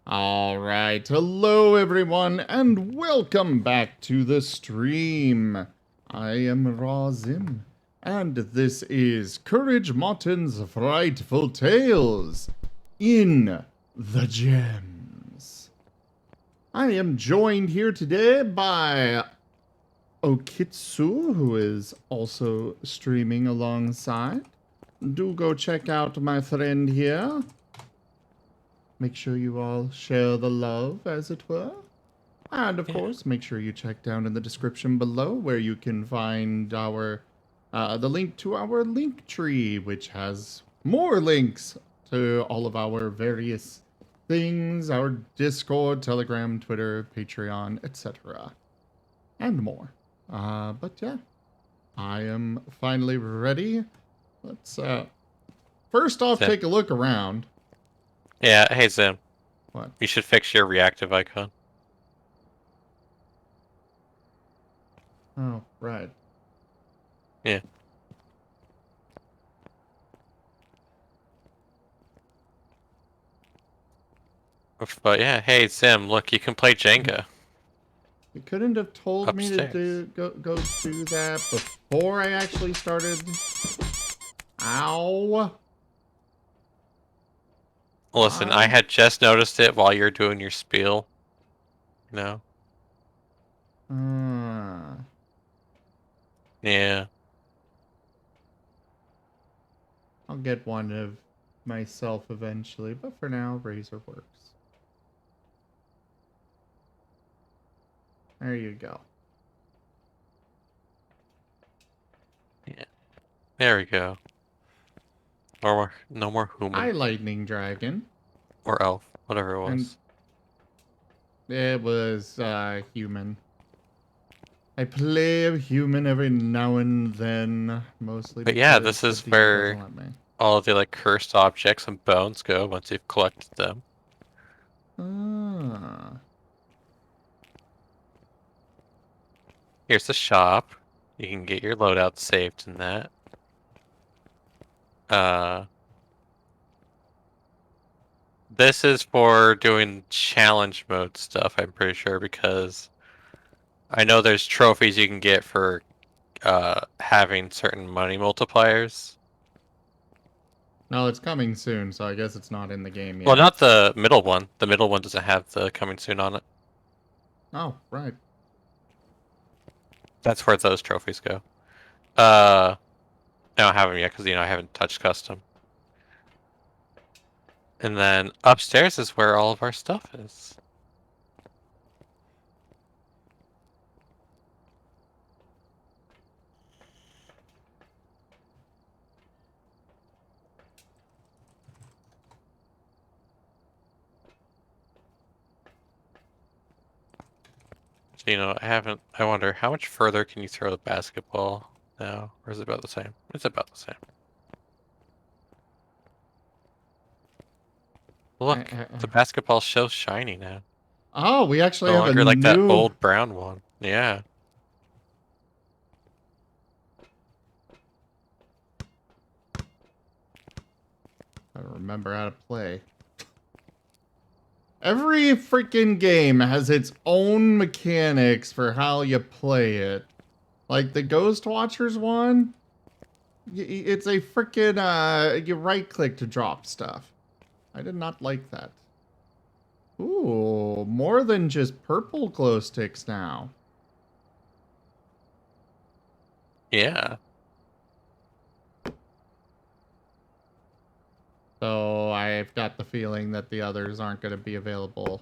Alright, hello everyone, and welcome back to the stream. I am Razim, and this is Courage Marten's Frightful Tales in the Gems. I am joined here today by Okitsu, who is also streaming alongside. Do go check out my friend here. Make sure you all share the love, as it were. And, of course, make sure you check down in the description below where you can find our the link to our link tree, which has more links to all of our various things, our Discord, Telegram, Twitter, Patreon, etc. And more. But yeah, I am finally ready. Let's first off Zim. take a look around. Yeah, hey Zim. What? You should fix your reactive icon. Oh, right. Yeah. But yeah, hey Zim, look, you can play Jenga. You couldn't have told me Upstairs. to go do that before I actually started. Ow. Listen, I had just noticed it while you're doing your spiel. No. Yeah. I'll get one of myself eventually, but for now, Razor works. There you go. Yeah. There we go. No more human. Hi, Lightning Dragon. Or elf, whatever it was. And it was human. I play a human every now and then, mostly. But yeah, this is where all of the like cursed objects and bones go once you've collected them. Here's the shop. You can get your loadout saved in that. This is for doing challenge mode stuff, I'm pretty sure, because I know there's trophies you can get for having certain money multipliers. No, it's coming soon, so I guess it's not in the game yet. Well, not the middle one. The middle one doesn't have the coming soon on it. Oh, right. That's where those trophies go. I don't have them yet because, I haven't touched custom. And then upstairs is where all of our stuff is. So, I wonder how much further can you throw the basketball now? Or is it about the same? It's about the same. Look, the basketball's so shiny now. Oh, we actually No have a like new... that old brown one. Yeah. I remember how to play. Every freaking game has its own mechanics for how you play it. Like the Ghost Watchers one, it's a freaking, you right click to drop stuff. I did not like that. Ooh, more than just purple glow sticks now. Yeah. So I've got the feeling that the others aren't going to be available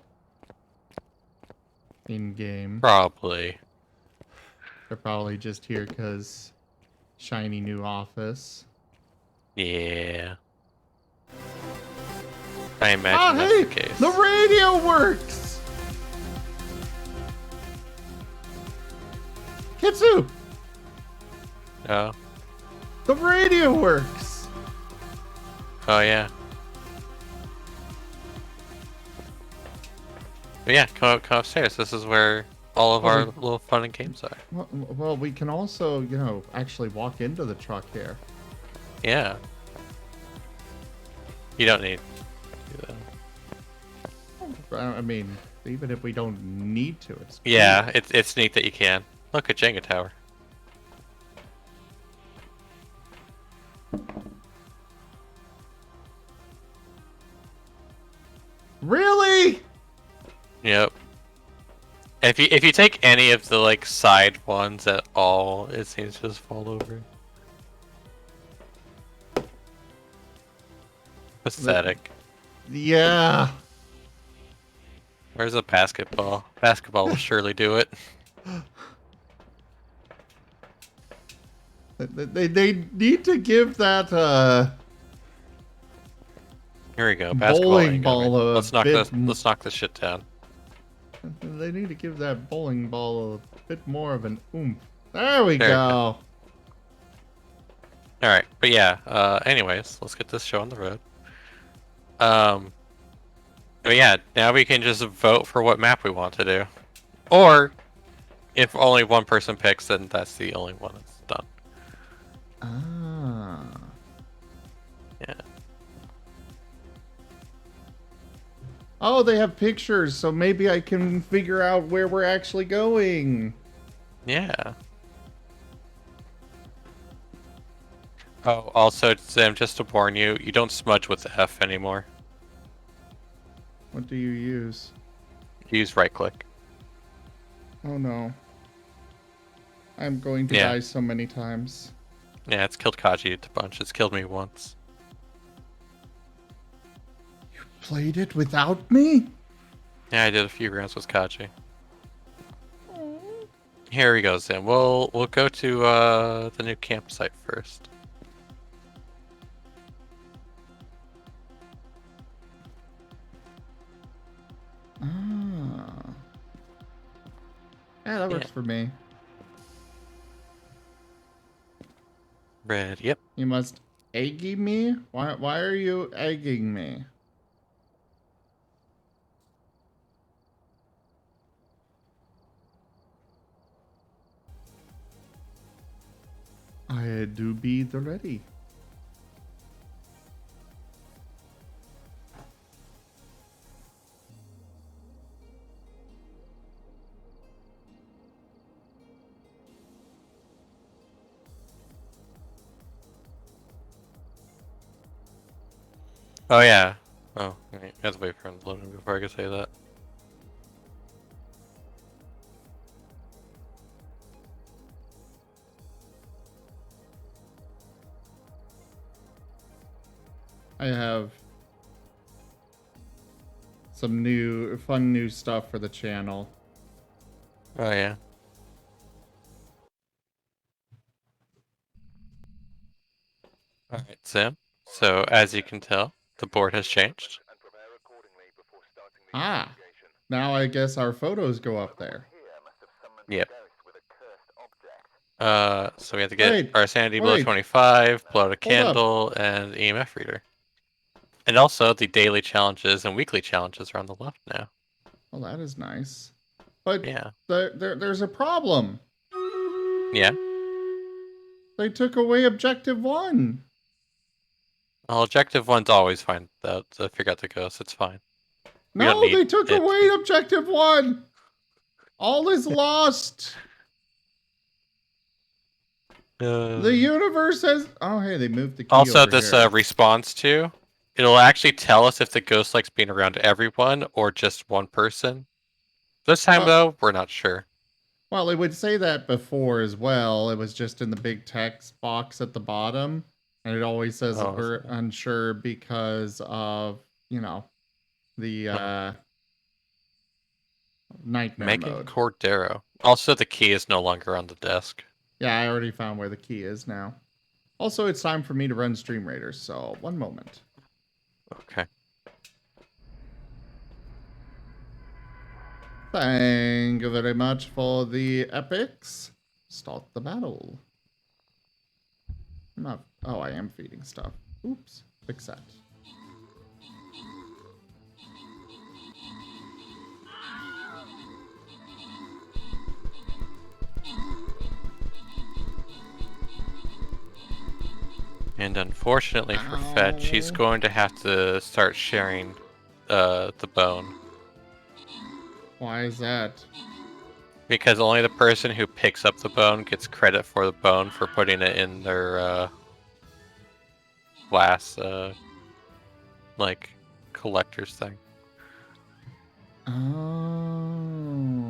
in-game. Probably. They're probably just here because shiny new office. Yeah. I imagine that's the case. The radio works! Kitsu! Oh. The radio works! Oh, yeah. But yeah, come upstairs. This is where all of our little fun and games are. Well, we can also, actually walk into the truck here. Yeah. You don't need to do that. I mean, even if we don't need to, it's cool. Yeah, it's neat that you can. Look, a Jenga tower. Really? Yep. If you take any of the like side ones at all, it seems to just fall over. Pathetic. Yeah. Where's a basketball? Basketball will surely do it. They need to give that Here we go. Basketball bowling ain't ball gonna be- a Let's knock bit. this shit down. They need to give that bowling ball a bit more of an oomph. There we There you go. All right, but yeah. Anyways, let's get this show on the road. But yeah, now we can just vote for what map we want to do, or if only one person picks, then that's the only one that's done. Ah. Yeah. Oh, they have pictures, so maybe I can figure out where we're actually going. Yeah. Oh, also, Sam, just to warn you, you don't smudge with F anymore. What do you use? You use right click. Oh no. I'm going to Yeah. die so many times. Yeah, it's killed Kaji a bunch. It's killed me once. You played it without me? Yeah, I did a few rounds with Kaji. Here we go, Sam. We'll go to the new campsite first. Ah. Yeah, that works for me. Red, yep. You must eggy me? Why are you egging me? I do be the ready. Oh yeah. Oh, I have to wait for him to load in before I can say that. I have some fun new stuff for the channel. Oh yeah. Alright, Sam. So as you can tell, the board has changed. Ah, now I guess our photos go up there. Yep. So we have to get Wait, our sanity below wait, 25, blow out a hold up. candle, and EMF reader. And also the daily challenges and weekly challenges are on the left now. Well, that is nice. But Yeah. there's a problem. Yeah. They took away Objective 1. Well, objective one's always fine. To figure out the ghost, it's fine. We don't No, need they took it. away Objective 1. All is lost. The universe has... Oh, hey, they moved the key Also, over this here. response to, it'll actually tell us if the ghost likes being around everyone or just one person. This time, though, we're not sure. Well, it would say that before as well. It was just in the big text box at the bottom. And it always says we're unsure because of, you know, the nightmare Megan mode. Cordero. Also, the key is no longer on the desk. Yeah, I already found where the key is now. Also, it's time for me to run Stream Raiders, so one moment. Okay. Thank you very much for the epics. Start the battle. I'm not... Oh, I am feeding stuff. Oops. Fix that. And unfortunately for Fed, she's going to have to start sharing the bone. Why is that? Because only the person who picks up the bone gets credit for the bone for putting it in their last like collector's thing. Oh.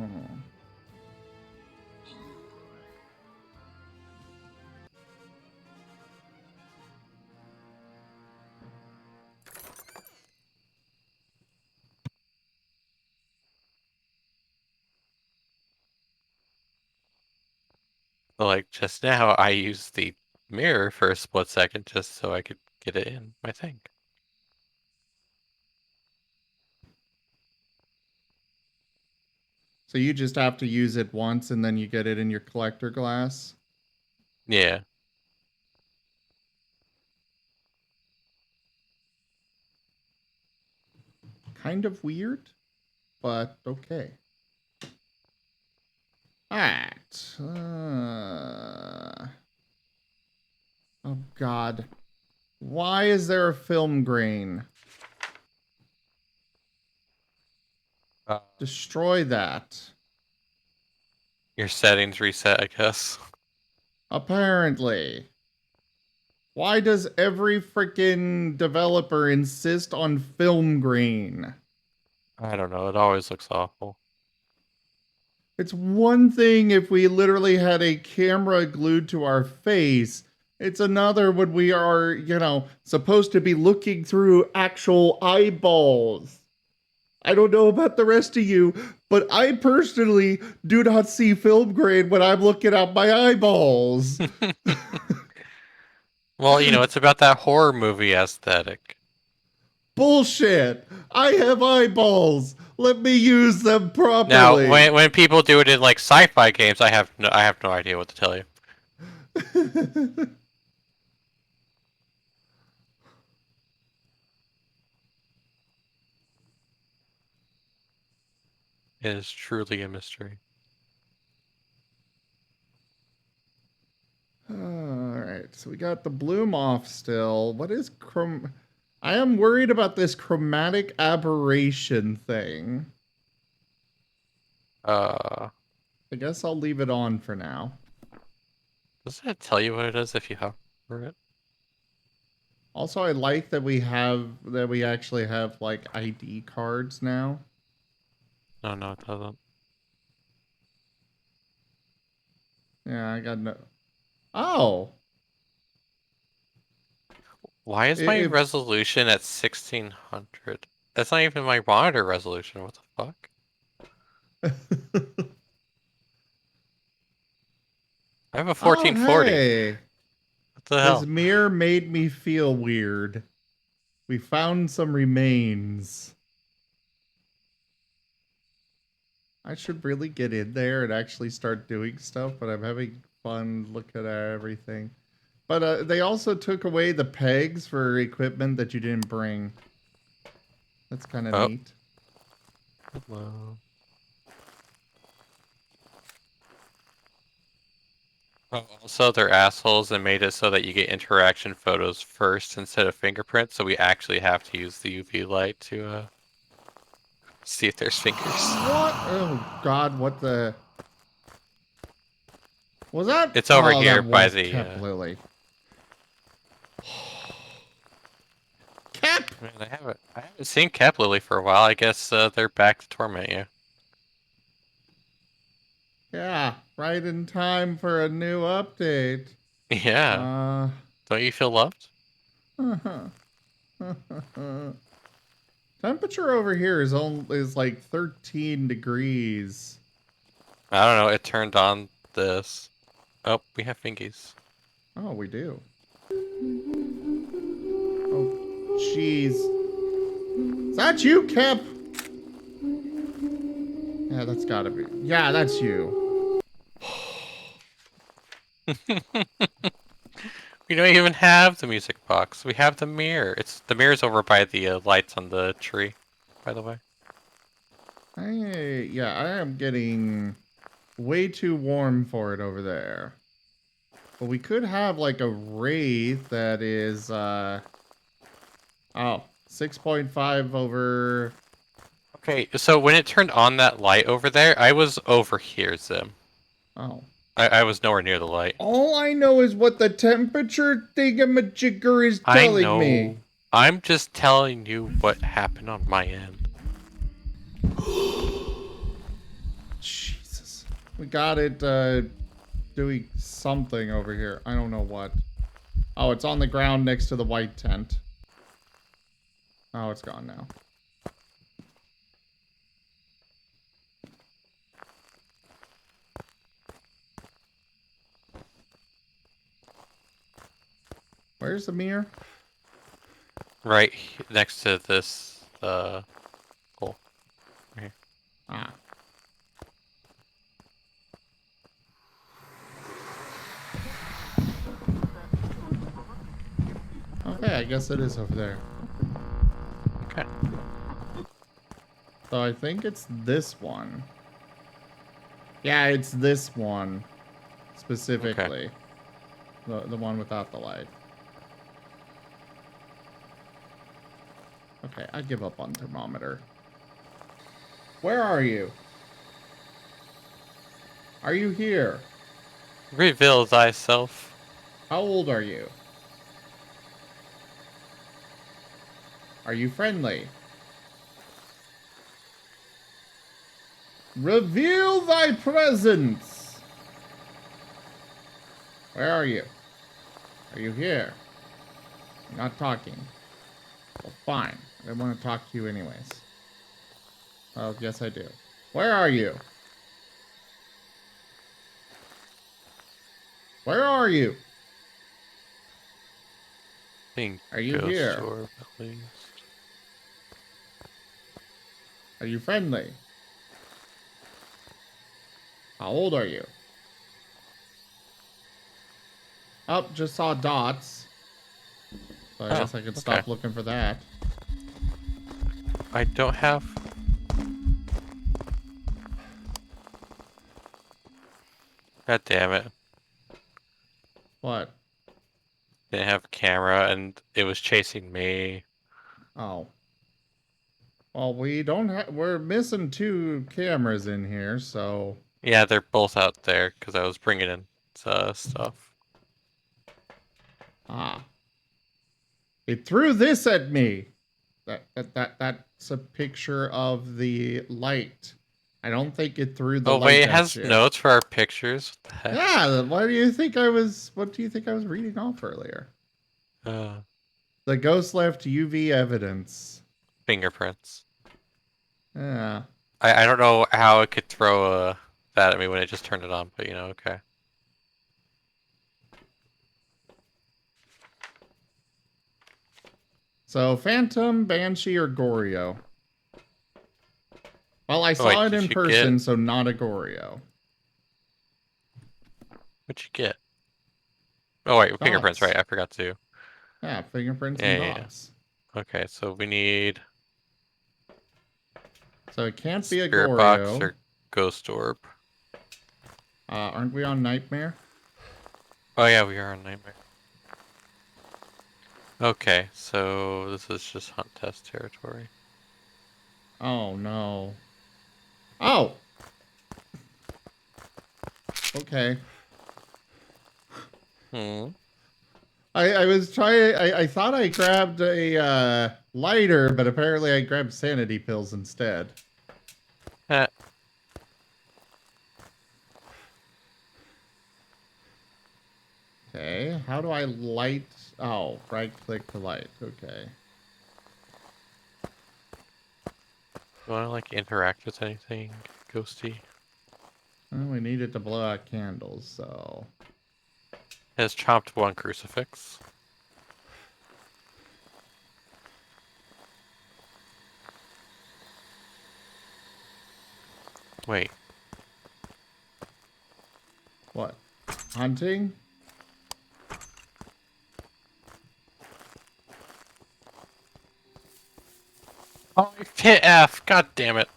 Like just now, I used the mirror for a split second just so I could get it in my thing. So you just have to use it once and then you get it in your collector glass? Yeah. Kind of weird, but okay. Alright. Oh, God. Why is there a film grain? Uh, Destroy that. your settings reset, I guess. Apparently. Why does every freaking developer insist on film grain? I don't know. It always looks awful. It's one thing if we literally had a camera glued to our face. It's another when we are, supposed to be looking through actual eyeballs. I don't know about the rest of you, but I personally do not see film grain when I'm looking at my eyeballs. Well, it's about that horror movie aesthetic. Bullshit. I have eyeballs. Let me use them Now, properly. when people do it in like sci-fi games, I have no idea what to tell you. It is truly a mystery. Alright, so we got the bloom off still. What is I am worried about this chromatic aberration thing. Uh, I guess I'll leave it on for now. doesn't it tell you what it is if you hover it? Also, I like that we actually have like ID cards now. No, it doesn't. Yeah, I got no. Oh, Why is my if resolution at 1600? That's not even my monitor resolution. What the fuck? I have a oh 1440. hey, What the this hell? mirror made me feel weird. We found some remains. I should really get in there and actually start doing stuff, but I'm having fun looking at everything. But they also took away the pegs for equipment that you didn't bring. That's kind of Oh, neat. hello. Oh, also, they're assholes and made it so that you get interaction photos first instead of fingerprints, so we actually have to use the UV light to see if there's fingers. What? Oh, God, what the... Was that? It's over Oh, here that by was the. Cap Lily. Cap! Man, I haven't seen Cap Lily for a while. I guess they're back to torment you. Yeah, right in time for a new update. Yeah. Uh... Don't you feel loved? Temperature over here is like 13 degrees. I don't know. It turned on this. Oh, we have fingies. Oh, we do. Oh, jeez. Is that you, Cap? Yeah, that's gotta be. Yeah, that's you. We don't even have the music box. We have the mirror. The mirror's over by the lights on the tree, by the way. Yeah, I am getting way too warm for it over there. But we could have like a wraith that is, oh, 6.5 over Okay, so when it turned on that light over there, I was over here, Zim. Oh. I was nowhere near the light. All I know is what the temperature thingamajigger is I telling me. know. I'm just telling you what happened on my end. Jesus. We got it doing something over here. I don't know what. Oh, it's on the ground next to the white tent. Oh, it's gone now. Where's the mirror? Right next to this, hole. Right here. Ah. Okay, I guess it is over there. Okay. So I think it's this one. Yeah, it's this one. Specifically. Okay. The one without the light. Okay, I give up on thermometer. Where are you? Are you here? Reveal thyself. How old are you? Are you friendly? Reveal thy presence! Where are you? Are you here? You're not talking. Well, fine. I don't want to talk to you anyways. Oh, yes I do. Where are you? Where are you? Think Are you ghost here? orb at least. Are you friendly? How old are you? Oh, just saw dots. So I guess I could stop looking for that. I don't have... God damn it. What? Didn't have a camera and it was chasing me. Oh. Well, we don't have... We're missing 2 cameras in here, so... Yeah, they're both out there because I was bringing in stuff. Ah. It threw this at me! That's a picture of the light. I don't think it threw the Oh light wait, it at has you. notes for our pictures? What the heck? Yeah, why do you think I was... What do you think I was reading off earlier? The ghost left UV evidence. Fingerprints. Yeah. I don't know how it could throw that at me when it just turned it on, but you know, okay. So, Phantom, Banshee, or Goryo? Well, I saw it in person, so not a Goryo. What'd you get? Oh wait, Dots. fingerprints, right, I forgot to. Yeah, fingerprints and dots. Yeah. Okay, so we need... So it can't be a Spirit box Goryo. or ghost orb. Aren't we on Nightmare? Oh yeah, we are on Nightmare. Okay, so this is just hunt test territory. Oh, no. Oh! Okay. I was trying... I thought I grabbed a lighter, but apparently I grabbed sanity pills instead. Okay, how do I light... Oh, right-click to light. Okay. You wanna, like, interact with anything ghosty? Well, we need it to blow out candles, so... It has chopped 1 crucifix. Wait. What? Hunting? Oh, I hit F! God damn it.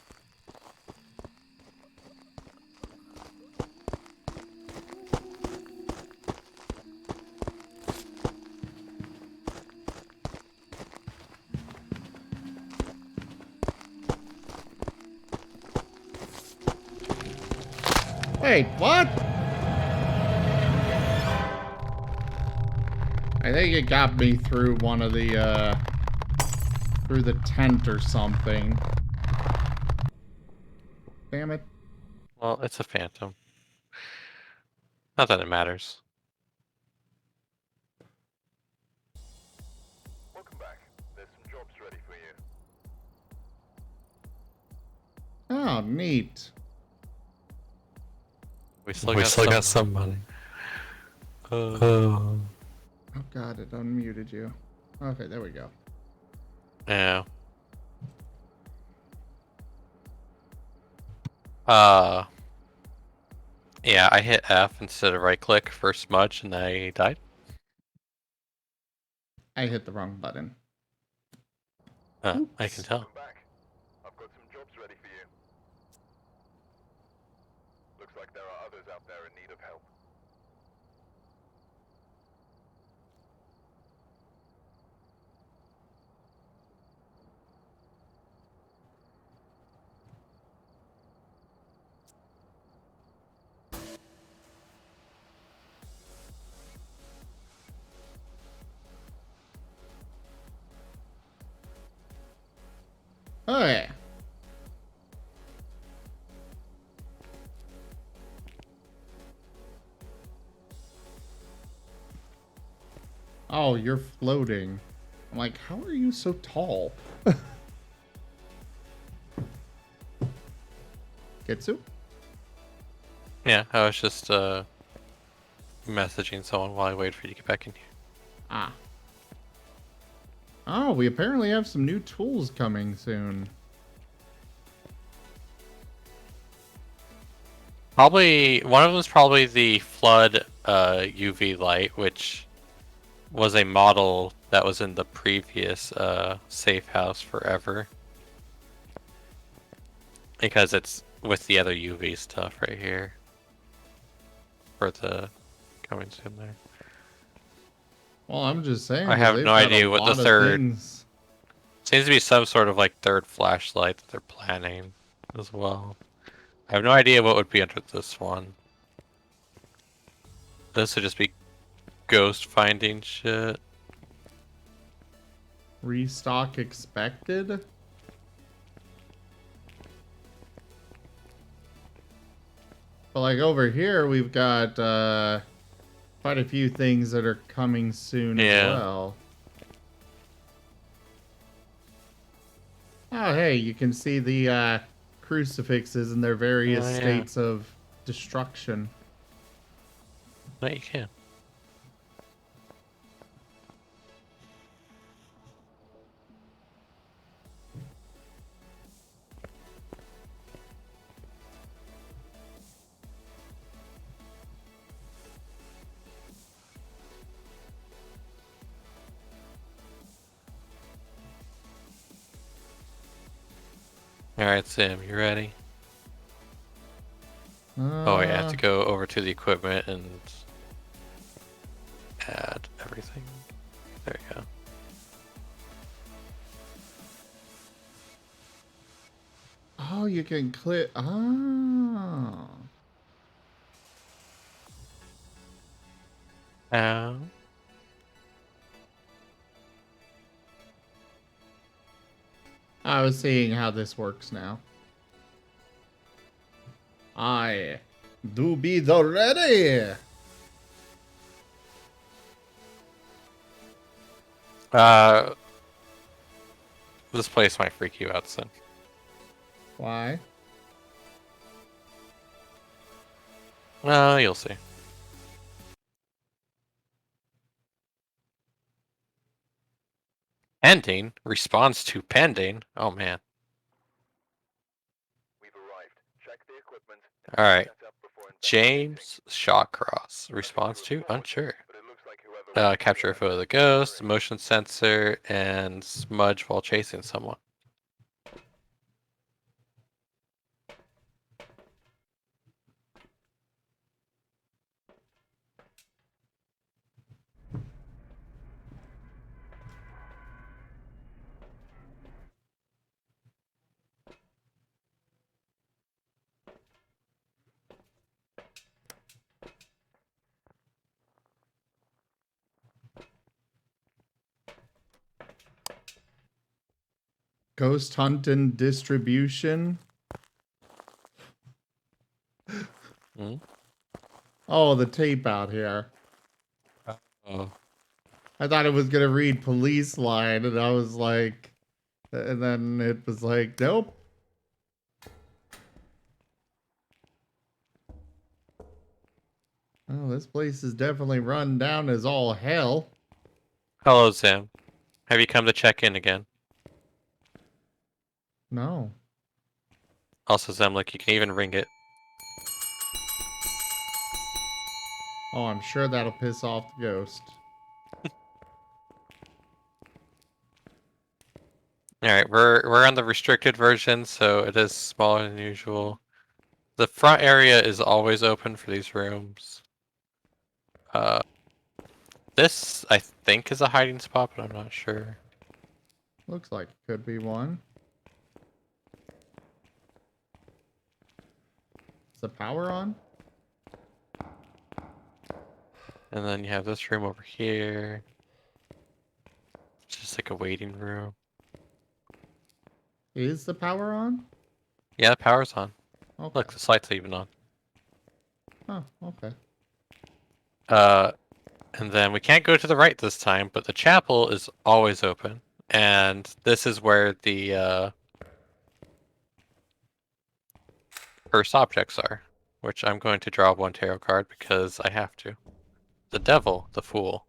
Wait, what? I think it got me through one of the, through the tent or something. Damn it. Well, it's a phantom. Not that it matters. Welcome back. There's some jobs ready for you. Oh, neat. We still got some money. Oh god, it unmuted you. Okay, there we go. Yeah. Yeah, I hit F instead of right click for smudge and I died. I hit the wrong button. I can tell. Welcome back. I've got some jobs ready for you. Looks like there are others out there in need of help. Oh yeah. Oh, you're floating. I'm like, how are you so tall? Kitsu? Yeah, I was just messaging someone while I wait for you to get back in here. Ah. Oh, we apparently have some new tools coming soon. Probably one of them is probably the flood UV light, which was a model that was in the previous safe house forever. Because it's with the other UV stuff right here. For the coming soon there. Well, I'm just saying. I have no idea what the third. Things. Seems to be some sort of like third flashlight that they're planning as well. I have no idea what would be under this one. This would just be ghost finding shit. Restock expected? But like over here, we've got quite a few things that are coming soon as well. Oh, hey, you can see the crucifixes in their various states of destruction. No, you can. Alright, Sam, you ready? Oh, yeah, I have to go over to the equipment and add everything. There you go. Oh, you can click. Oh. I was seeing how this works now. I do be the ready. This place might freak you out soon. Why? You'll see. Pending? Response to pending? Oh, man. We've arrived. Check the equipment. Alright. James Shawcross. Response to? Unsure. Capture a photo of the ghost, motion sensor, and smudge while chasing someone. Ghost hunt and distribution. Hmm? Oh, the tape out here. Oh. I thought it was gonna read police line, and I was like, and then it was like, nope. Oh, this place is definitely run down as all hell. Hello, Sam. Have you come to check in again? No. Also, Sam, look, you can even ring it. Oh, I'm sure that'll piss off the ghost. Alright, we're on the restricted version, so it is smaller than usual. The front area is always open for these rooms. This, I think, is a hiding spot, but I'm not sure. Looks like it could be one. Is the power on? And then you have this room over here. It's just like a waiting room. Is the power on? Yeah, the power's on. Okay. Look, the light's even on. Oh, okay. And then we can't go to the right this time, but the chapel is always open. And this is where the first objects are, which I'm going to draw one tarot card because I have to. The devil, the fool.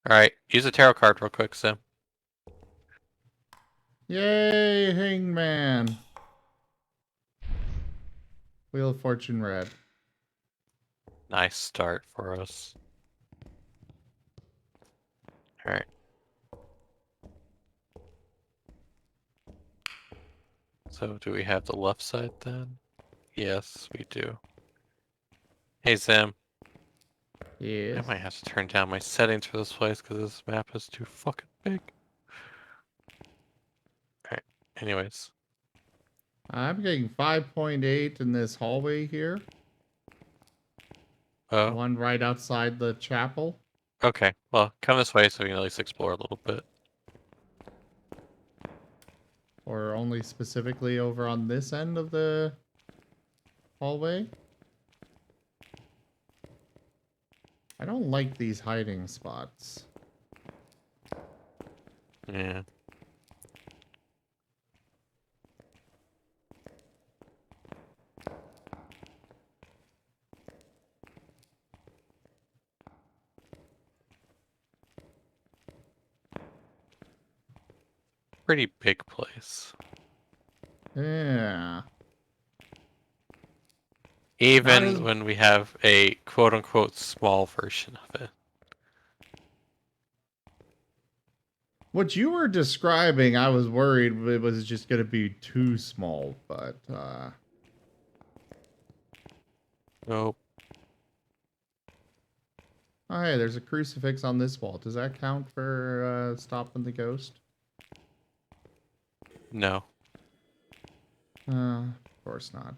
Alright, use a tarot card real quick, Sim. Yay, Hangman. Wheel of Fortune red. Nice start for us. Alright. So do we have the left side then? Yes, we do. Hey, Zim. I Yes. might have to turn down my settings for this place because this map is too fucking big. Alright, anyways. I'm getting 5.8 in this hallway here. Oh, One right outside the chapel. okay. Well, come this way so we can at least explore a little bit. Or only specifically over on this end of the hallway. I don't like these hiding spots. Yeah. Pretty big place. Yeah. Not Even as- when we have a quote-unquote small version of it. What you were describing, I was worried it was just going to be too small, but, Nope. Oh, hey, there's a crucifix on this wall. Does that count for, stopping the ghost? No. Of course not.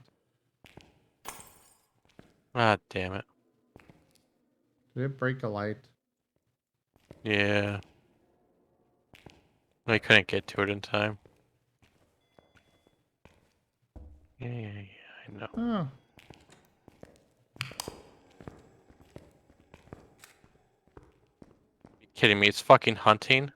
Ah, damn it. Did it break a light? Yeah. I couldn't get to it in time. Yeah, I know. Oh. You kidding me? It's fucking hunting?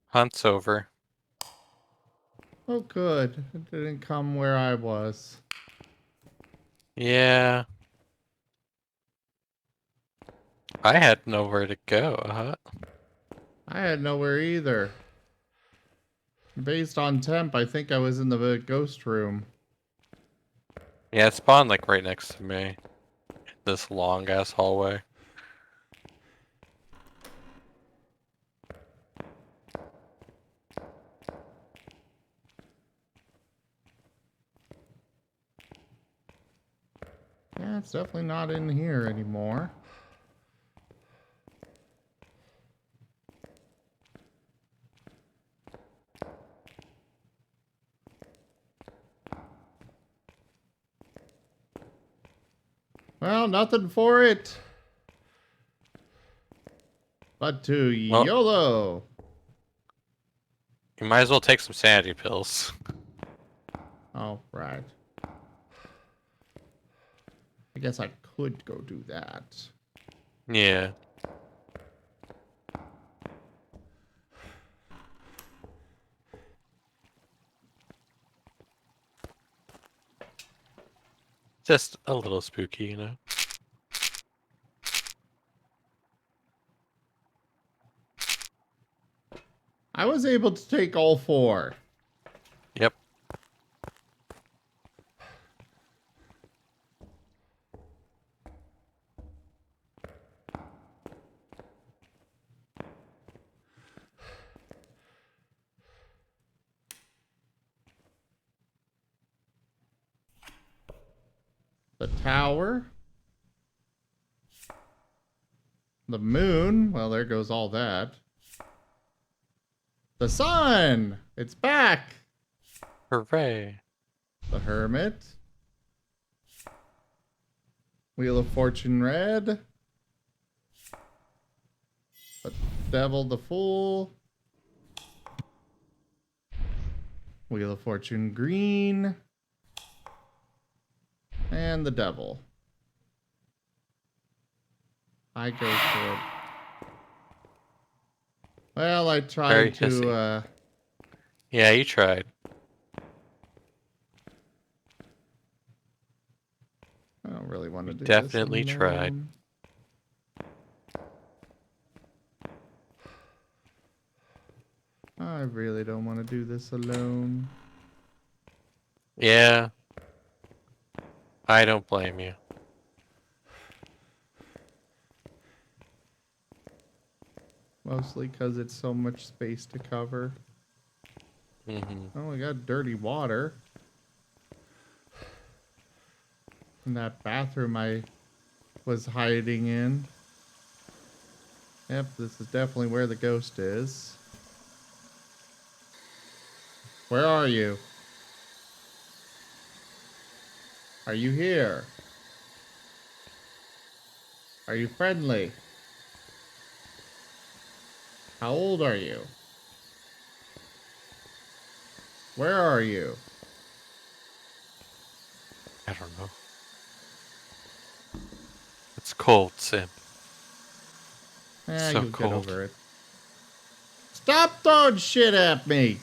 Hunt's over. Oh, good. It didn't come where I was. Yeah. I had nowhere to go, huh? I had nowhere either. Based on temp, I think I was in the ghost room. Yeah, it spawned like right next to me. This long ass hallway. Yeah, it's definitely not in here anymore. Well, nothing for it but to Well, YOLO. you might as well take some sanity pills. Oh, right. I guess I could go do that. Yeah. Just a little spooky, you know? I was able to take all 4. Yep. The tower. The moon. Well, there goes all that. The sun. It's back. Hooray. The hermit. Wheel of Fortune red. The devil the fool. Wheel of Fortune green. And the devil. I go for it. Well, I Very tried hissy. to, Yeah, you tried. I don't really want to do Definitely this tried. alone. I really don't want to do this alone. Yeah. I don't blame you. Mostly because it's so much space to cover. Mm-hmm. Oh, we got dirty water. In that bathroom I was hiding in. Yep, this is definitely where the ghost is. Where are you? Are you here? Are you friendly? How old are you? Where are you? I don't know. It's cold, Sim. Eh, So you'll get cold. over it. Stop throwing shit at me!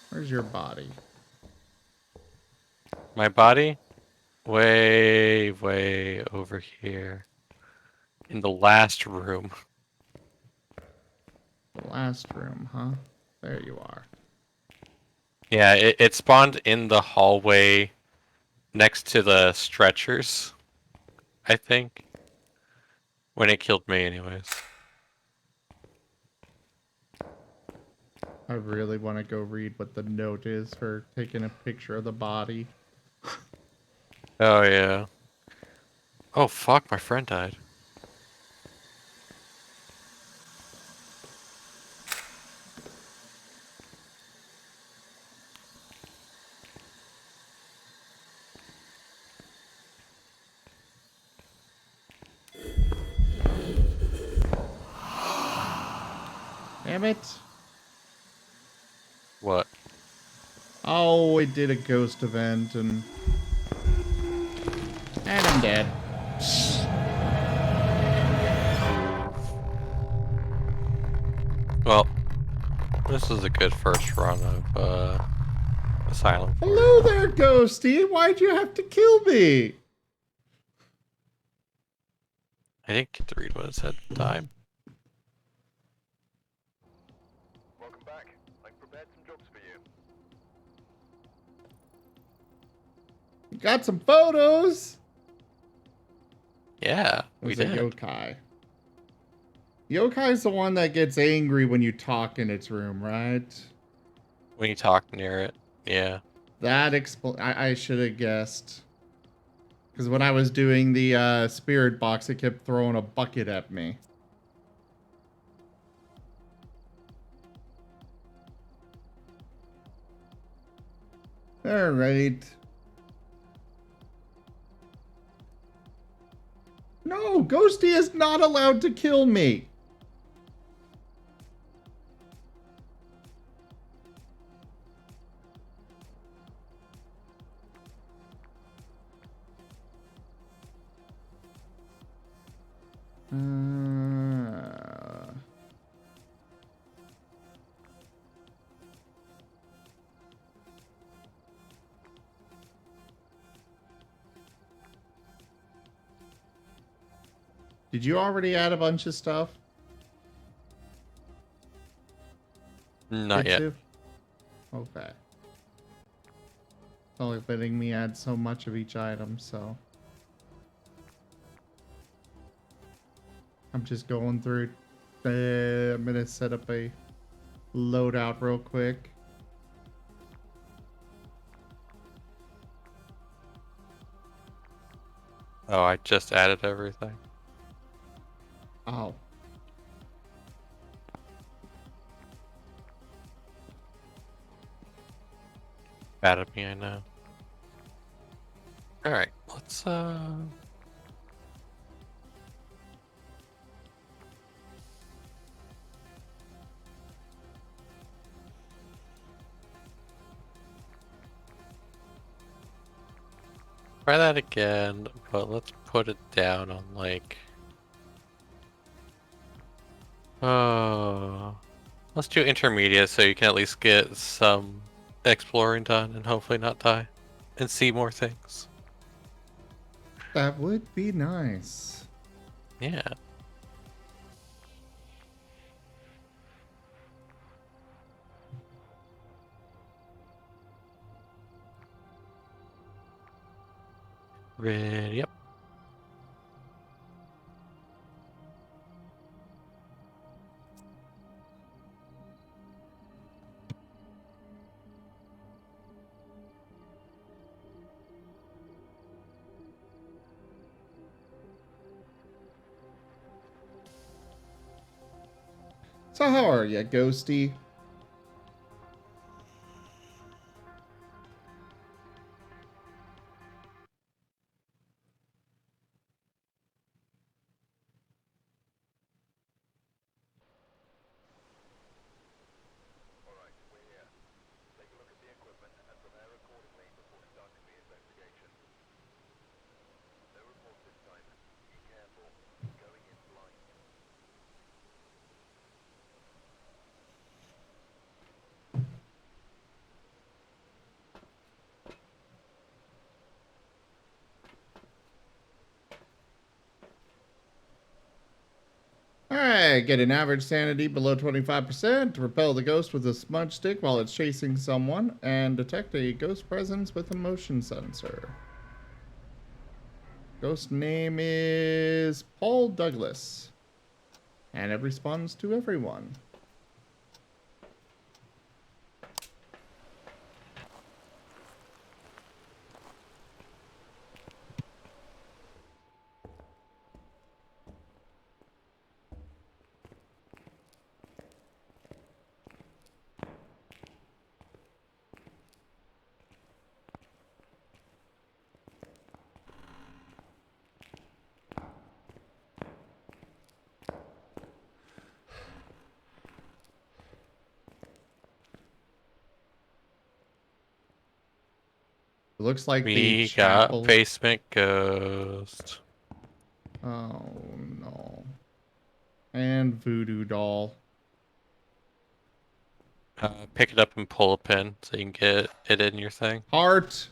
Where's your body? My body? Way, way over here. In the last room. The last room, huh? There you are. Yeah, it spawned in the hallway next to the stretchers, I think. When it killed me, anyways. I really want to go read what the note is for taking a picture of the body. Oh, yeah. Oh, fuck, my friend died. Damn it! What? Oh, it did a ghost event and I'm dead. Well, this is a good first run of, Asylum 4. Hello there, Ghosty. Why'd you have to kill me? I didn't get to read what it said at the time. Welcome back. I've prepared some jobs for Got some photos. Yeah, we There's a did. yokai. Yokai's the one that gets angry when you talk in its room, right? When you talk near it. Yeah. That I should have guessed. Because when I was doing the spirit box, it kept throwing a bucket at me. Alright. No, Ghosty is not allowed to kill me. Did you already add a bunch of stuff? Not yet. Kitsu? Okay. It's only letting me add so much of each item, so. I'm just going through. I'm gonna set up a loadout real quick. Oh, I just added everything. Oh. Bad at me, I know. Alright, let's try that again, but let's put it down on like let's do intermediate so you can at least get some exploring done and hopefully not die and see more things. That would be nice. Yeah. Ready up. So how are you, Ghosty? Alright, we're here. Take a look at the equipment and prepare accordingly before starting the investigation. No report this time. Be careful. Going in blind. Alright, get an average sanity below 25%, repel the ghost with a smudge stick while it's chasing someone, and detect a ghost presence with a motion sensor. Ghost name is Paul Douglas. And it responds to everyone. It looks like the We chapel. got basement ghost. Oh no. And voodoo doll. Pick it up and pull a pin so you can get it in your thing. Heart.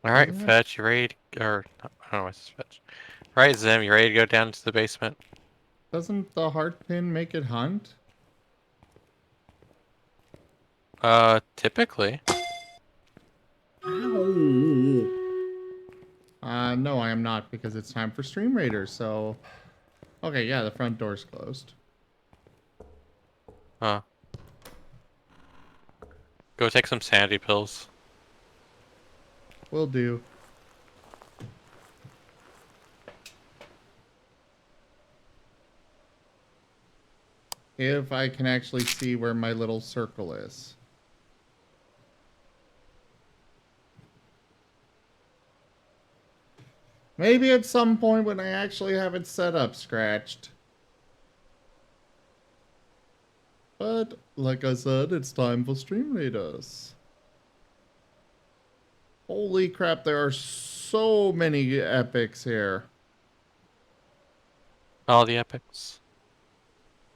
Alright, Yeah. Fetch, you ready to, or, I don't know what's Fetch. Alright, Zim, you ready to go down to the basement? Doesn't the heart pin make it hunt? Typically. Ow. No, I am not, because it's time for Stream Raiders, so... Okay, yeah, the front door's closed. Huh. Go take some sanity pills. Will do. If I can actually see where my little circle is. Maybe at some point when I actually have it set up scratched. But, like I said, it's time for Stream Raiders. Holy crap, there are so many epics here. All the epics.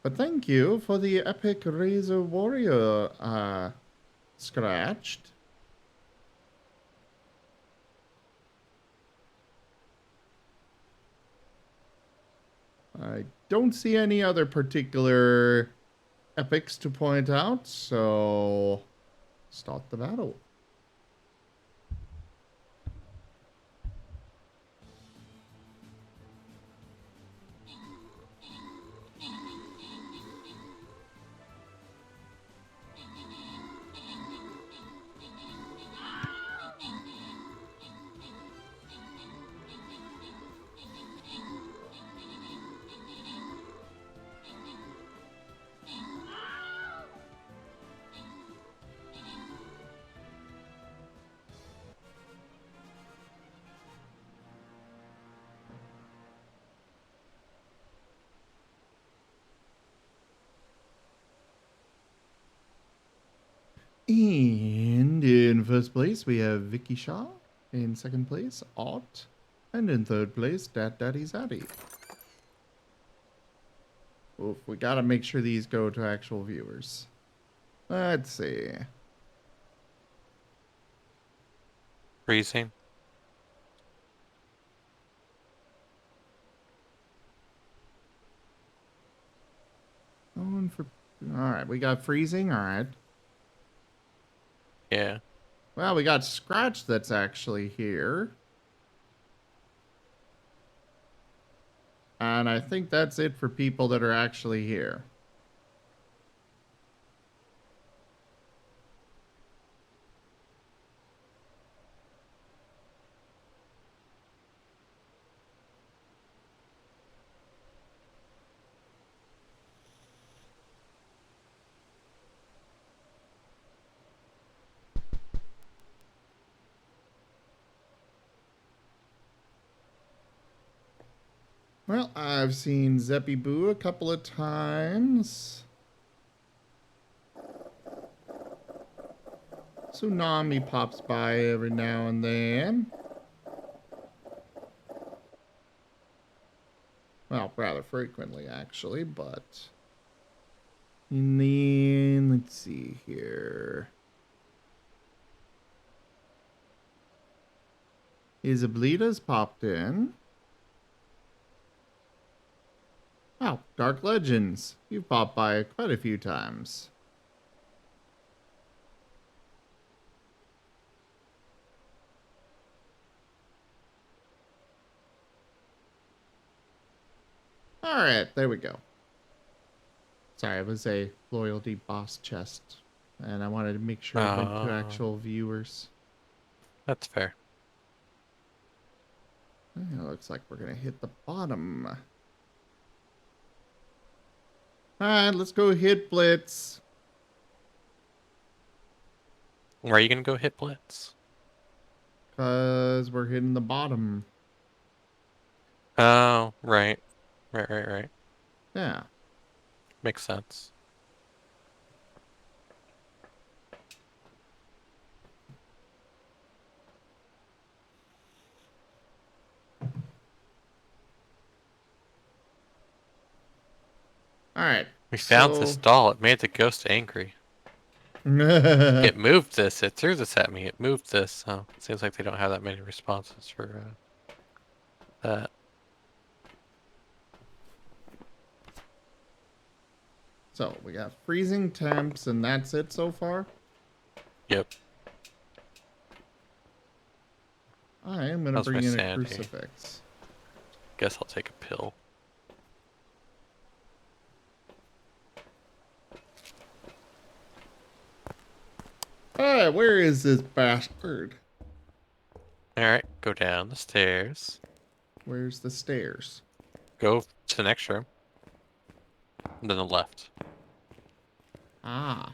But thank you for the epic Razor Warrior, scratched. I don't see any other particular epics to point out, so start the battle. And in first place, we have Vicky Shaw. In second place, Art. And in third place, Dat Daddy Zaddy. Oof, we gotta make sure these go to actual viewers. Let's see. Freezing. Going for... Alright, we got freezing, alright. Yeah. Well, we got Scratch that's actually here. And I think that's it for people that are actually here. Well, I've seen Zeppy Boo a couple of times. Tsunami pops by every now and then. Well, rather frequently, actually, but... And then, let's see here. Isablita's popped in. Oh, Dark Legends. You've popped by quite a few times. Alright, there we go. Sorry, it was a loyalty boss chest. And I wanted to make sure it went to actual viewers. That's fair. It looks like we're going to hit the bottom. Alright, let's go hit Blitz. Where are you gonna go hit Blitz? Because we're hitting the bottom. Oh, right. Right. Yeah. Makes sense. Alright. We found so, this doll. It made the ghost angry. It moved this. It threw this at me. It moved this. So it seems like they don't have that many responses for that. So we got freezing temps, and that's it so far. Yep. I am gonna How's my bring in a sanity? crucifix. Guess I'll take a pill. Hey, where is this bastard? Alright, go down the stairs. Where's the stairs? Go to the next room. And then the left. Ah.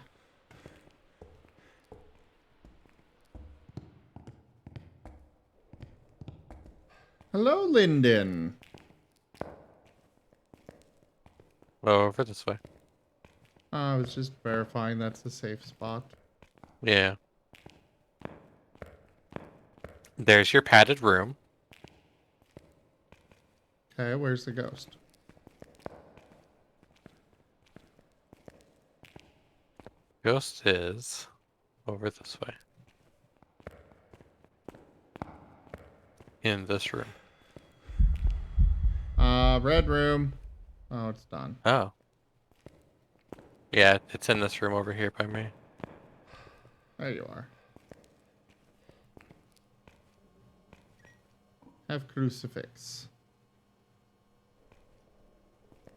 Hello, Lyndon. Over this way. I was just verifying that's a safe spot. Yeah. There's your padded room. Okay, where's the ghost? Ghost is over this way. In this room. Red room. Oh, it's done. Oh. Yeah, it's in this room over here by me. There you are. Have crucifix.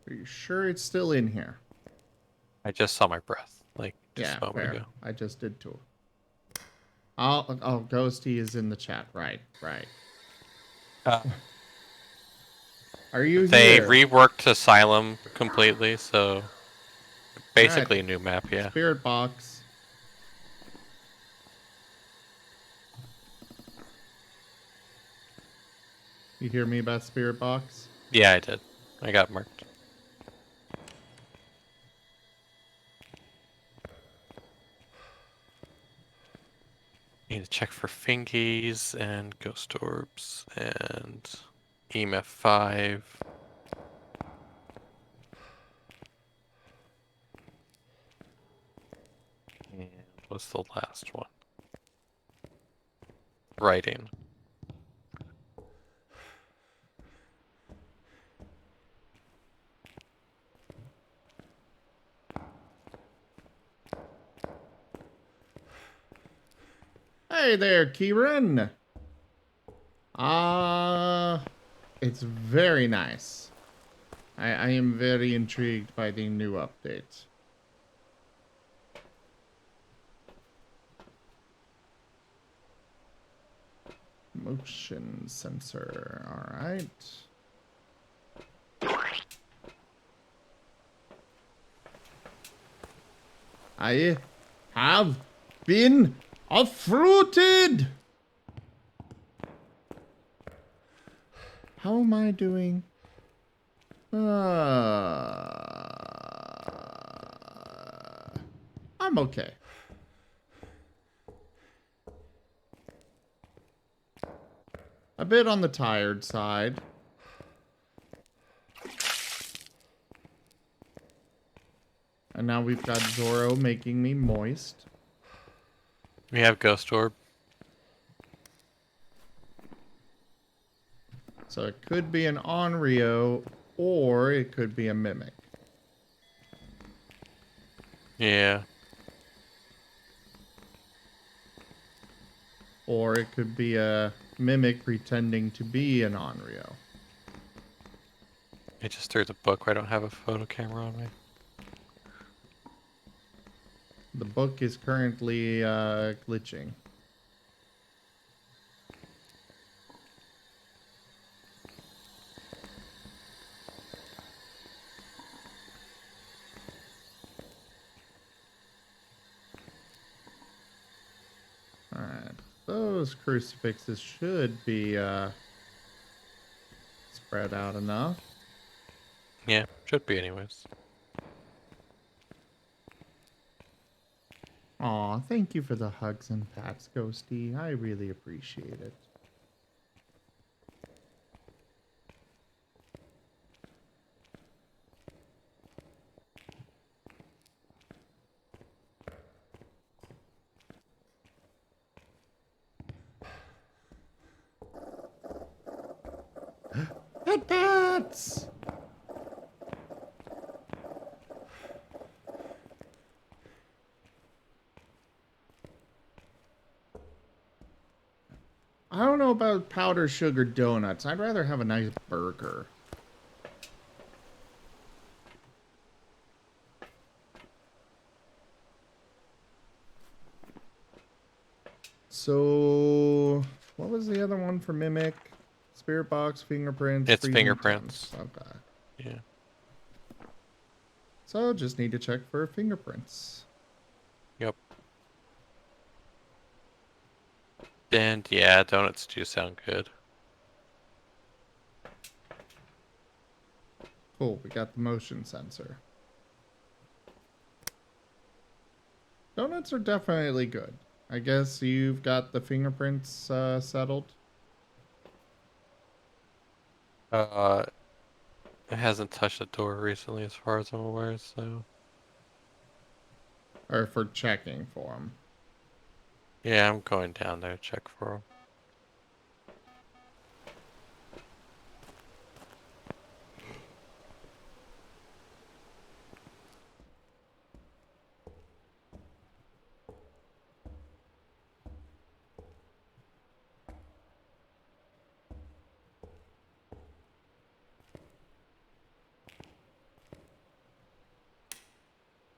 Are you sure it's still in here? I just saw my breath. Like, just Yeah, a moment fair. ago. I just did too. Oh, Ghosty is in the chat. Right. Are you They here? reworked Asylum completely, so basically a Alright. new map, yeah. Spirit box. You hear me about spirit box? Yeah, I did. I got marked. Need to check for fingies and ghost orbs and EMF 5. And what's the last one? Writing. Hey there, Kieran. It's very nice. I am very intrigued by the new update. Motion sensor. Alright. I have been uprooted! How am I doing? I'm okay. A bit on the tired side. And now we've got Zoro making me moist. We have ghost orb. So it could be an Onryo, or it could be a Mimic. Yeah. Or it could be a Mimic pretending to be an Onryo. I just threw the book. I don't have a photo camera on me. The book is currently glitching. Alright, those crucifixes should be spread out enough. Yeah, should be anyways. Aw, thank you for the hugs and pats, Ghosty. I really appreciate it. Pets! I don't know about powdered sugar donuts. I'd rather have a nice burger. So, what was the other one for Mimic? Spirit box, fingerprints, It's freezing fingerprints. temps. Okay. Yeah. So, just need to check for fingerprints. Yep. And yeah, donuts do sound good. Cool, we got the motion sensor. Donuts are definitely good. I guess you've got the fingerprints settled. It hasn't touched the door recently, as far as I'm aware. So Or for checking for them. yeah, I'm going down there to check for them.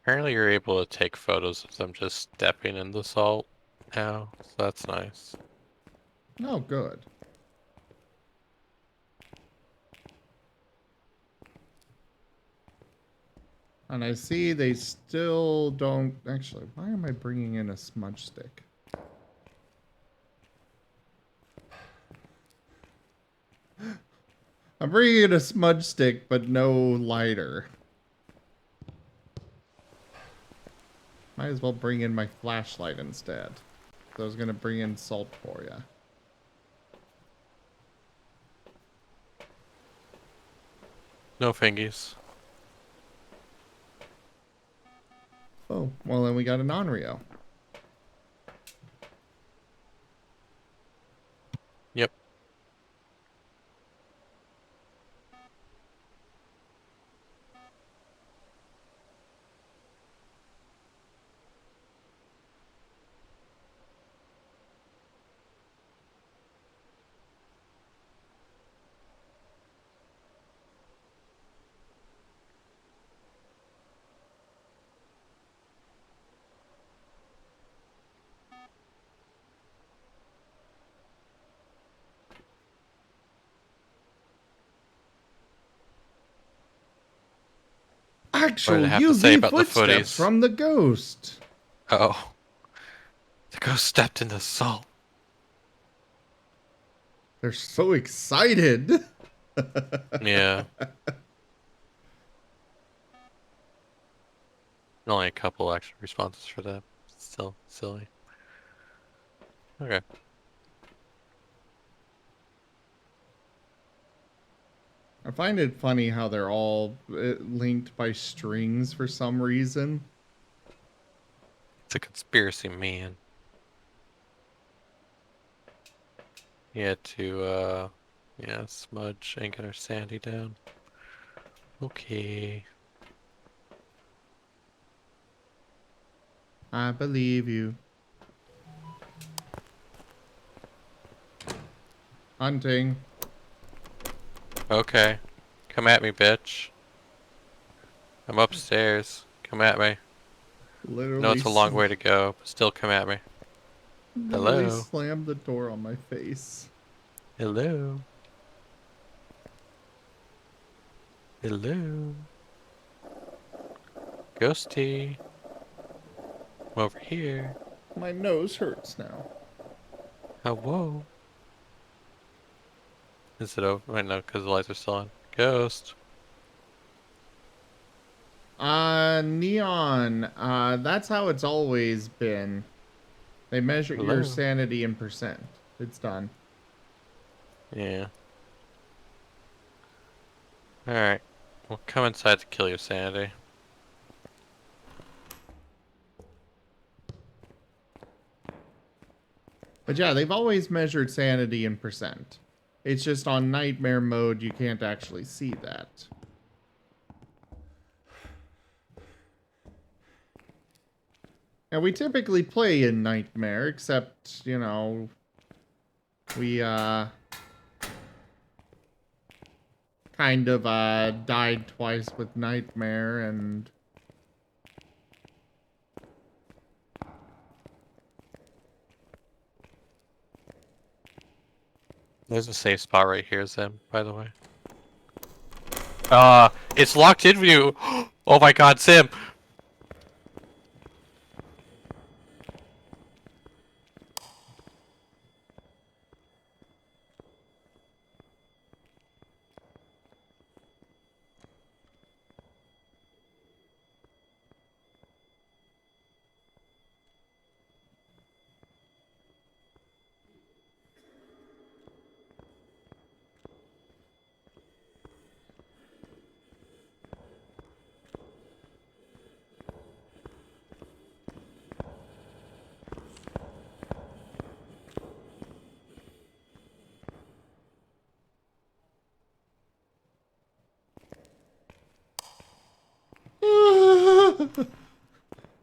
Apparently, you're able to take photos of them just stepping in the salt now, so that's nice. Oh, good. And I see they still don't... Actually, why am I bringing in a smudge stick? I'm bringing in a smudge stick, but no lighter. Might as well bring in my flashlight instead. So I was going to bring in salt for you. No fingies. Oh, well then we got an Onryo. Yep. What did Actual it have to say UV about the footsteps footies? from the ghost. Oh, the ghost stepped in the salt. They're so excited. Yeah. Only a couple extra responses for that. Still silly. Okay. I find it funny how they're all linked by strings for some reason. It's a conspiracy, man. Yeah, yeah, smudge and get our sandy down. Okay. I believe you. Hunting. Okay. Come at me, bitch. I'm upstairs. Come at me. No, Literally, it's a long way to go, but still come at me. literally Hello? slammed the door on my face. Hello? Hello? Ghosty. I'm over here. My nose hurts now. Hello? Is it over? Wait, no, because the lights are still on. Ghost. Neon. That's how it's always been. They measure your Hello? sanity in percent. It's done. Yeah. Alright. We'll come inside to kill your sanity. But yeah, they've always measured sanity in percent. It's just on nightmare mode, you can't actually see that. And we typically play in nightmare, except, you know, we, kind of, died twice with nightmare, and... There's a safe spot right here, Zim, by the way. It's locked in with you! Oh my god, Sim!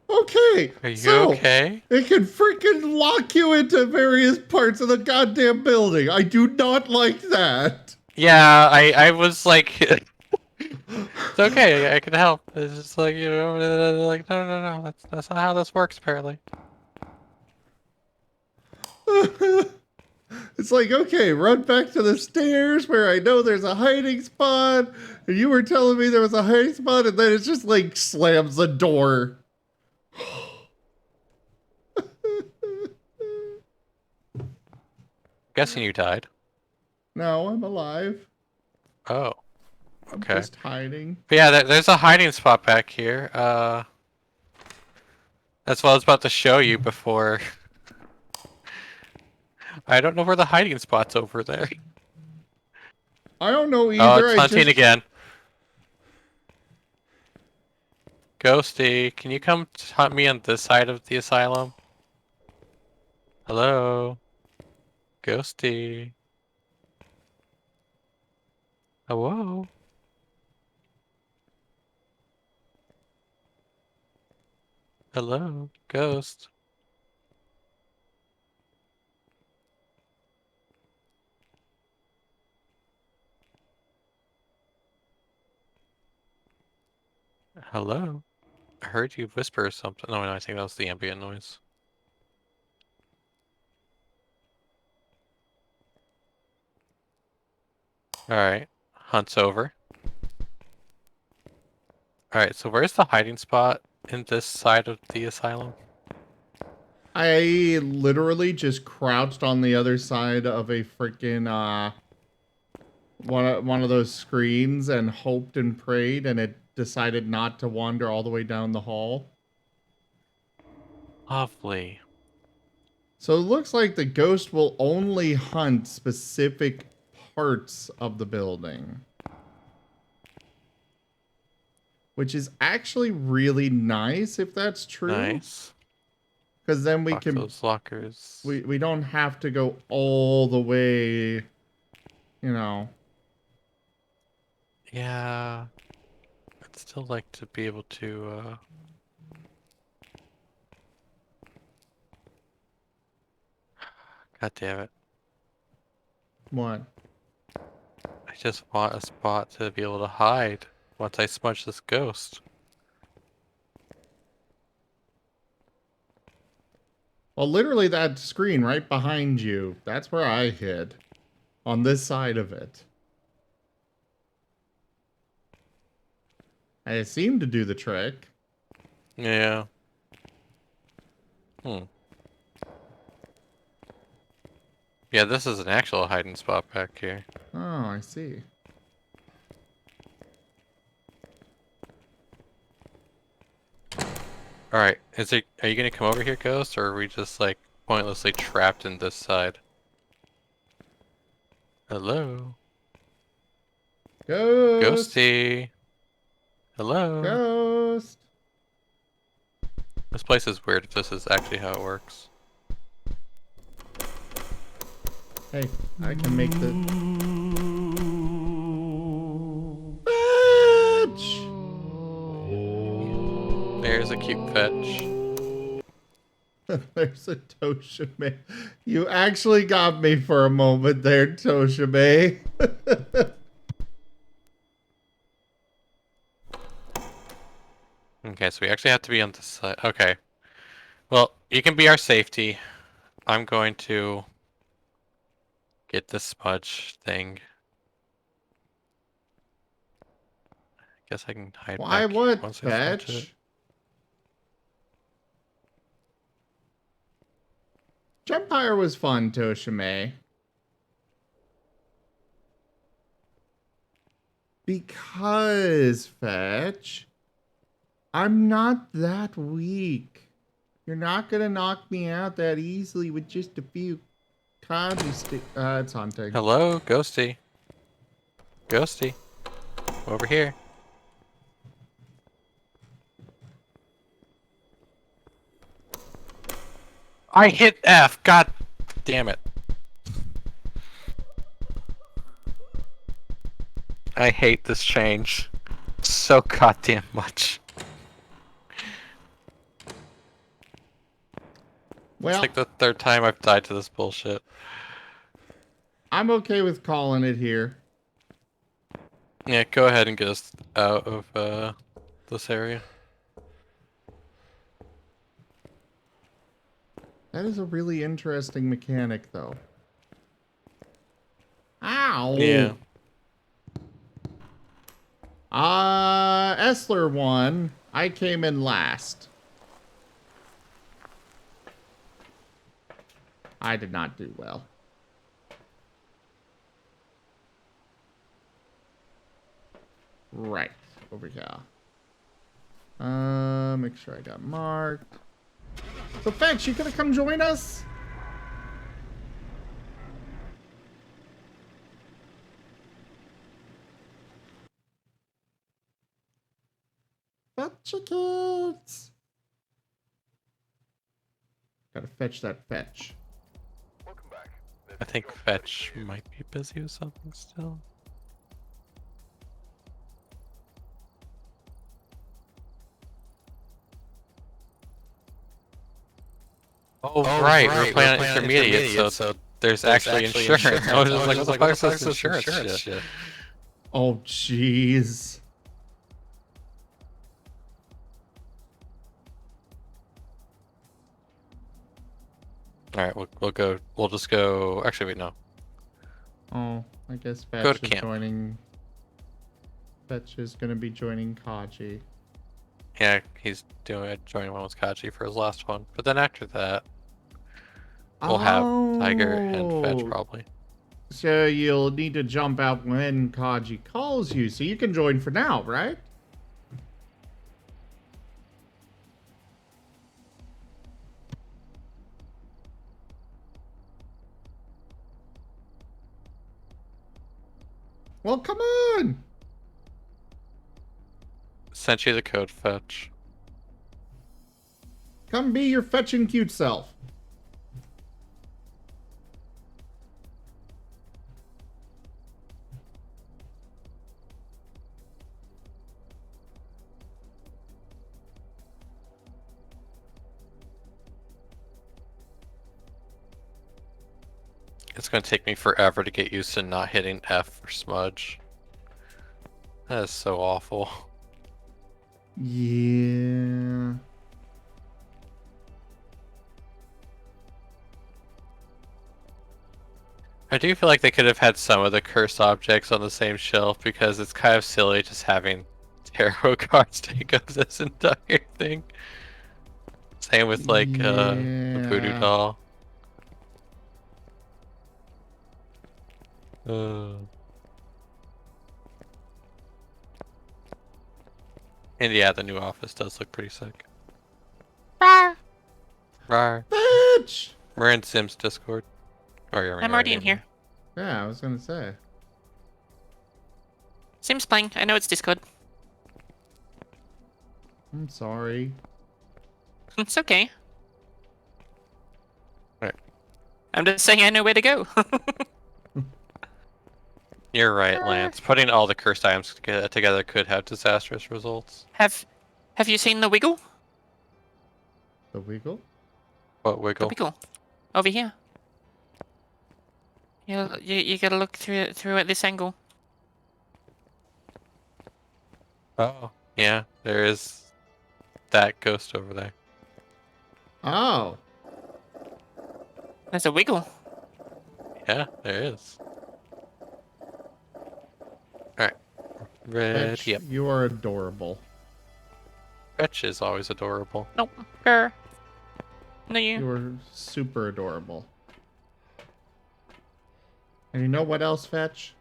Okay, Are you so okay? it can freaking lock you into various parts of the goddamn building. I do not like that. Yeah, I was like... It's okay, I can help. It's just like, you know, like, no, that's not how this works, apparently. It's like, okay, run back to the stairs where I know there's a hiding spot. And you were telling me there was a hiding spot, and then it's just like slams the door. Guessing you died. No, I'm alive. Oh, I'm okay. just hiding. But yeah, there's a hiding spot back here. That's what I was about to show you before. I don't know where the hiding spot's over there. I don't know Oh, either. it's I hunting just... again. Ghosty, can you come hunt me on this side of the asylum? Hello? Ghosty? Hello? Hello? Ghost? Hello? I heard you whisper something. No, I think that was the ambient noise. Alright. Hunt's over. Alright, so where's the hiding spot in this side of the asylum? I literally just crouched on the other side of a freaking, one of those screens and hoped and prayed, and it decided not to wander all the way down the hall. Lovely. So it looks like the ghost will only hunt specific parts of the building. Which is actually really nice if that's true. Nice. Because then we Lock can... those lockers. We don't have to go all the way, you know. Yeah. I'd still like to be able to, God damn it. What? I just want a spot to be able to hide once I smudge this ghost. Well, literally that screen right behind you, that's where I hid. On this side of it. I seem to do the trick. Yeah. Yeah, this is an actual hiding spot back here. Oh, I see. Alright, are you gonna come over here, Ghost, or are we just like pointlessly trapped in this side? Hello? Ghost! Ghosty! Hello? Ghost! This place is weird if this is actually how it works. Hey, I can make the... Fetch! There's a cute fetch. There's a Toshime. You actually got me for a moment there, Toshime. Okay, so we actually have to be on the side. Okay. Well, you can be our safety. I'm going to get this smudge thing. Guess I can hide Why back what, once I fetch it. Fetch? Empire was fun, Toshime. Because, Fetch, I'm not that weak. You're not gonna knock me out that easily with just a few Kaji stick. It's hunting. Hello, Ghosty. Ghosty. Over here. I hit F. God damn it. I hate this change so goddamn much. Well, It's like the third time I've died to this bullshit. I'm okay with calling it here. Yeah, go ahead and get us out of this area. That is a really interesting mechanic, though. Ow! Yeah. Essler won. I came in last. I did not do well. Right. Over here. Make sure I got marked. So, Fetch, you gonna come join us? Fetch kids. Gotta fetch that fetch. Welcome back. I think Fetch might be busy with something still. Oh, right. We're playing on intermediate, so there's actually insurance. I was just like, what the fuck is this insurance shit? Oh, jeez. Alright, we'll go. We'll just go. Actually, wait, no. Oh, I guess Go Fetch to is camp. joining. Fetch is gonna be joining Kaji. Yeah, he's joining one with Kaji for his last one. But then after that, we'll have Tiger and Fetch probably. So you'll need to jump out when Kaji calls you, so you can join for now, right? Well, come on! Sent you the code, Fetch. Come be your fetching cute self. It's gonna take me forever to get used to not hitting F for smudge. That is so awful. Yeah. I do feel like they could have had some of the cursed objects on the same shelf because it's kind of silly just having tarot cards take up this entire thing. Same with like the voodoo Yeah. doll. And yeah, the new office does look pretty sick. Rawr. Fetch! We're in Sims Discord. Oh, you're I'm already in here. Yeah, I was gonna say. Sims playing. I know it's Discord. I'm sorry. It's okay. I'm just saying I know where to go. You're right, Lance. Putting all the cursed items together could have disastrous results. Have you seen the wiggle? The wiggle? What The wiggle? wiggle. Over here. You gotta look through at this angle. Oh, yeah, there is that ghost over there. Oh. There's a wiggle. Yeah, there is. Alright. Red, Fetch, yep. you are adorable. Fetch is always adorable. Nope. Grr. No, you. You are super adorable. And you know what else, Fetch?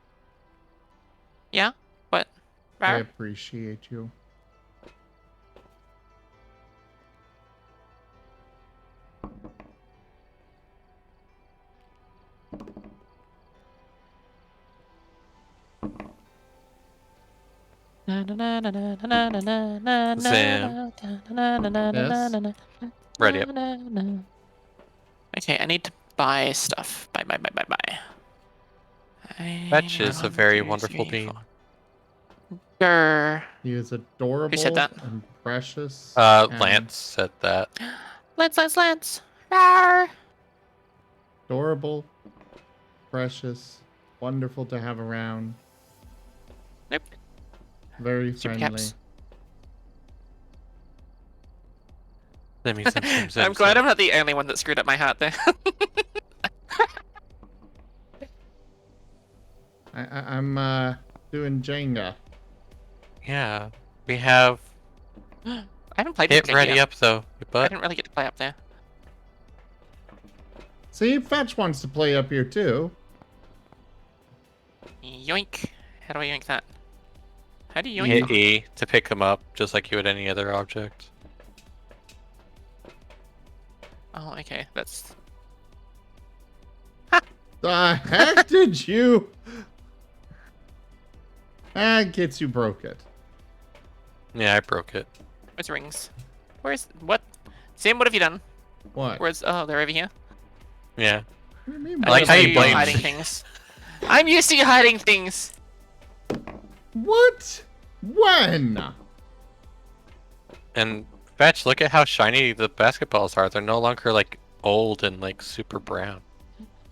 Yeah? What? I Rar? appreciate you. Yes? Ready up. Okay, I need to buy stuff. Buy. Fetch is a One, very two, wonderful three, being. four. Grr. He is adorable that? and precious. Lance said that. Lance. Rar. Adorable, precious, wonderful to have around. Nope. Very Super friendly. caps. Zim, I'm glad I'm not the only one that screwed up my heart there. I'm doing Jenga. Yeah, we have I haven't played it with ready yet. up though, I but didn't really get to play up there. See, Fetch wants to play up here too. Yoink. How do I yoink that? How do you yoink hit them? E to pick them up, just like you would any other object. Oh, okay. That's... The heck did you? Gets you broke it. Yeah, I broke it. Where's rings? Where's... What? Sam, what have you done? What? Where's... Oh, they're over here. Yeah. What do you mean? I like how you you're blamed hiding me. things. I'm used to you hiding things. What? When? And Fetch, look at how shiny the basketballs are. They're no longer like old and like super brown.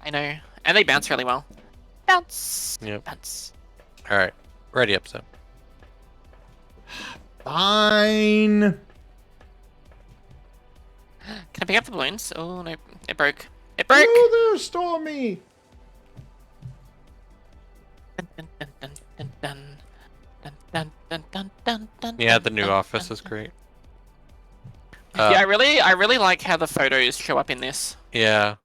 I know. And they bounce really well. Bounce. Yep. Bounce. Alright. Ready up, Zim. Fine. Can I pick up the balloons? Oh, no. It broke. It broke! Oh, there, Stormy. Yeah, the new office is great. Yeah, I really like how the photos show up in this. Yeah.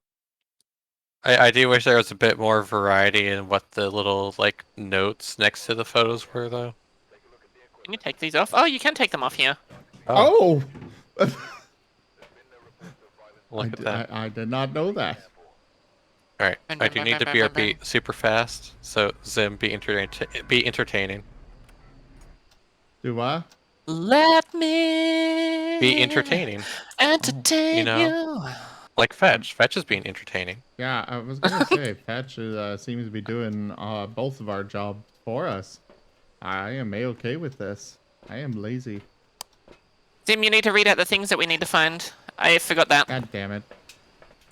I do wish there was a bit more variety in what the little like notes next to the photos were though. Can you take these off? Oh, you can take them off here. Oh. Look at that. I did not know that. Alright, I do need to BRB super fast, so Zim be entertaining. Do I? Let me Be entertaining. entertain You know? Like Fetch. Fetch is being entertaining. Yeah, I was gonna say Fetch seems to be doing both of our jobs for us. I am a-okay with this. I am lazy. Sim, you need to read out the things that we need to find. I forgot that. God damn it.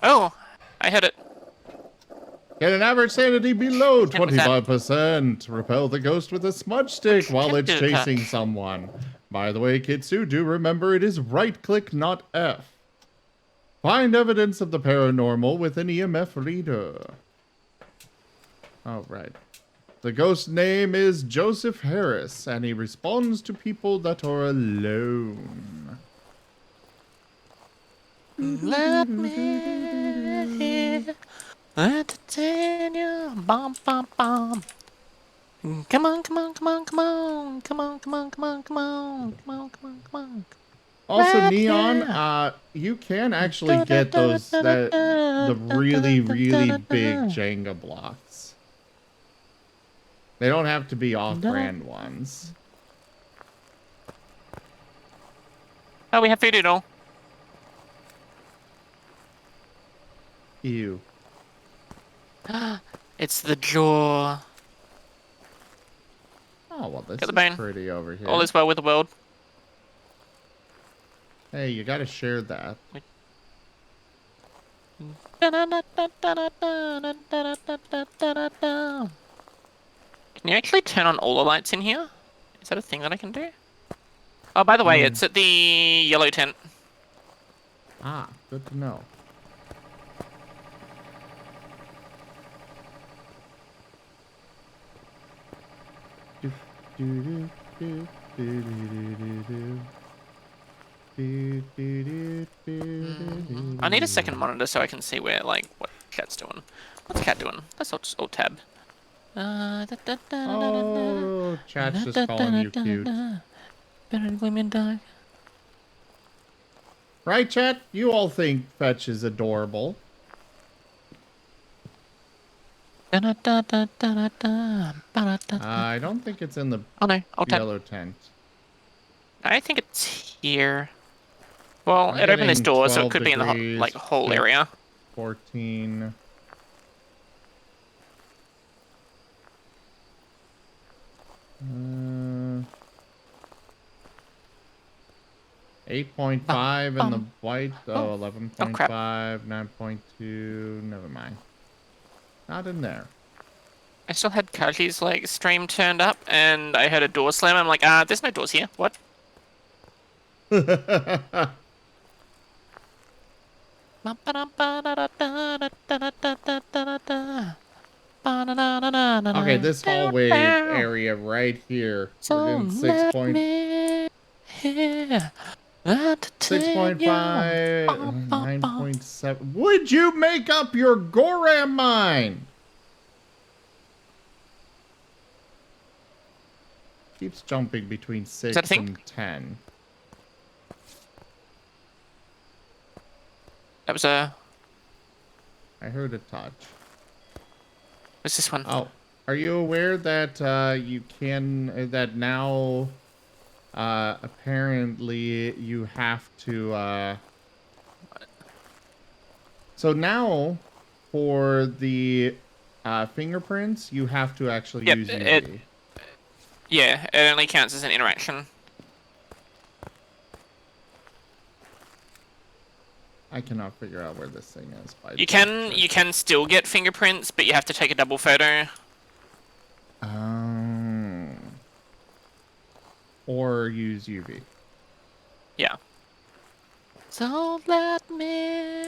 Oh, I heard it. Get an average sanity below What was that? 25%. Repel the ghost with a smudge stick while it's Can't do that. chasing someone. By the way, Kitsu, do remember it is right-click, not F. Find evidence of the paranormal with an EMF reader. All right. The ghost name is Joseph Harris, and he responds to people that are alone. Let me entertain you. Bum, bum, bum. Come on, come on, come on, come on. Come on, come on, come on, come on. Come on, come on, come on. Also, Right Neon, here. you can actually get those the really, really big Jenga blocks. They don't have to be off-brand ones. Oh, we have food doodle. Ew. It's the jaw. Oh, well, this Get the is bone. pretty over here. All is well with the world. Hey, you gotta share that. Can you actually turn on all the lights in here? Is that a thing that I can do? Oh, by the way, it's at the yellow tent. Ah, good to know. I need a second monitor so I can see where, like, what Cat's doing. What's Cat doing? Let's alt tab. Oh, chat's just calling you cute. Better than Gleaming Dog. Right, chat? You all think Fetch is adorable. I don't think it's in the Oh no, alt tab. yellow tent. I think it's here. Well, I'm it opened this getting door, so it 12 could be in the degrees, whole fif- area. 14. Uh, 8.5 in the white. Oh, 11.5, crap. 9.2. Never mind. Not in there. I still had Kaji's like stream turned up, and I heard a door slam. I'm like, there's no doors here. What? Okay, this hallway area right here. We're getting 6.5, 9.7. Would you make up your Goram mind? Keeps jumping between 6 that a thing? and 10. That was a. I heard a touch. What's this one? Oh, are you aware that you can that now apparently you have to so now for the fingerprints you have to actually use UV. Yeah, it only counts as an interaction. I cannot figure out where this thing is. You can still get fingerprints, but you have to take a double photo. Or use UV. Yeah. So let me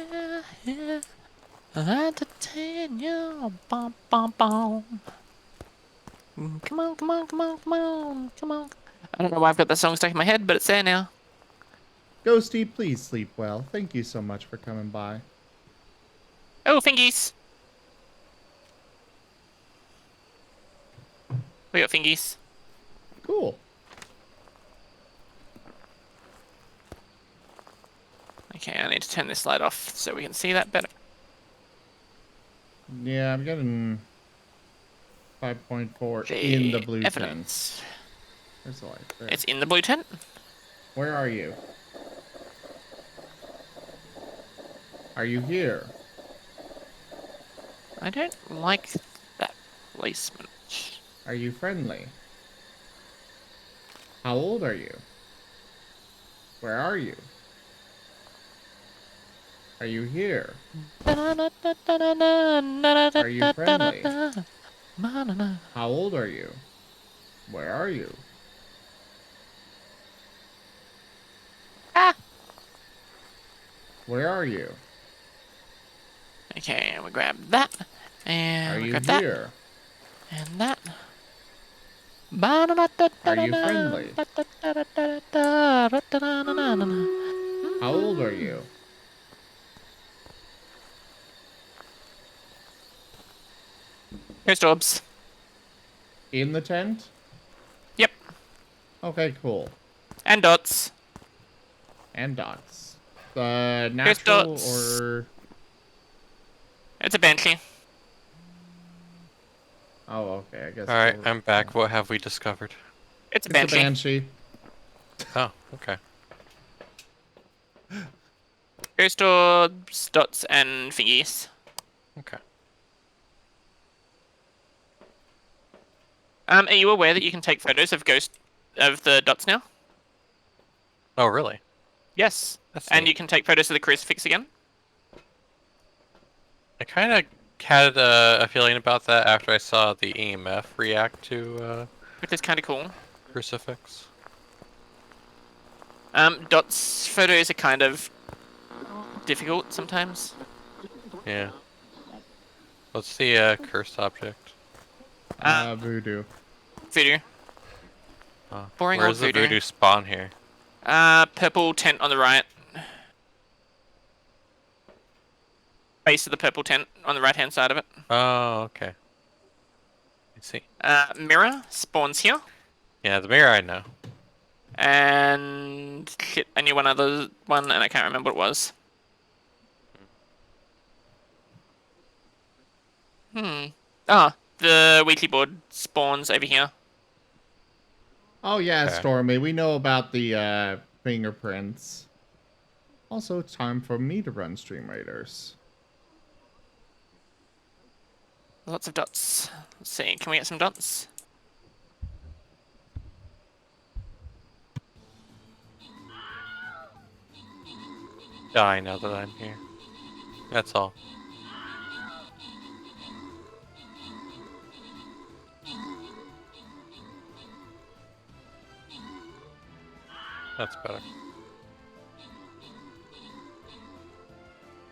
entertain you. Bum, bum, bum. Come on, come on, come on, come on, come on. I don't know why I've got that song stuck in my head, but it's there now. Ghosty, please sleep well. Thank you so much for coming by. Oh, fingies. We got fingies. Cool. Okay, I need to turn this light off so we can see that better. Yeah, I'm getting 5.4 in the blue evidence. tent. Where's the light? There. It's in the blue tent? Where are you? Are you here? I don't like that placement. Are you friendly? How old are you? Where are you? Are you here? Are you friendly? How old are you? Where are you? Ah! Where are you? Okay, we grab that. And Are we you grab here? that. And that. Are you friendly? How old are you? Here's Dobbs. In the tent? Yep. Okay, cool. And Dots. And dots. Natural Here's Dots. or... It's a Banshee. Oh, okay, I guess... Alright, I'm back. What have we discovered? It's a It's Banshee. a banshee. Oh, okay. Here's Dobbs, Dots, and Fingies. Okay. Are you aware that you can take photos of the dots now? Oh, really? Yes. That's And neat. you can take photos of the crucifix again? I kind of had a feeling about that after I saw the EMF react to Which is kind of cool. crucifix. Dots photos are kind of difficult sometimes. Yeah. What's the cursed object? Voodoo. Voodoo. Boring Where's old the voodoo. voodoo spawn here? Purple tent on the right. Base of the purple tent on the right-hand side of it. Oh, okay. I see. Mirror spawns here. Yeah, the mirror I know. And shit, I knew one other one and I can't remember what it was. The weekly board spawns over here. Oh yeah, Okay. Stormy, we know about the fingerprints. Also, it's time for me to run Stream Raiders. Lots of dots. Let's see, can we get some dots? Die now that I'm here. That's all. That's better.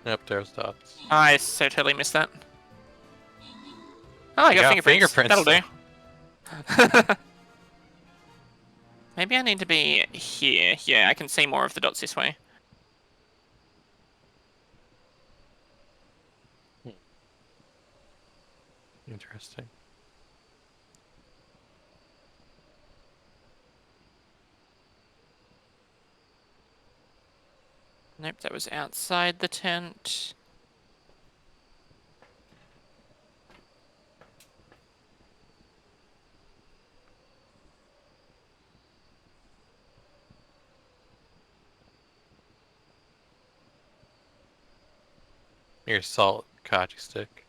Yep, there's dots. I so totally missed that. Oh, I got fingerprints. That'll do. Maybe I need to be here. Yeah, I can see more of the dots this way. Interesting. Nope, that was outside the tent. Your salt kachi stick.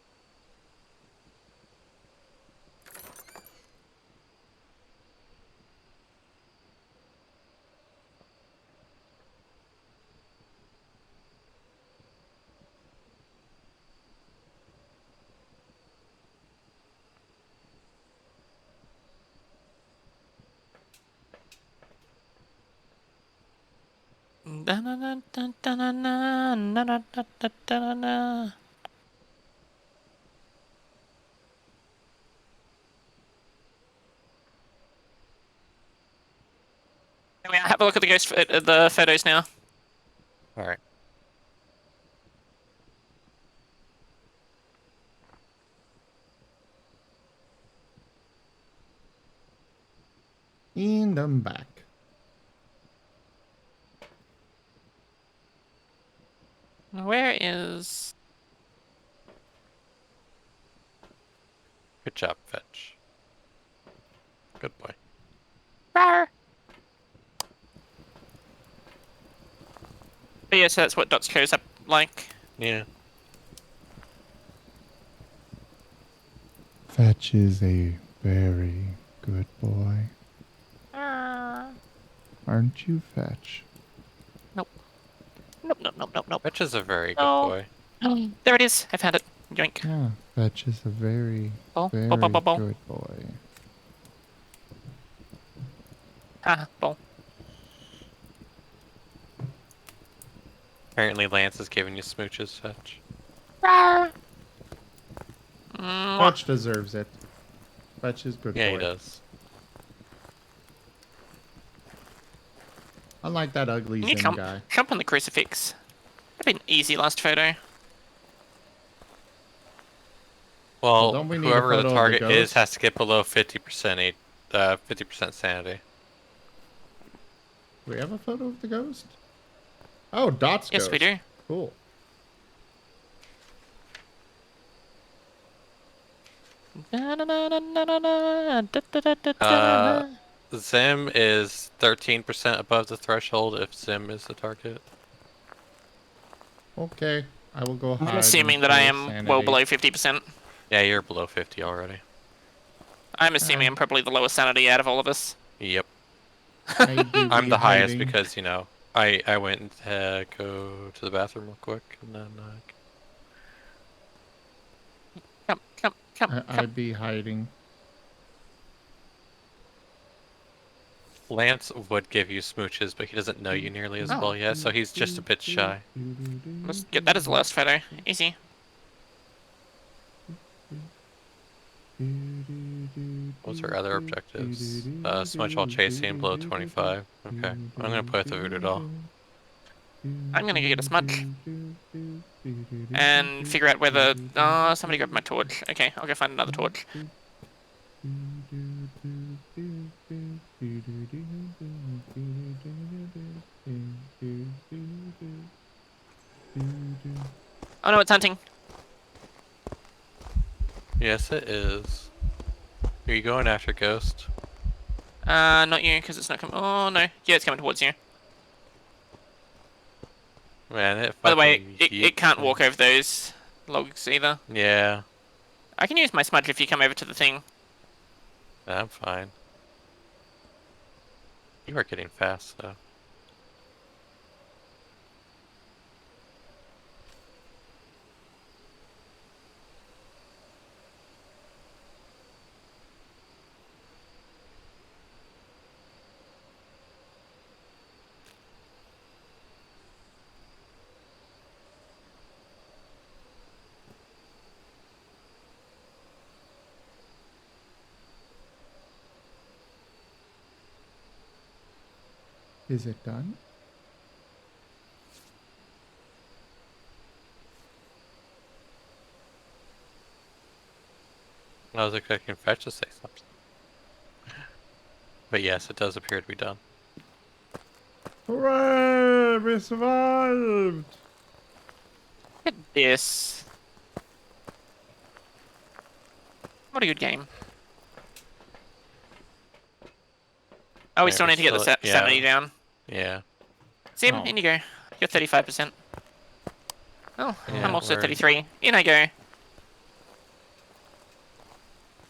Have a look at the photos now. Alright. And I'm back. Where is... Good job, Fetch. Good boy. Rawr. But yeah, so that's what dots shows up like. Yeah. Fetch is a very good boy. Aren't you, Fetch? Nope. Nope, nope, nope, nope, nope. Fetch is a very good No. boy. There it is. I found it. Yoink. Yeah, Fetch is a very, Ball, very ball, ball, ball, ball. good boy. Ah, ball. Apparently Lance is giving you smooches, Fetch. Rawr. Fetch deserves it. Fetch is good Yeah, boy. he does. Unlike that ugly Can you Zen guy. jump on the crucifix? That'd been easy last photo. Well, don't we need a whoever photo the of the target is ghost? has to get below 50% 50% sanity. Do we have a photo of the ghost? Oh, Dot's Yes, ghost. we do. Cool. Zim is 13% above the threshold if Zim is the target. Okay, I will go hide. I'm assuming that I am well below 50%. Yeah, you're below 50 already. I'm assuming I'm probably the lowest sanity out of all of us. Yep. I do I'm be the highest hiding. because, you know, I went to go to the bathroom real quick and then Come. I be hiding. Lance would give you smooches, but he doesn't know you nearly as well yet, so he's just a bit shy. Let's get that as the last photo. Easy. What's our other objectives? Smudge while chasing below 25. Okay. I'm gonna play with the voodoo doll. I'm gonna go get a smudge. And figure out whether... Oh, somebody grabbed my torch. Okay, I'll go find another torch. Oh no, it's hunting. Yes, it is. Are you going after Ghost? Not you, because it's not coming... Oh no, yeah, it's coming towards you. Man, it By the way, fucking it yeets can't me. walk over those logs either. Yeah, I can use my smudge if you come over to the thing. I'm fine. You are getting fast, though. Is it done? I was expecting Fetch to say something. But yes, it does appear to be done. Hooray! We survived! Look at this. What a good game. Oh, we Right, still need to get the sanity down. Yeah. Sim, Oh. in you go. You're 35%. Oh, Yeah, I'm also we're- 33. In I go.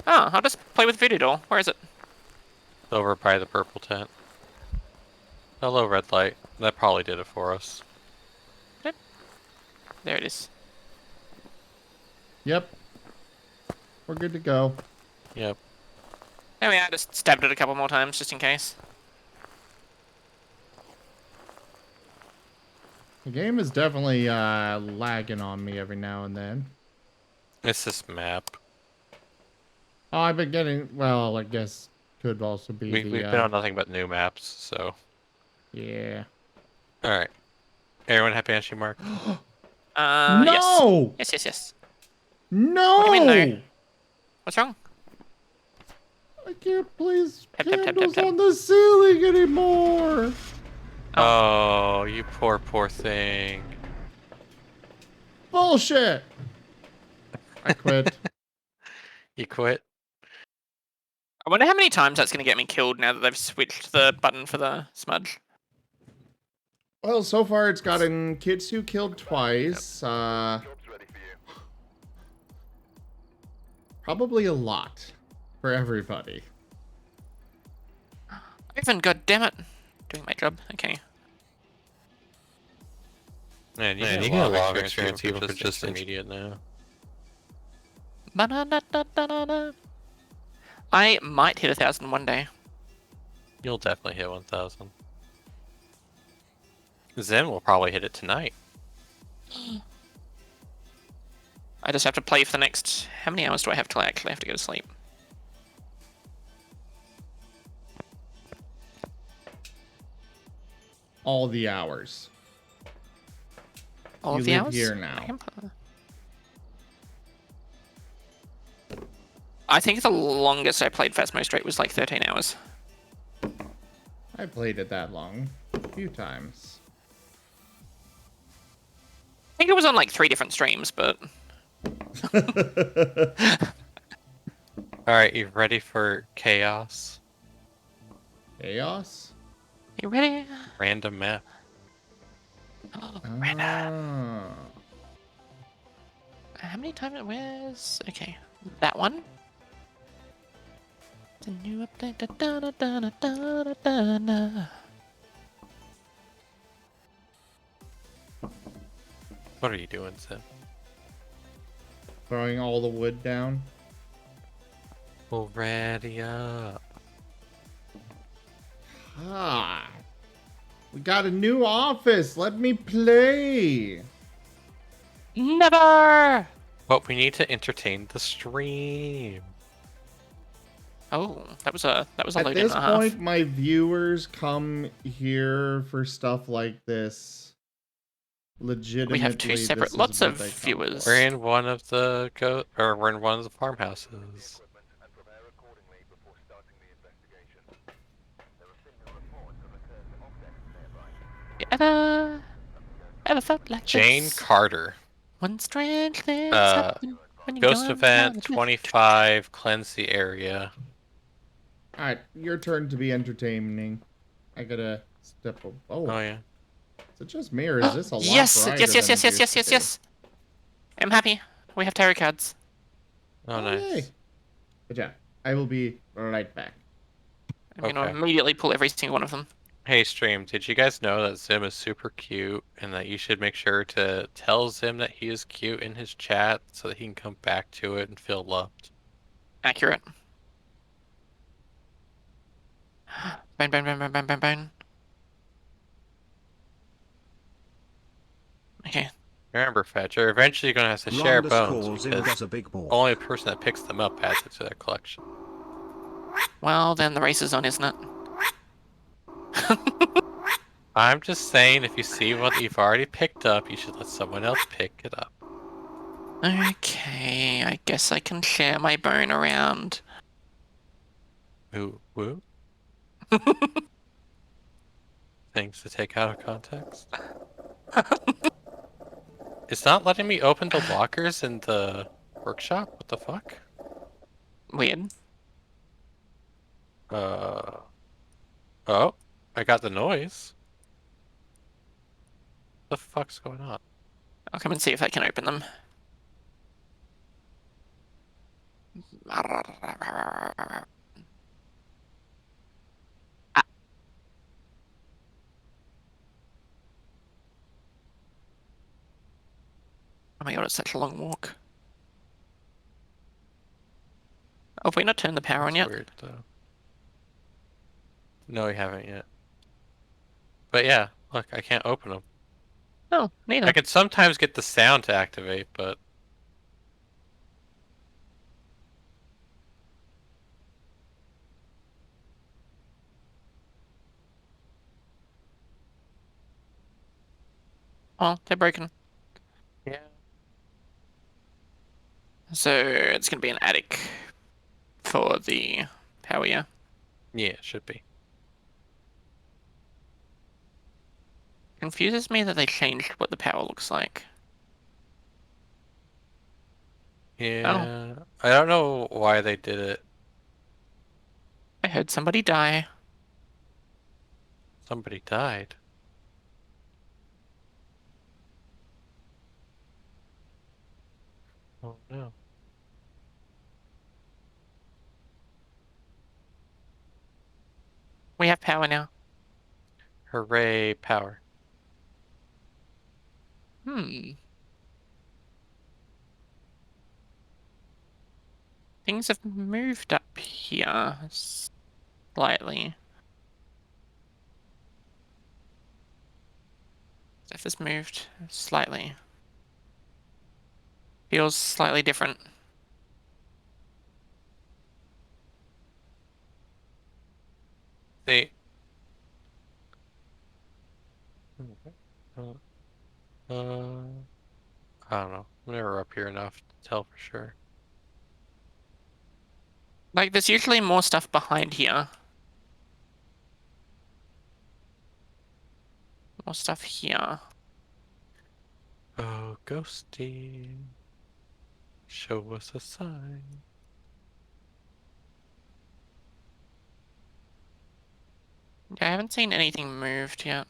Oh, I'll just play with Voodoo Doll. Where is it? Over by the purple tent. Hello, red light. That probably did it for us. There it is. Yep. We're good to go. Yep. There we are. Just stabbed it a couple more times just in case. The game is definitely lagging on me every now and then. It's this map. Oh, I've been getting... Well, I guess could also be We've the... been on nothing but new maps, so. Yeah. Alright. Everyone have Banshee Mark? No! Yes. No! What do you mean, no? What's wrong? I can't place Tap, tap, tap, candles tap, tap. on the ceiling anymore! Oh, you poor thing. Bullshit! I quit. You quit? I wonder how many times that's going to get me killed now that they've switched the button for the smudge. Well, so far it's gotten Kitsu killed twice. Job's ready for you. Probably a lot for everybody. Ivan, goddammit. Doing my job. Okay. Man, you Man, get a lot of experience even for just intermediate now. Ba-da-da-da-da-da. I might hit 1,000 one day. You'll definitely hit 1,000. Zen will probably hit it tonight. I just have to play for the next... How many hours do I have till I actually have to go to sleep? All the hours. All You of the live hours? here now. I think the longest I played Phasmo straight was like 13 hours. I played it that long. A few times. I think it was on like 3 different streams, but... Alright, you ready for chaos? Chaos? You ready? Random map. Ah. How many times it was? Okay. That one? The new update. Da, da, da, da, da, da, da, da. What are you doing, Sim? Throwing all the wood down. Well, ready up. Ah. We got a new office. Let me play. Never! But we need to entertain the stream. Oh, that was a At load this and a half. point, my viewers come here for stuff like this. Legitimately, We have two this separate is lots what of they come viewers. for. We're in one of the we're in one of the farmhouses. equipment and prepare accordingly before starting the investigation. There have been no reports of a cursed object nearby. Ever felt like Jane this? Carter. When strange things happen when you're Ghost going down the event drift. 25. Cleanse the area. Alright, your turn to be entertaining. I gotta step up. Oh, Oh yeah. is it just me or is this a lot Yes, brighter yes, yes, than yes, it yes, used yes, to yes, be? yes. I'm happy. We have tarot cards. Oh, Oh, nice. yay. Good job. I will be right back. I'm going to Okay. immediately pull every single one of them. Hey, stream, did you guys know that Zim is super cute and that you should make sure to tell Zim that he is cute in his chat so that he can come back to it and feel loved? Accurate. Bang, bang, bang, bang, bang, bang, bang. Okay. Remember, Fetch, you're eventually going to have to share Longest bones calls in because does a big ball. only the person that picks them up adds it to their collection. Well, then the race is on, isn't it? I'm just saying, if you see one that you've already picked up, you should let someone else pick it up. Okay, I guess I can share my bone around. Ooh, woo. Things to take out of context. It's not letting me open the lockers in the workshop? What the fuck? Weird. Oh, I got the noise. What the fuck's going on? I'll come and see if I can open them. Oh my god, it's such a long walk. Oh, have we not turned the power on That's yet? weird, though. No, we haven't yet. But yeah, look, I can't open them. Oh, neither. I can sometimes get the sound to activate, but... Oh, they're broken. Yeah. So it's gonna be an attic for the power, yeah. Yeah, it should be. Confuses me that they changed what the power looks like. Yeah. I don't know why they did it. I heard somebody die. Somebody died. Oh no. We have power now. Hooray, power. Things have moved up here slightly. Stuff has moved slightly. Feels slightly different. See? Uh, I don't know. I'm never up here enough to tell for sure. Like, there's usually more stuff behind here. More stuff here. Oh, ghosty. Show us a sign. Yeah, I haven't seen anything moved yet.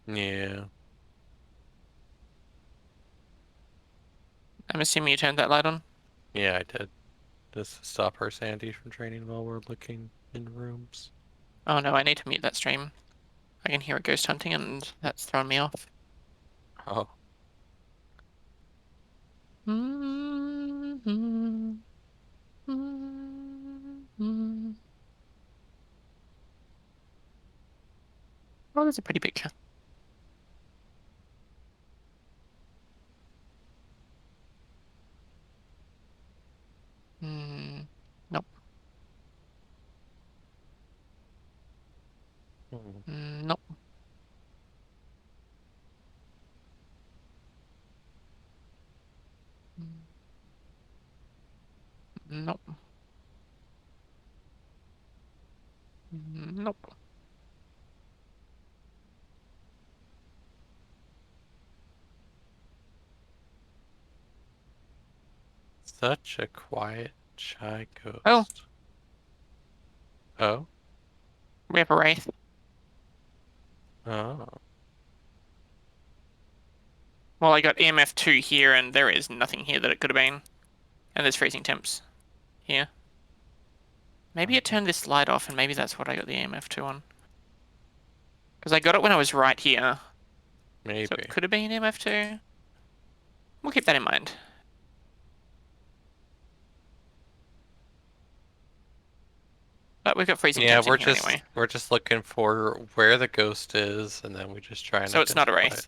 Yeah. I'm assuming you turned that light on? Yeah, I did. This to stop our sanity from draining while we're looking in rooms. Oh no, I need to mute that stream. I can hear a ghost hunting and that's thrown me off. Oh, Oh, there's a pretty picture. Nope. Nope. Nope. Nope. such a quiet, shy ghost. Oh. Oh? We have a wraith. Oh. Well, I got EMF 2 here, and there is nothing here that it could have been. And there's freezing temps here. Maybe it turned this light off, and maybe that's what I got the EMF 2 on. Because I got it when I was right here. Maybe. So it could have been EMF 2. We'll keep that in mind. But we've got freezing temps in here anyway. We're just looking for where the ghost is, and then we just try and So it's not a identify wraith.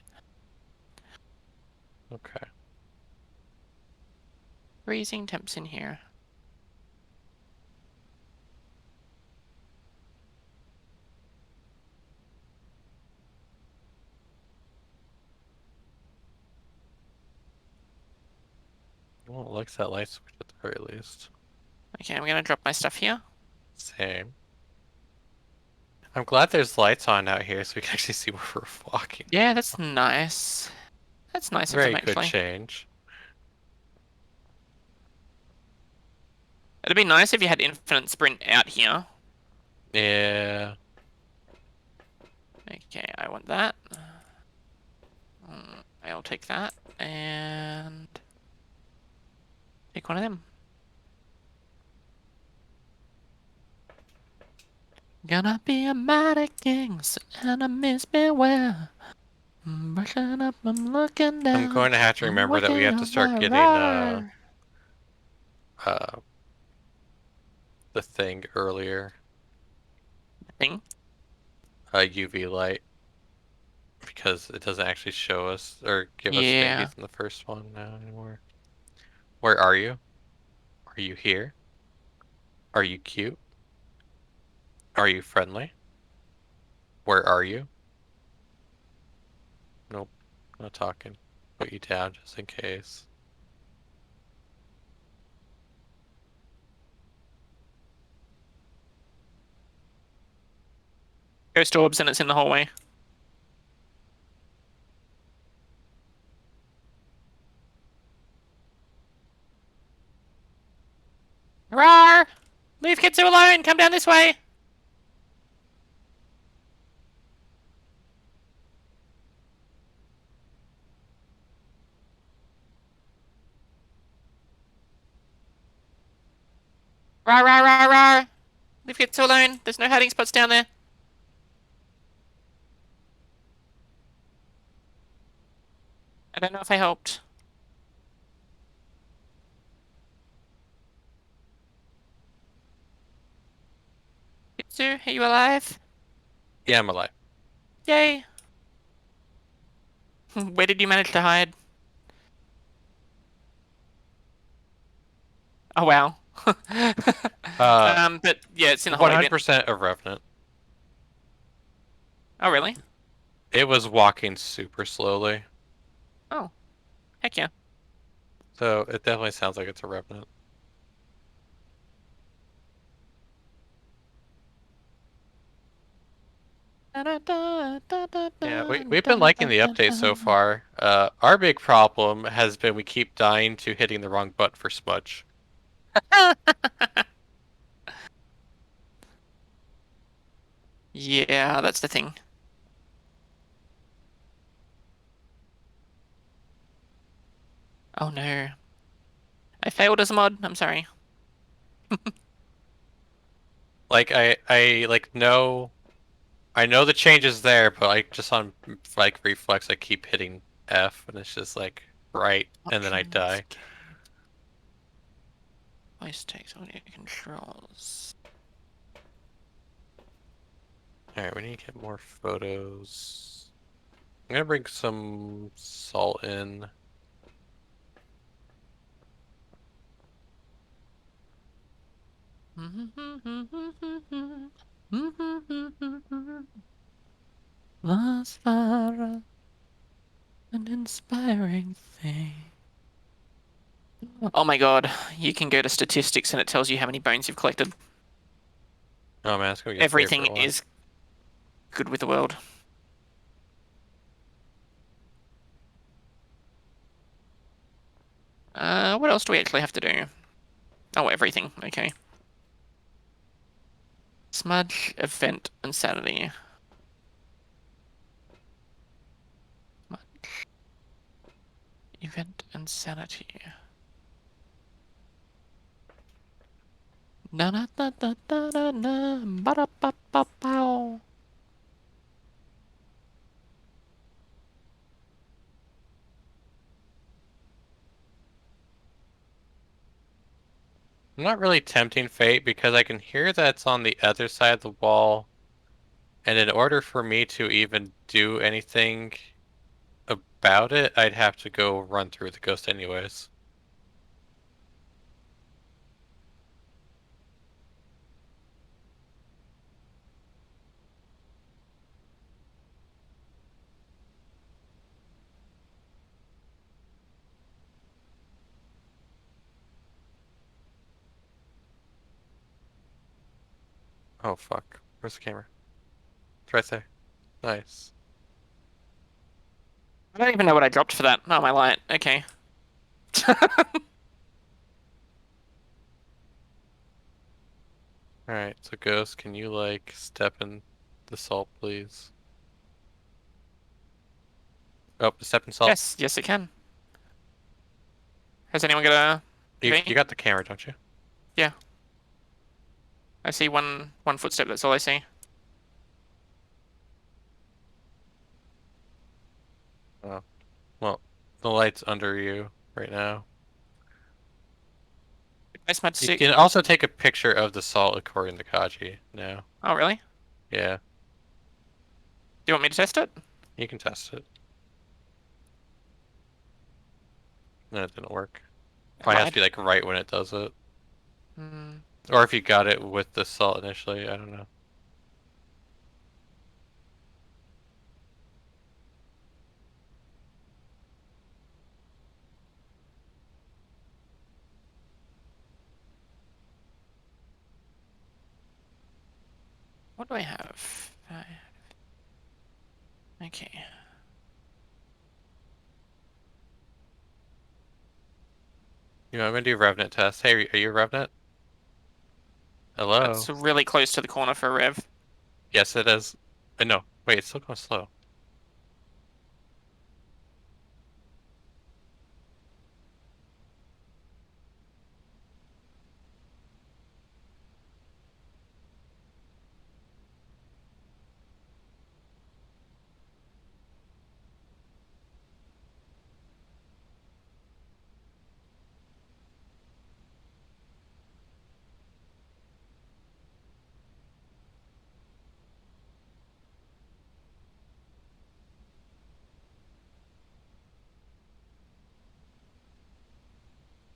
it. Okay. Freezing temps in here. Well, it likes that light switch at the very least. Okay, I'm gonna drop my stuff here. Same. I'm glad there's lights on out here so we can actually see where we're walking. Yeah, that's nice. That's nice of Very them, good actually. change. It'd be nice if you had infinite sprint out here. Yeah. Okay, I want that. I'll take that and take one of them. Gonna be a mighty king, so enemies beware. I'm brushing up, I'm looking down. I'm going to have to remember that we have to start getting the thing earlier. Thing? UV light. Because it doesn't actually show us or give us Yeah. babies in the first one now anymore. Where are you? Are you here? Are you cute? Are you friendly? Where are you? Nope, not talking. Put you down just in case. Ghost orbs and it's in the hallway. Rawr! Leave Kitsu alone! Come down this way! Rawr, rawr, rawr, rawr! Leave Kitsu alone! There's no hiding spots down there. I don't know if I helped. Kitsu, are you alive? Yeah, I'm alive. Yay! Where did you manage to hide? Oh wow. But yeah, it's in the hallway bit. 100% a revenant. Oh really? It was walking super slowly. Oh. Heck yeah. So it definitely sounds like it's a revenant. Yeah, we've been liking the update so far. Our big problem has been we keep dying to hitting the wrong button for smudge. Yeah, that's the thing. Oh no. I failed as a mod. I'm sorry. Like I like know I know the change is there, but like just on like reflex I keep hitting F and it's just like right and then I Options, die. okay. Voice text, audio controls. Alright, we need to get more photos. I'm gonna bring some salt in. Thus far, an inspiring thing. Oh my god, you can go to statistics and it tells you how many bones you've collected. Oh man, it's gonna be a Everything favorite one. is good with the world. What else do we actually have to do? Oh, everything. Okay. Smudge, event, insanity. Smudge, event, insanity. Na na na na na na na. Ba da ba ba bow. I'm not really tempting fate because I can hear that's on the other side of the wall, and in order for me to even do anything about it, I'd have to go run through the ghost anyways. Oh fuck. Where's the camera? It's right there. Nice. I don't even know what I dropped for that. Oh, my light. Okay. Alright, so Ghost, can you like step in the salt, please? Oh, step in salt. Yes, yes, it can. Has anyone got a You V? got the camera, don't you? Yeah. I see one footstep. That's all I see. Oh. Well, the light's under you right now. I smudge You stick. can also take a picture of the salt according to Kaji now. Oh, really? Yeah, Do you want me to test it? you can test it. No, it didn't work. Probably has to be like right when it does it. Hmm. Or if you got it with the salt initially, I don't know. What do I have? Okay. You know, I'm gonna do Revenant test. Hey, are you a Revenant? Hello? That's really close to the corner for Rev. Yes, it is. No, wait, it's still going slow.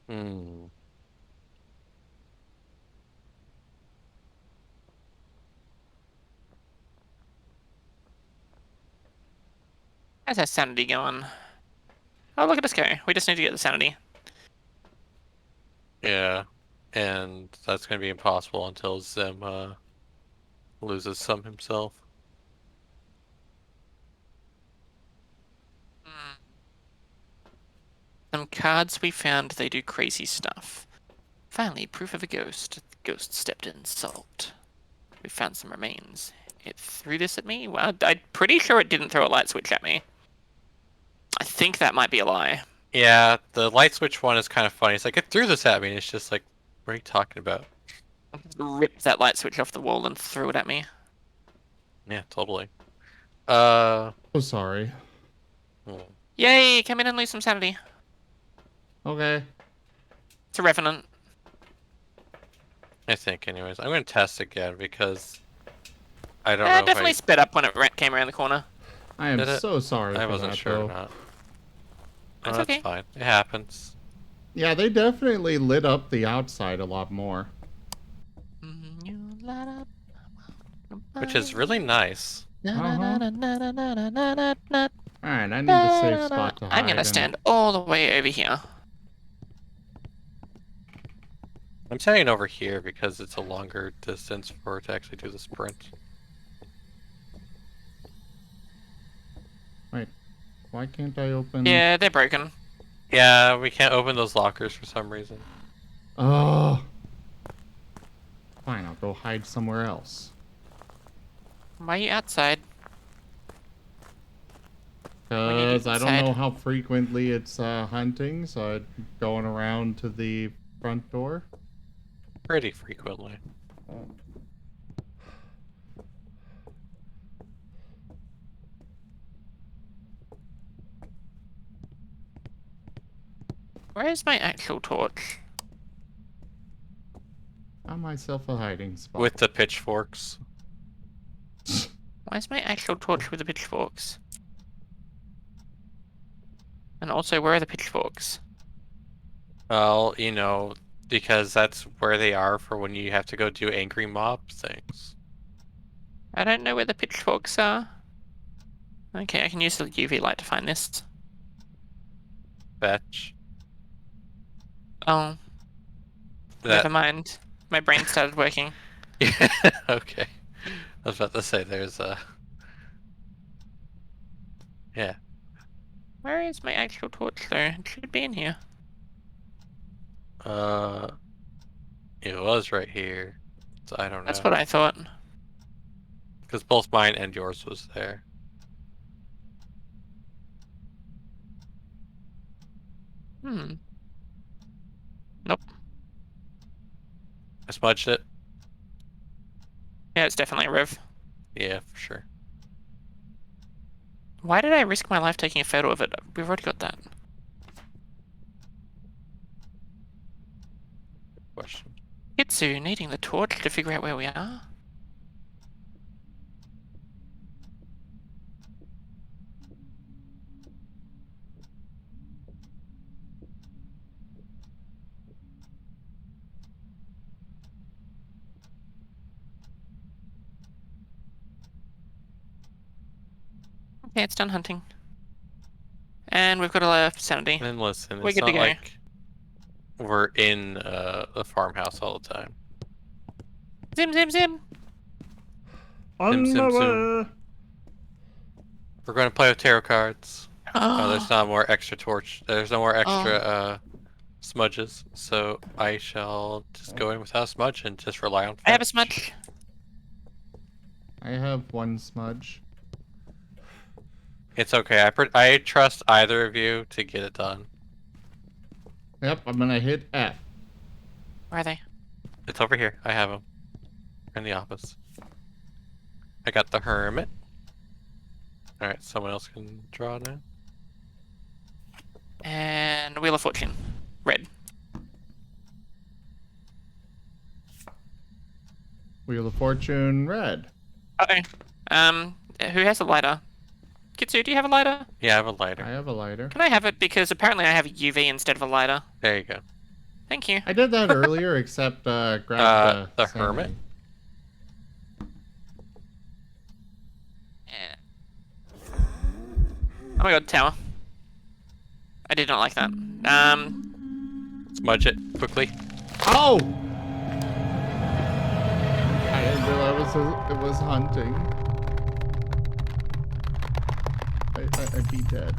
Hmm. How's our sanity going? Oh, look at us go. We just need to get the sanity. Yeah. And that's gonna be impossible until Zim loses some himself. Hmm. Some cards we found, they do crazy stuff. Finally, proof of a ghost. The ghost stepped in salt. We found some remains. It threw this at me? Well, I'm pretty sure it didn't throw a light switch at me. I think that might be a lie. Yeah, the light switch one is kind of funny. It's like, it threw this at me, and it's just like, what are you talking about? Ripped that light switch off the wall and threw it at me. Yeah, totally. Oh, sorry. Hmm. Yay! Come in and lose some sanity. Okay. It's a revenant. I think, anyways. I'm gonna test again because I don't know if Definitely I sped up when it came around the corner. I am did it. so sorry I for wasn't that, sure or though. not. It's That's okay. fine. It happens. Yeah, they definitely lit up the outside a lot more. You light up Which is really nice. Uh-huh. Na-na-na-na-na-na-na-na-na. Alright, I need a safe spot to I'm hide gonna in. stand all the way over here. I'm standing over here because it's a longer distance for it to actually do the sprint. Wait, why can't I open... Yeah, they're broken. Yeah, we can't open those lockers for some reason. Oh. Fine, I'll go hide somewhere else. Why are you outside? When you Because get I don't know inside. how frequently it's hunting, so I'm going around to the front door. Pretty frequently. Where's my actual torch? Found myself a hiding spot. With the pitchforks. Where's my actual torch with the pitchforks? And also, where are the pitchforks? Well, you know, because that's where they are for when you have to go do angry mob things. I don't know where the pitchforks are. Okay, I can use the UV light to find this. Fetch. Oh, never mind. My brain started working. Yeah, okay. I was about to say there's a... Yeah. Where is my actual torch, though? It should be in here. It was right here. So I don't know. That's what I thought. Because both mine and yours was there. Hmm. Nope. I smudged it. Yeah, it's definitely a rev. Yeah, for sure. Why did I risk my life taking a photo of it? We've already got that. Question. Kitsu needing the torch to figure out where we are. Okay, it's done hunting. And we've got a sanity. And listen, We're it's good to not go. like we're in the farmhouse all the time. Zim, zim, zim! On Sim, my sim, sim. way. We're going to play with tarot cards. Oh, there's Oh, not more extra torch. There's no more extra smudges. So I shall just go in without a smudge and just rely on I have a fetch. smudge. I have one smudge. It's okay. I trust either of you to get it done. Yep, I'm gonna hit F. Where are they? It's over here. I have them. In the office. I got the hermit. Alright, someone else can draw now. And Wheel of Fortune. Red. Wheel of Fortune, red. Uh-oh. Who has a lighter? Kitsu, do you have a lighter? Yeah, I have a I lighter. have a lighter. Can I have it? Because apparently I have a UV instead of a lighter. There you go. Thank you. I did that earlier, except grab The sanity. hermit? Yeah. Oh my god, tower. I did not like that. Smudge it quickly. Oh! I didn't realize it was hunting. I'd be dead.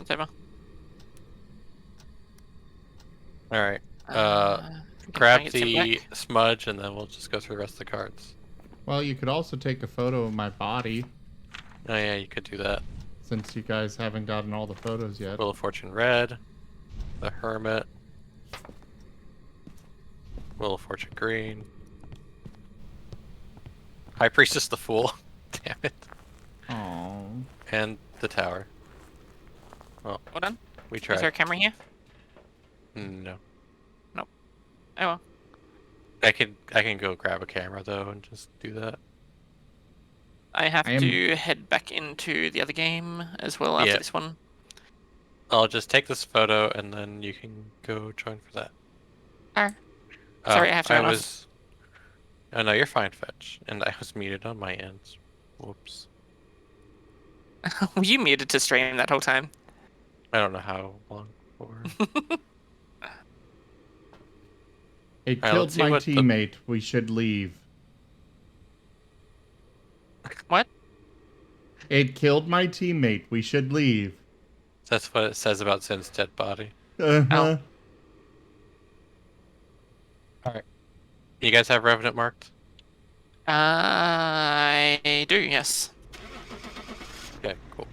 Once over. All right. We can try Grab and get some the back. smudge, and then we'll just go through the rest of the cards. Well, you could also take a photo of my body, Oh yeah, you could do that. since you guys haven't gotten all the photos yet. Wheel of Fortune red, the Hermit, Wheel of Fortune green, High Priestess the Fool, damn it, Oh. and the Tower. Well done. We Is there a tried. camera here? No, Oh well. I can go grab a camera though and just do that. I have I am- to head back into the other game as well after Yeah. this one. I'll just take this photo and then you can go join for that. Sorry, I have to run off. was. Oh no, you're fine, Fetch. And I was muted on my end. Whoops. Were you muted to stream that whole time? I don't know how long for. It Alright, killed let's see my what the- teammate. We should leave. What? It killed my teammate. We should leave. That's what it says about Sin's dead body. Uh-huh. Alright. You guys have Revenant marked? I do, yes. Okay, cool.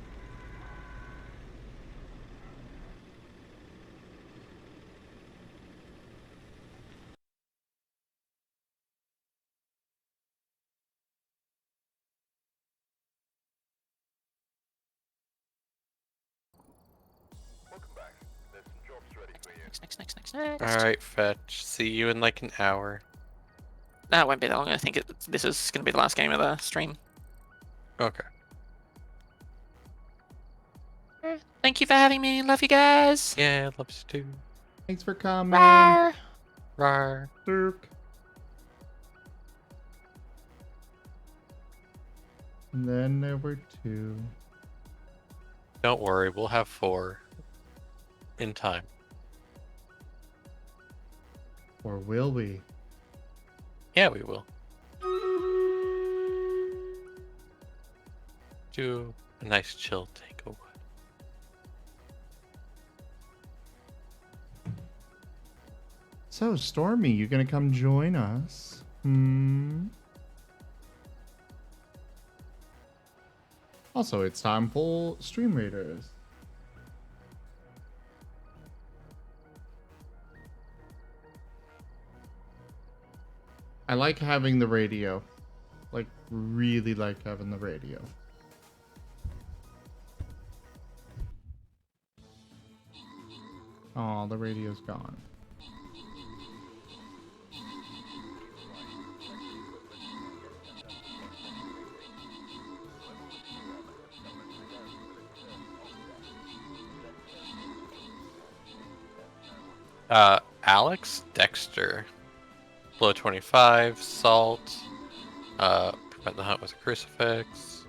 Welcome back. There's some jobs ready for you. Next. Alright, Fetch. See you in like an hour. No, it won't be that long. I think this is going to be the last game of the stream. Okay. Thank you for having me. Love you guys. Yeah, loves you too. Thanks for coming. Rawr. Rar. Dirk. And then there were 2. Don't worry, we'll have 4. In time. Or will we? Yeah, we will. Do a nice chill takeaway. So, Stormy, you gonna come join us? Also, it's time for Stream Raiders. I like having the radio. Like, really like having the radio. Oh, the radio's gone. Alex Dexter. Blow 25, salt. Prevent the hunt with a crucifix.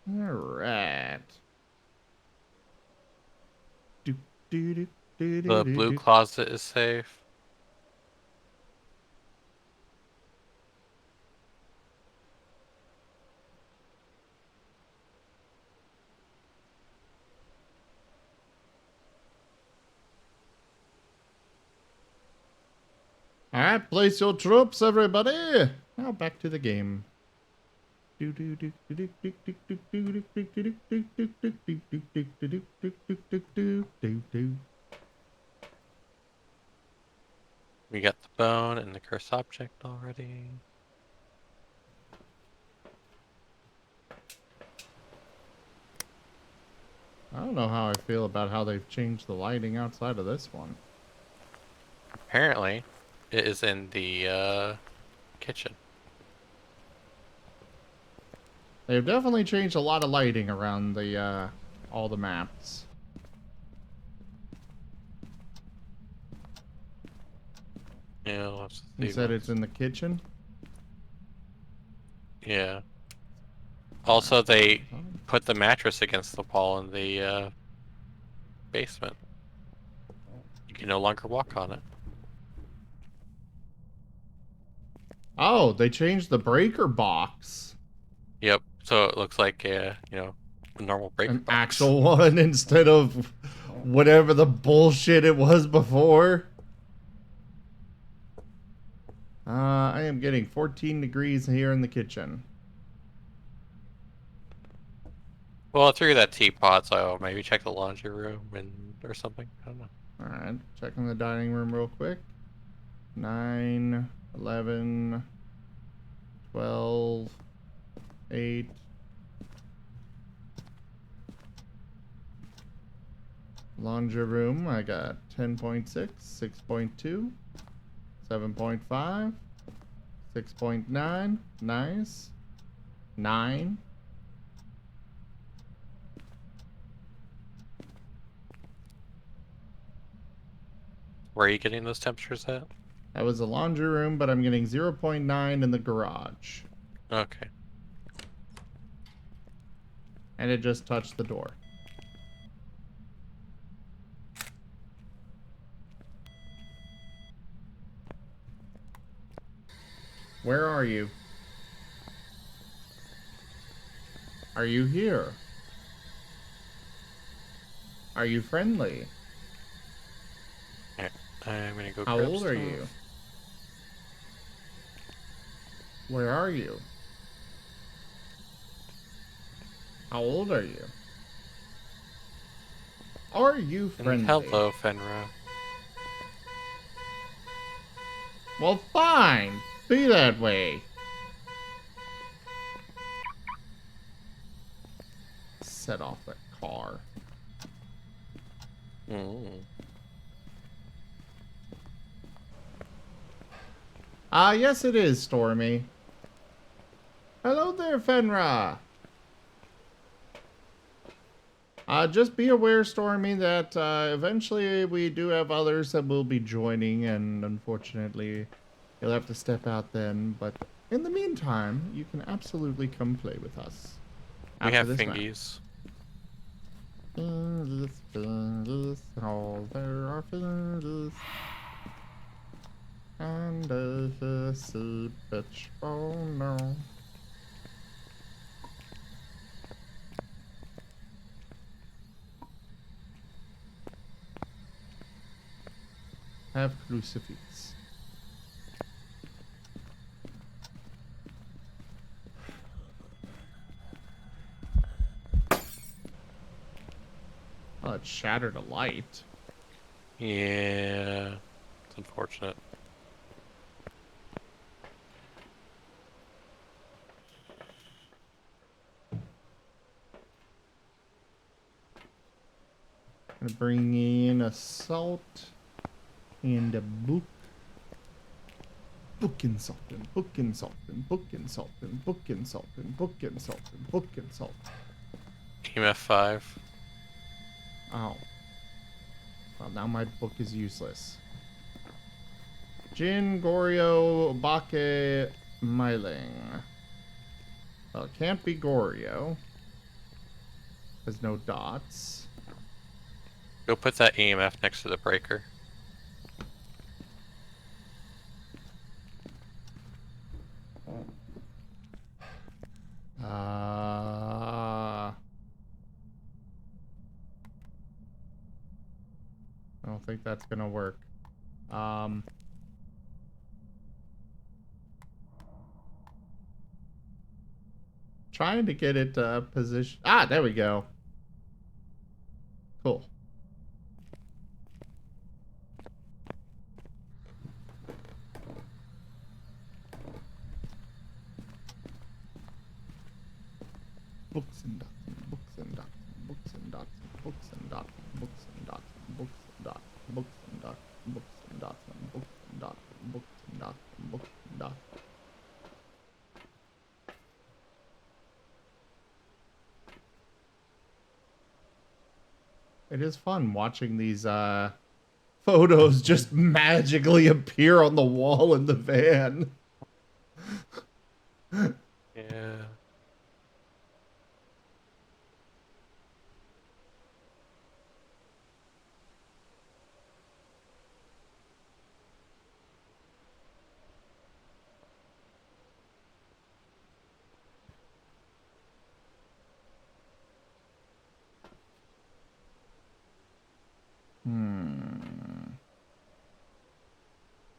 Alright. The blue closet is safe. Alright, place your troops, everybody! Now back to the game. We got the bone and the cursed object already. I don't know how I feel about how they've changed the lighting outside of this one. Apparently, it is in the kitchen. They've definitely changed a lot of lighting around the all the maps. Yeah, let's You see said what's- it's in the kitchen? Yeah. Also, they put the mattress against the wall in the basement. You can no longer walk on it. Oh, they changed the breaker box. Yep. So it looks like a normal breaker An box. actual one instead of whatever the bullshit it was before. I am getting 14 degrees here in the kitchen. Well, I threw that teapot, so maybe check the laundry room or something. I don't know. Alright, checking the dining room real quick. 9, 11, 12, 8. Laundry room, I got 10.6, 6.2, 7.5, 6.9. Nice. 9. Where are you getting those temperatures at? That was the laundry room, but I'm getting 0.9 in the garage. Okay. And it just touched the door. Where are you? Are you here? Are you friendly? Alright, I'm gonna go How grab old are stuff. you? Where are you? How old are you? Are you And friendly? hello, Fenra. Well, fine. Be that way. Set off the car. Mm. Yes it is, Stormy. Hello there, Fenra. Just be aware, Stormy, that eventually we do have others that will be joining, and unfortunately, you'll have to step out then. But in the meantime, you can absolutely come play with us. We after have this map. fingies. Fingies, all there are fingies. And a hissy bitch, oh no. Have crucifix. Oh, it shattered a light. Yeah. It's unfortunate. Gonna bring in a salt and a book. Book and salt and book and salt and book and salt and book and salt and book and salt and book and salt. EMF 5. Oh. Well, now my book is useless. Jin Goryeo Bake Myling. Well, it can't be Goryeo. There's no dots. Go put that EMF next to the breaker. I don't think that's gonna work. Trying to get it position. Ah, there we go. Cool. Books and dots and books and dots and books and dots and books and dots and books and dots and books and dots and books and dots and books and dots and books and dots and books and dots and books and dots. It is fun watching these photos just magically appear on the wall in the van. Yeah.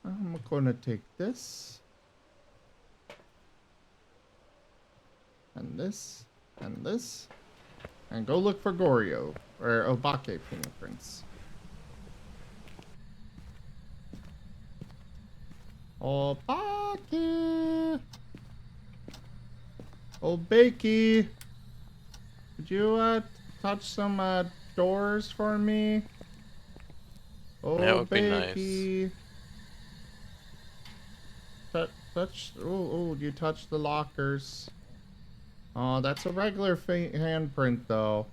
I'm gonna take this. And this. And this. And go look for Goryo. Or Obake fingerprints. Obake! Obakey! Could you, touch some, doors for me? That would be nice. Obakey! Touch. Oh, you touched the lockers. Oh, that's a regular handprint, though.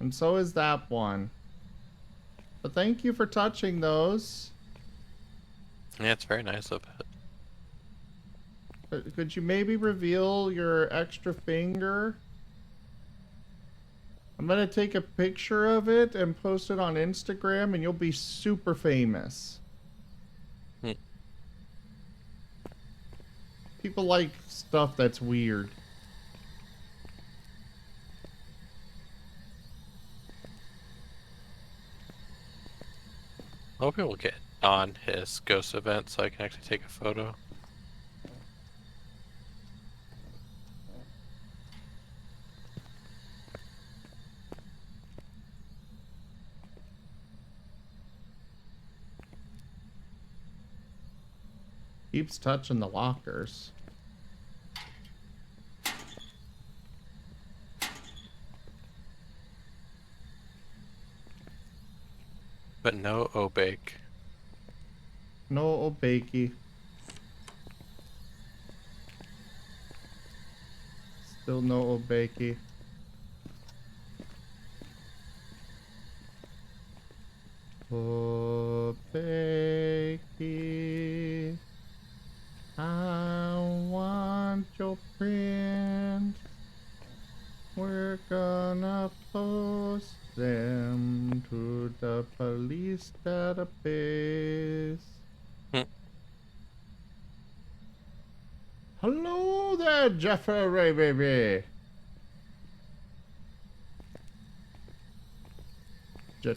And so is that one. But thank you for touching those. Yeah, it's very nice of it. Could you maybe reveal your extra finger? I'm gonna take a picture of it and post it on Instagram, and you'll be super famous. People like stuff that's weird. I hope we'll get on his ghost event so I can actually take a photo. Keeps touching the lockers. But no Obake. No Obakey. Still no Obakey. Obakey. I want your print. We're gonna post them to the police database. Hello there, Jeffrey baby. Jeff.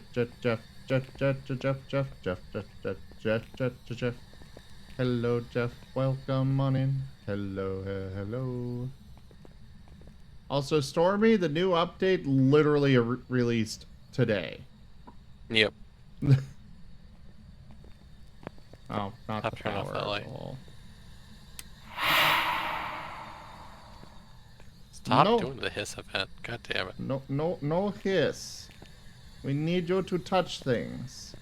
Hello, Jeff. Welcome on in. Hello. Also, Stormy, the new update literally released today. Yep. Oh, not I'll the turn off power that at light. all. Stop doing the hiss event. God damn it. No hiss. We need you to touch things.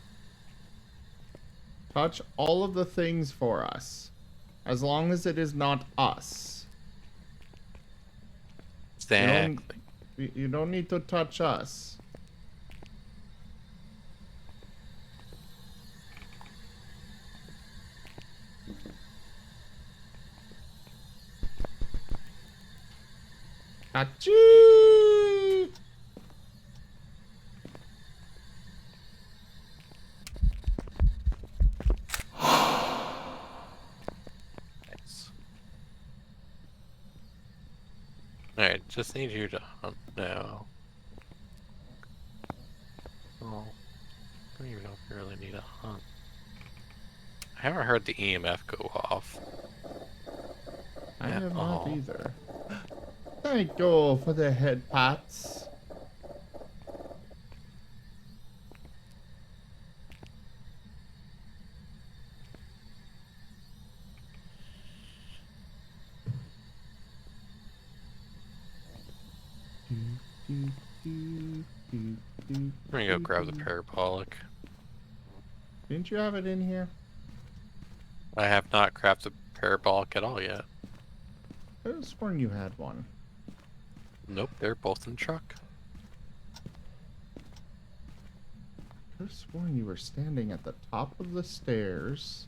Touch all of the things for us. As long as it is not us. Exactly. You don't need to touch us. Achoo! Nice. Alright, just need you to hunt now. Oh. I don't even know if you really need a hunt. I haven't heard the EMF go off. I at have not all. either. Thank you for the head pats. I'm gonna go grab the parabolic. Didn't you have it in here? I have not grabbed the parabolic at all yet. I could have sworn you had one. Nope, they're both in the truck. could have sworn you were standing at the top of the stairs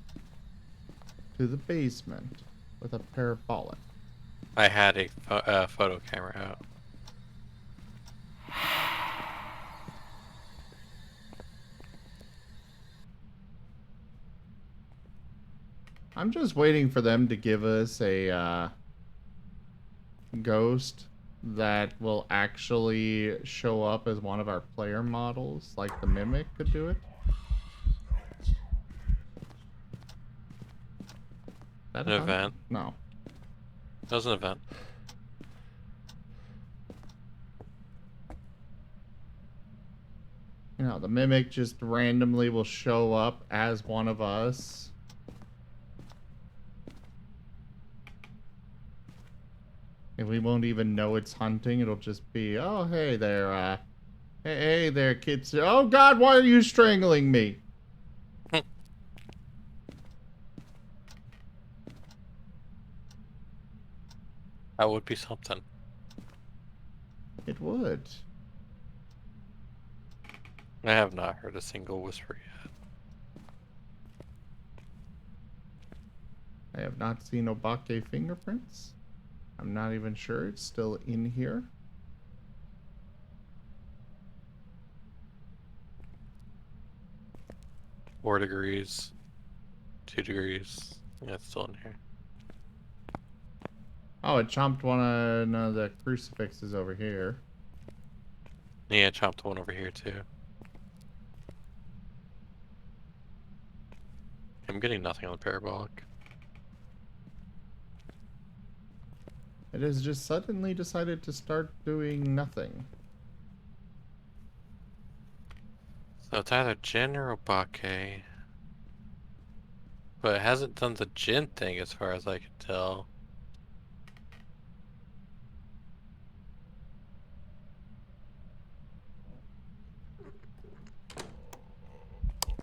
to the basement with a parabolic. I had a photo camera out. I'm just waiting for them to give us a ghost that will actually show up as one of our player models, like the Mimic could do it. That An a hunt? event. No. That was an event. You know, the Mimic just randomly will show up as one of us. And we won't even know it's hunting. It'll just be, oh, hey there, hey there, kids. Oh, God, why are you strangling me? That would be something. It would. I have not heard a single whisper yet. I have not seen Obake fingerprints. I'm not even sure it's still in here. Four degrees. 2 degrees. Yeah, it's still in here. Oh, it chomped one of the crucifixes over here. Yeah, chopped one over here too. I'm getting nothing on the parabolic. It has just suddenly decided to start doing nothing. So it's either Jin or Obake. But it hasn't done the Jin thing as far as I can tell.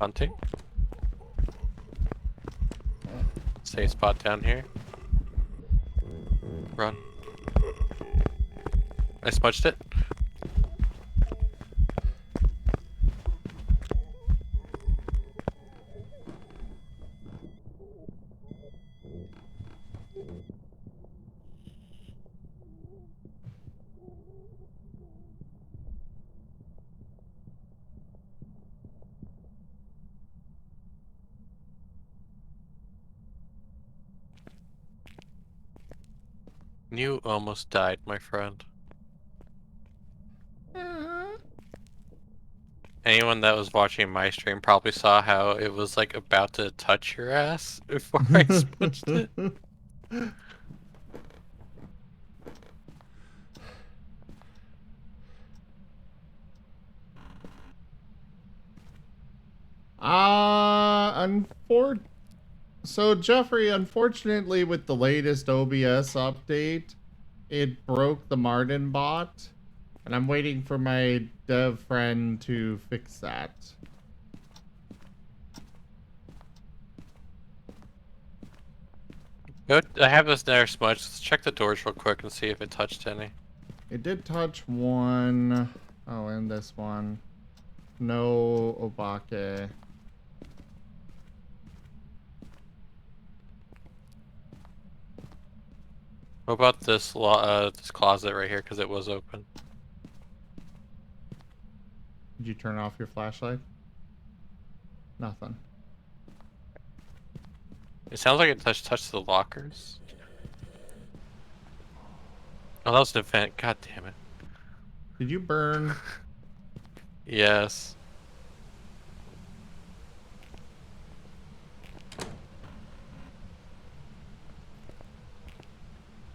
Hunting? Safe spot down here. Run. I smudged it. You almost died, my friend. Anyone that was watching my stream probably saw how it was like about to touch your ass before I smudged it. So Jeffrey, unfortunately, with the latest OBS update, it broke the Marten bot, and I'm waiting for my dev friend to fix that. I have this there smudge. Let's check the doors real quick and see if it touched any. It did touch one. Oh, and this one. No Obake. What about this this closet right here? Because it was open. Did you turn off your flashlight? Nothing. It sounds like it touched the lockers. Oh, that was an event. God damn it. Did you burn? Yes.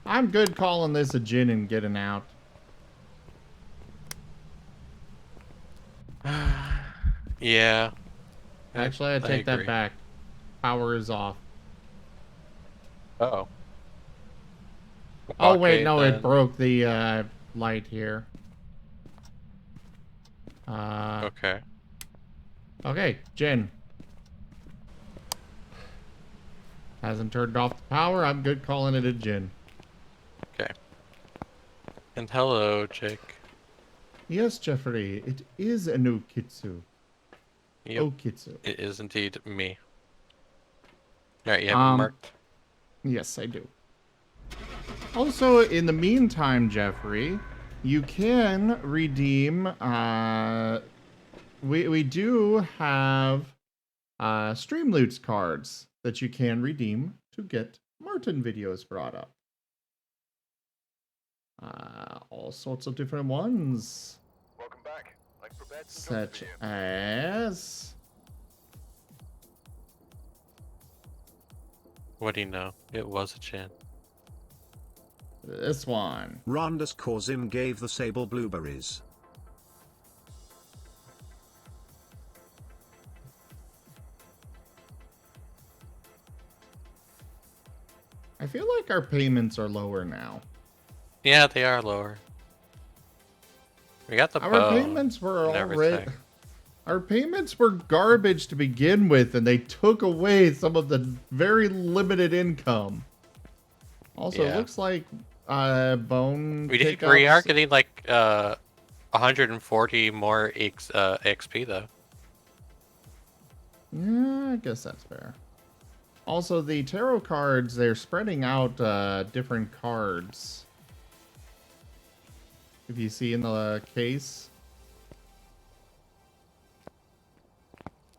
I'm good calling this a gin and getting out. Yeah. Actually, I take that agree. back. Power is off. Uh-oh. Oh, wait, no, then. it broke the light here. Okay. Okay, Jin. Hasn't turned off the power. I'm good calling it a Jin. Okay. And hello, Jake. Yes, Jeffrey, it is a new Kitsu. Yep, Okitsu. it is indeed me. Alright, you have it marked? Yes, I do. Also, in the meantime, Jeffrey, you can redeem. We do have Stream Loots cards that you can redeem to get Marten videos brought up. All sorts of different ones, Welcome back. I've prepared some jobs such for you. as. What do you know? It was a chin. This one. Rondas Corzim gave the sable blueberries. I feel like our payments are lower now. Yeah, they are lower. We got the Our bow payments were and already. everything. Our payments were garbage to begin with, and they took away some of the very limited income. Also, Yeah. it looks like bone. We pickups. are getting like 140 more XP though. Yeah, I guess that's fair. Also, the tarot cards, they're spreading out different cards. If you see in the case.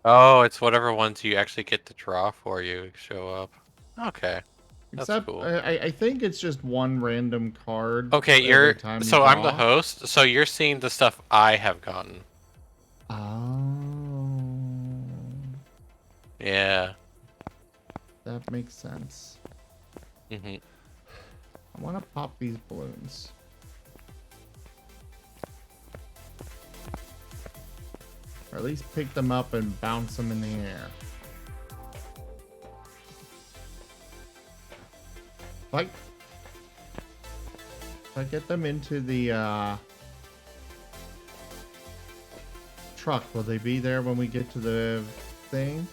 Oh, it's whatever ones you actually get to draw for you show up. Okay. That's Except, cool. I think it's just one random card. Okay, every time you I'm the draw. host, so you're seeing the stuff I have gotten. Oh. Yeah. That makes sense. Mm-hmm. I want to pop these balloons. Or at least pick them up and bounce them in the air. Like, if I get them into the truck, will they be there when we get to the thing?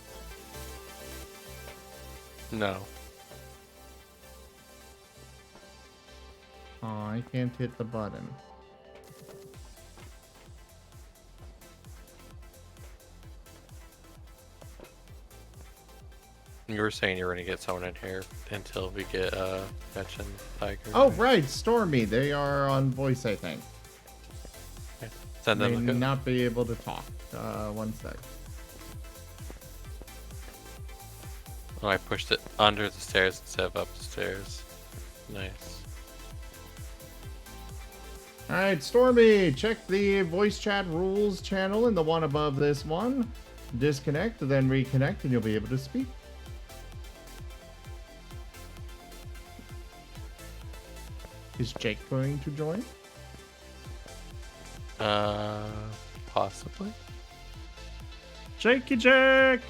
No. Oh, I can't hit the button. You were saying you were gonna get someone in here until we get Fetch and Tiger. Oh, right, Stormy. They are on voice, I think. Okay. Send May them a go. not be able to talk. One sec. Oh, I pushed it under the stairs instead of up the stairs. Nice. Alright, Stormy, check the voice chat rules channel and the one above this one. Disconnect, then reconnect, and you'll be able to speak. Is Jake going to join? Possibly. Jakey Jake!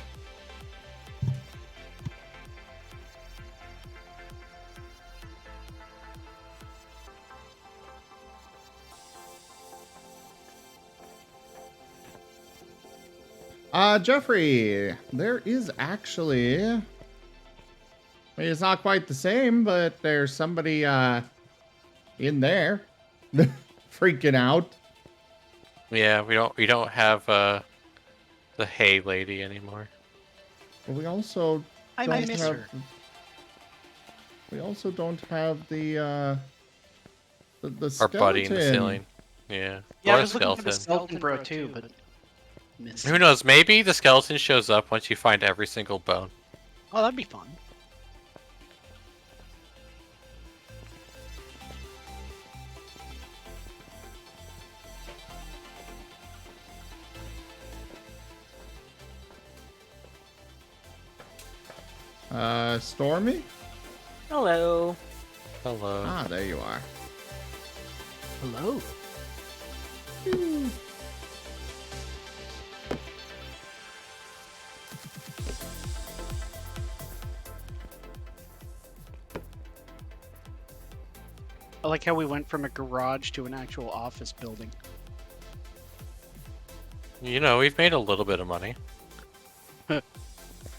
Jeffrey, there is actually... I mean, it's not quite the same, but there's somebody, in there. Freaking out. Yeah, we don't have the hay lady anymore. But we also I don't miss have... her. We also don't have the Our skeleton. buddy in the ceiling. Yeah. Yeah, Or I a was looking for the skeleton. skeleton bro too, but missed. Who knows? Maybe the skeleton shows up once you find every single bone. Oh, that'd be fun. Stormy? Hello. Hello. Ah, there you are. Hello. I like how we went from a garage to an actual office building. You know, we've made a little bit of money.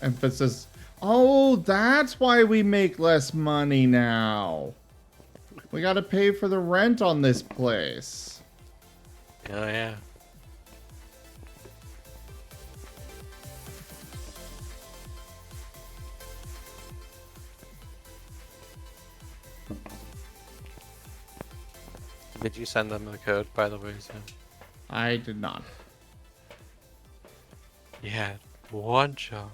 Emphasis. Oh, that's why we make less money now. We gotta pay for the rent on this place. Oh yeah. Did you send them the code, by the way, Sam? I did not. You had one job.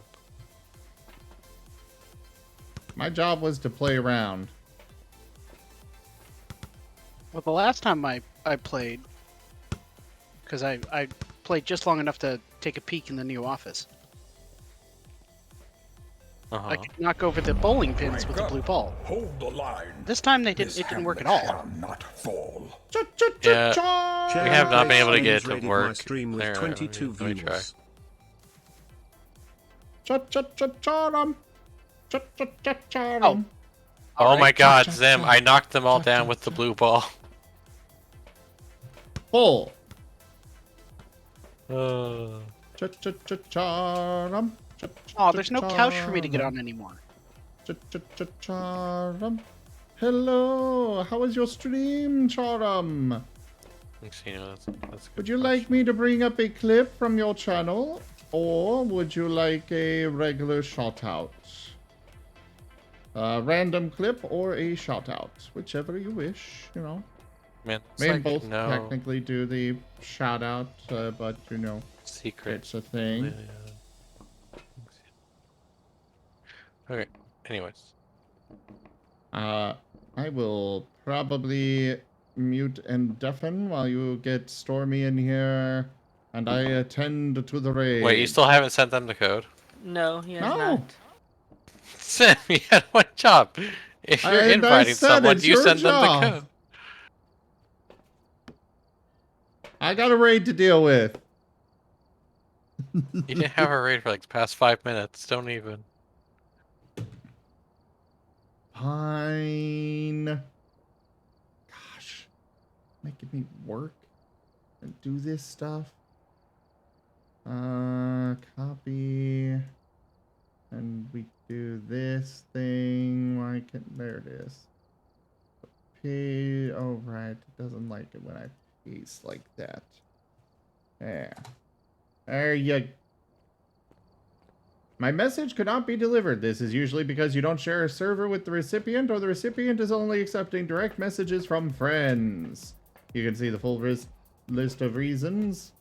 My job was to play around. Well, the last time I played, because I played just long enough to take a peek in the new office. I could knock over the bowling pins with the blue ball. Hold the line. This time it didn't work at all. Shall not fall. Yeah, we have not been able to get it to Rated my work. stream with There, 22 let me try. views. Cha-cha-cha-cha-rum. Oh my god, Zim, I knocked them all down with the blue ball. Full. Uh, Cha-cha-cha-cha-rum. Oh, there's no couch for me to get on anymore. Cha-cha-cha-cha-rum. Hello, how was your stream, Charum? thanks, you know, that's a good Would you question. like me to bring up a clip from your channel, or would you like a regular shout-out? A random clip or a shout-out, whichever you wish, you know. Man, it's May like both no technically do the shout-out, but you know, secret. it's a thing. Okay, anyways. I will probably mute and deafen while you get Stormy in here, and I attend to the raid. Wait, you still haven't sent them the code? No, he has No. not. Sam, you had one job. If you're And I inviting said someone, it's you your send them job. the code. I got a raid to deal with. You didn't have a raid for like the past 5 minutes. Don't even. Fine. Gosh, making me work and do this stuff. Copy, and we do this thing. Why can't? There it is. P. Oh right, it doesn't like it when I paste like that. Yeah. There you. My message could not be delivered. This is usually because you don't share a server with the recipient, or the recipient is only accepting direct messages from friends. You can see the full list of reasons.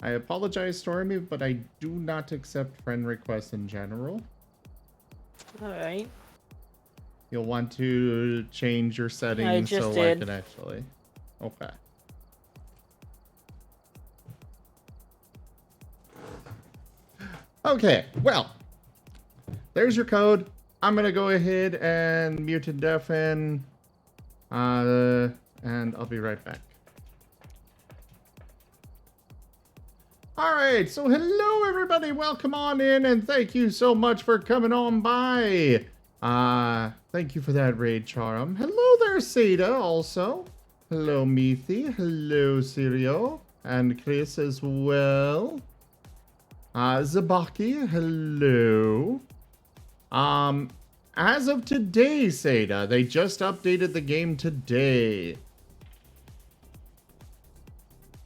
I apologize, Stormy, but I do not accept friend requests in general. Alright. You'll want to change your settings just so I did. can actually. Okay. Okay, well, there's your code. I'm gonna go ahead and mute and deafen, and I'll be right back. All right, so hello everybody, welcome on in, and thank you so much for coming on by. Thank you for that raid, Charum. Hello there, Seda, also. Hello, Mithi. Hello, Sirio, and Chris as well. Zabaki, hello. As of today, Seda, they just updated the game today.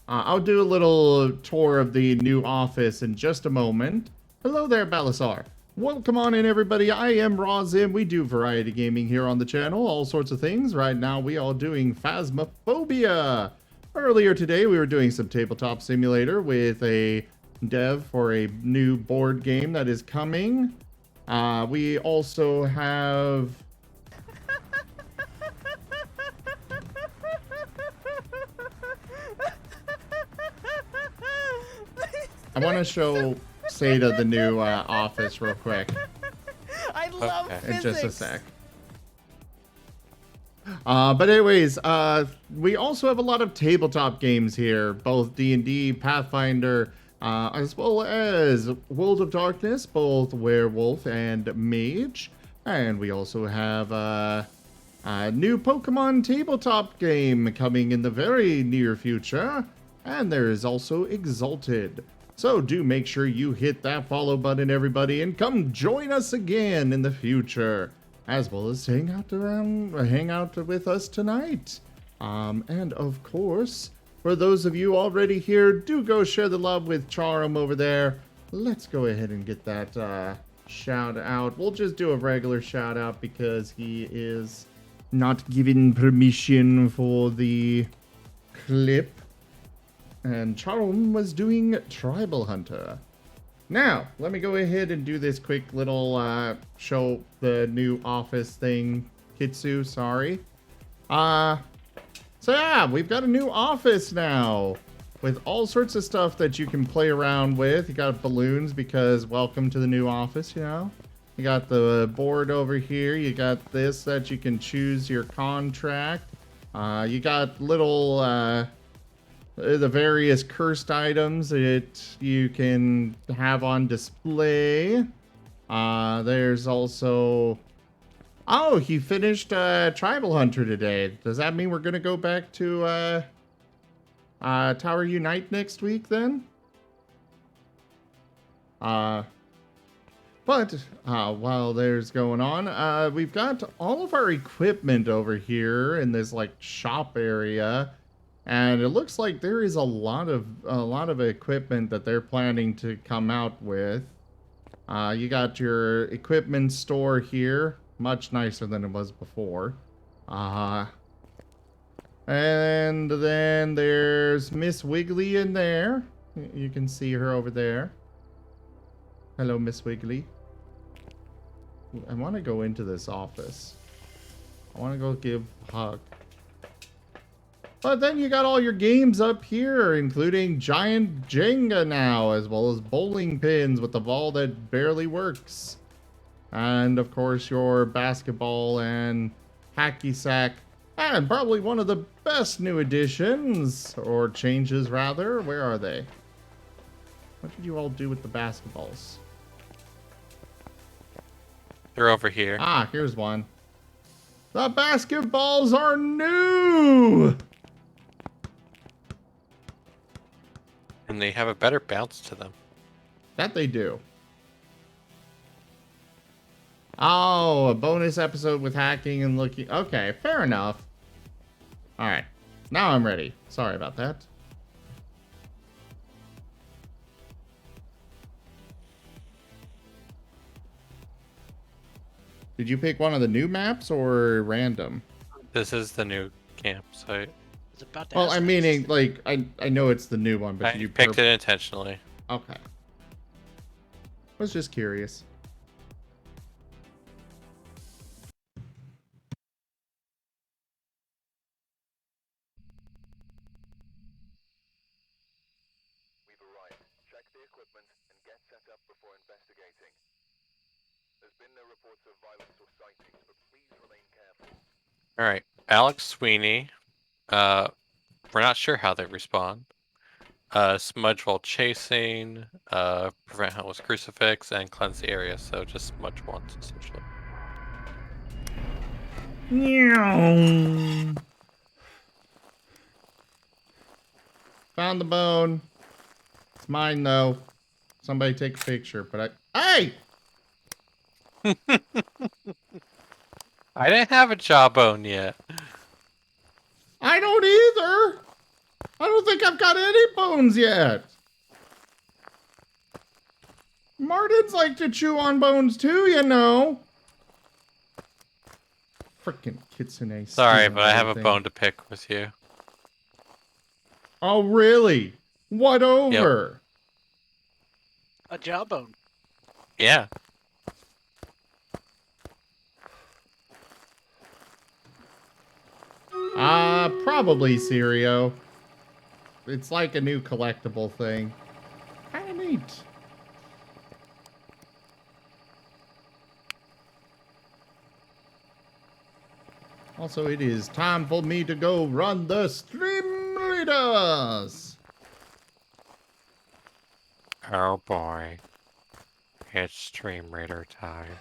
I'll do a little tour of the new office in just a moment. Hello there, Balasar. Welcome on in, everybody. I am Rozim. We do variety gaming here on the channel, all sorts of things. Right now, we are doing Phasmophobia. Earlier today, we were doing some tabletop simulator with a dev for a new board game that is coming. We also have... I want to show Seda the new office real quick. I love Okay. In just a sec. But anyways, we also have a lot of tabletop games here, both D&D, Pathfinder, as well as World of Darkness, both Werewolf and Mage. And we also have a new Pokemon tabletop game coming in the very near future. And there is also Exalted. So do make sure you hit that follow button, everybody, and come join us again in the future, as well as hang out with us tonight. And of course, for those of you already here, do go share the love with Charum over there. Let's go ahead and get that shout out. We'll just do a regular shout out because he is not given permission for the clip. And Charum was doing Tribal Hunter. Now, let me go ahead and do this quick little show the new office thing. Kitsu, sorry. So yeah, we've got a new office now. With all sorts of stuff that you can play around with. You got balloons because welcome to the new office, you know. You got the board over here. You got this that you can choose your contract. You got little, the various cursed items that you can have on display. There's also... Oh, he finished Tribal Hunter today. Does that mean we're going to go back to Tower Unite next week then? But while there's going on, we've got all of our equipment over here in this like shop area, and it looks like there is a lot of equipment that they're planning to come out with. You got your equipment store here, much nicer than it was before. And then there's Miss Wiggly in there. You can see her over there. Hello, Miss Wiggly. I want to go into this office. I want to go give a hug. But then you got all your games up here, including Giant Jenga now, as well as bowling pins with the ball that barely works. And of course your basketball and hacky sack. And probably one of the best new additions, or changes rather. Where are they? What did you all do with the basketballs? They're over here. Ah, here's one. The basketballs are new! And they have a better bounce to them. That they do. Oh, a bonus episode with hacking and looking. Okay, fair enough. Alright, now I'm ready. Sorry about that. Did you pick one of the new maps or random? This is the new campsite. I was about to Well, ask I'm that. meaning, like, I know it's the new one, but I did you picked it intentionally. Okay. Was just curious. We've arrived. Check the equipment and get set up before investigating. There's been no reports of violence or sightings, but please remain careful. All right, Alex Sweeney. We're not sure how they respond. Smudge while chasing. Prevent Helpless Crucifix and cleanse the area. So just smudge once essentially. Found the bone. It's mine, though. Somebody take a picture, but Hey! I didn't have a jawbone yet. I don't either! I don't think I've got any bones yet! Martens like to chew on bones too, you know! Frickin' Kitsune. Sorry, stealing but I have a everything. bone to pick with you. Oh, really? What over? A jawbone. Yeah. Probably Sirio. It's like a new collectible thing. Kinda neat. Also, it is time for me to go run the stream readers. Oh boy. It's Stream Raider time.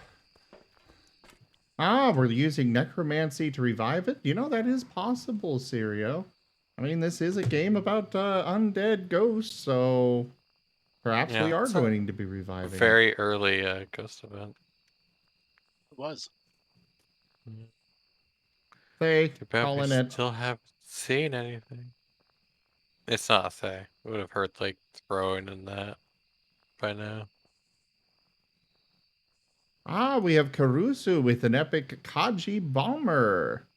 Ah, we're using necromancy to revive it? You know, that is possible, Sirio. I mean, this is a game about undead ghosts, so perhaps Yeah, we are it's a going to be reviving it. Very early ghost event. It was. They Too bad calling we it. still haven't seen anything. It's not a thing. We would have heard like throwing and that by now. Ah, we have Karusu with an epic Kaji bomber.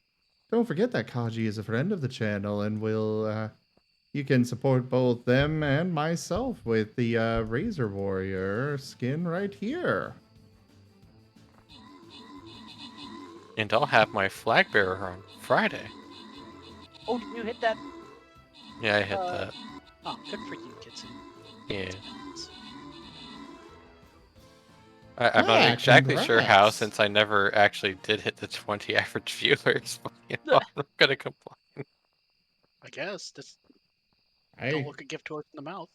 don't forget that Kaji is a friend of the channel and will, you can support both them and myself with the Razor Warrior skin right here. And I'll have my flag bearer on Friday. Oh, did you hit that? Yeah, I hit that. Oh, good for you, Kitsu. Yeah. Nice. I'm not Yeah, exactly sure how, congrats. since I never actually did hit the 20 average viewers. But, you know, I'm not gonna complain. I guess. Just Hey, don't look a gift horse in the mouth.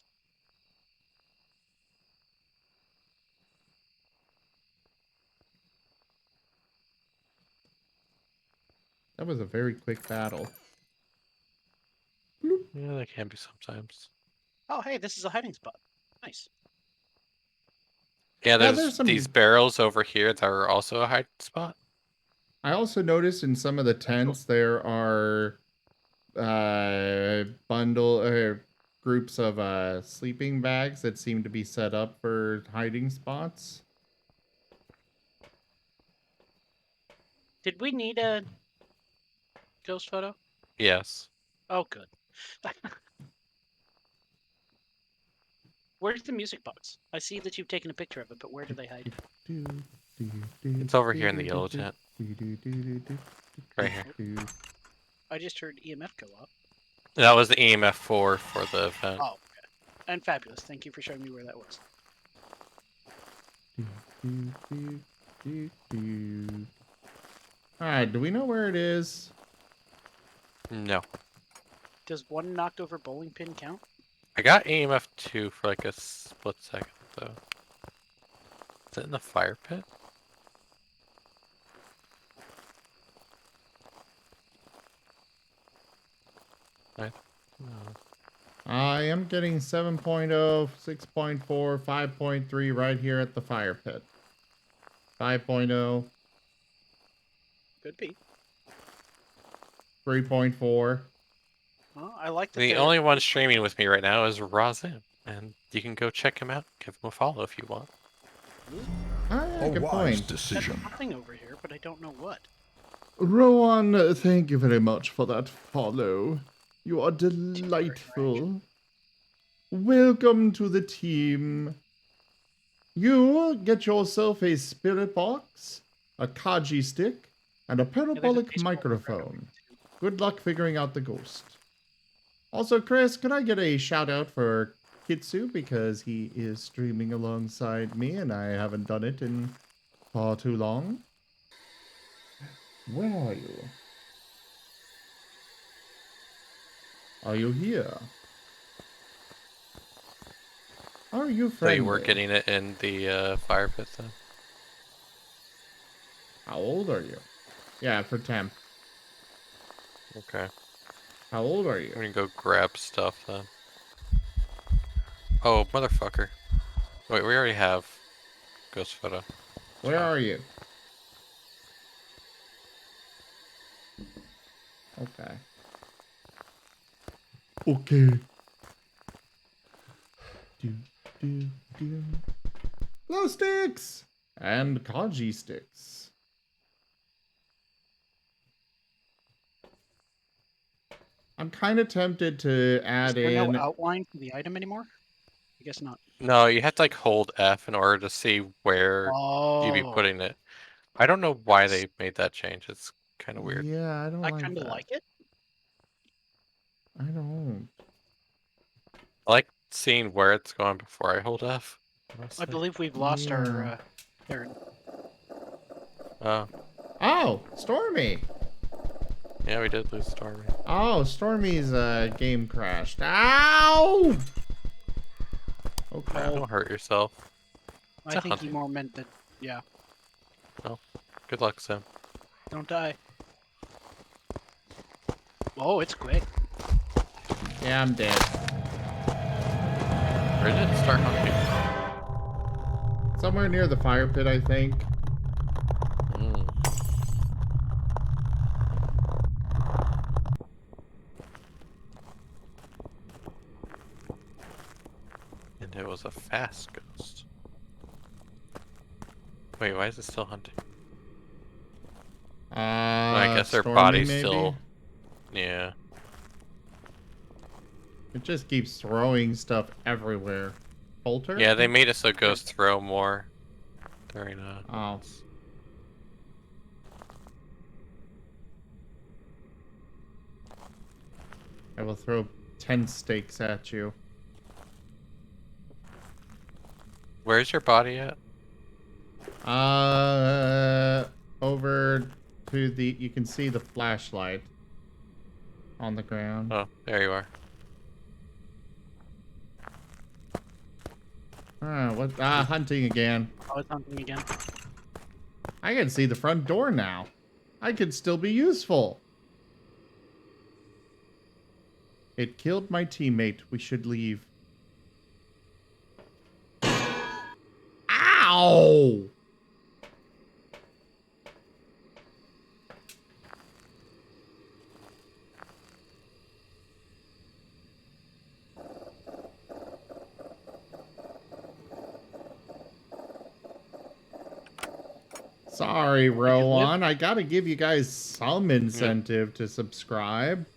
that was a very quick battle. Yeah, they can be sometimes. Oh, hey, this is a hiding spot. Nice. Yeah, Yeah, there's there's some. these barrels over here that are also a hiding spot. I also noticed in some of the cool. tents there are groups of sleeping bags that seem to be set up for hiding spots. Did we need a ghost photo? Yes. Oh, good. Where's the music box? I see that you've taken a picture of it, but where do they hide? It's over here in the yellow tent. Right here. I just heard EMF go off. That was the EMF 4 for the event. Oh, okay. And fabulous. Thank you for showing me where that was. Alright, do we know where it is? No. Does one knocked over bowling pin count? I got EMF 2 for like a split second, though. Is it in the fire pit? No. I am getting 7.0, 6.4, 5.3 right here at the fire pit. 5.0, Could be. 3.4. Well, I like that. The only one streaming with me right now is Razin, and you can go check him out. Give him a follow if you want. Ah, yeah, A good wise point. decision. There's something over here, but I don't know what. Rowan, thank you very much for that follow. You are delightful. Welcome to the team. You get yourself a spirit box, a Kaji stick, and a parabolic microphone. Good luck figuring out the ghost. Also, Chris, could I get a shout out for Kitsu because he is streaming alongside me and I haven't done it in far too long? Where are you? Are you here? Are you So friendly? you were getting it in the fire pit, then? How old are you? Yeah, for temp. Okay. How old are you? I'm gonna go grab stuff, then. Oh, motherfucker. Wait, we already have ghost photo. Where are you? Okay. Okay. Do. Glow sticks! And Kaji sticks. I'm kind of tempted to add Is there in. no outline for the item anymore? I guess not. No, you have to like hold F in order to see where you'd be Oh, putting it. I don't know why they made that change. It's kind of weird. Yeah, I don't I like kind of that. like it. I don't. I like seeing where it's going before I hold F. I Honestly. believe we've lost Yeah. our Aaron. Oh, Oh, Stormy! yeah, we did lose Stormy. Oh, Stormy's game crashed. Ow! Oh crap. Don't hurt yourself. I a think he hunting. more meant that. Yeah, Good luck, Sim. don't die. Oh, it's quick. Yeah, I'm dead. Where did it start hunting? Somewhere near the fire pit, I think. Mm. And it was a fast ghost. Wait, why is it still hunting? I guess their Stormy, body's maybe? still. Yeah. It just keeps throwing stuff everywhere. Polter? Yeah, they made it so it goes throw more during Oh. I will throw 10 stakes at you. Where's your body at? Over to the... You can see the flashlight on the ground. Oh, there you are. What? Hunting again. Oh, it's hunting again. I can see the front door now. I could still be useful. It killed my teammate. We should leave. Ow! Sorry, Rowan. I gotta give you guys some incentive to subscribe.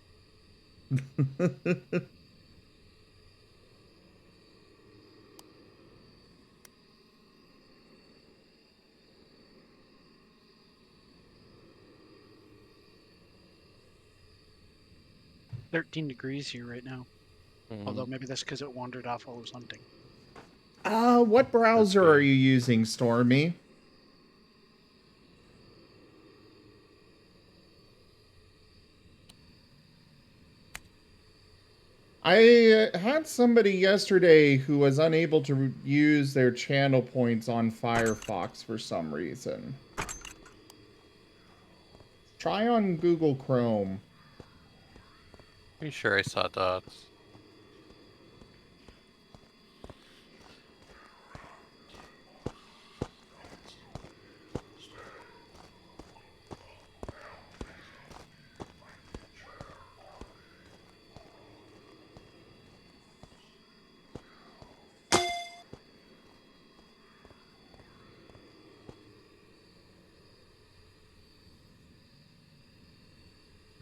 13 degrees here right now. Mhm. Although maybe that's because it wandered off while it was hunting. What browser are you using, Stormy? I had somebody yesterday who was unable to use their channel points on Firefox for some reason. Try on Google Chrome. Pretty sure I saw dots.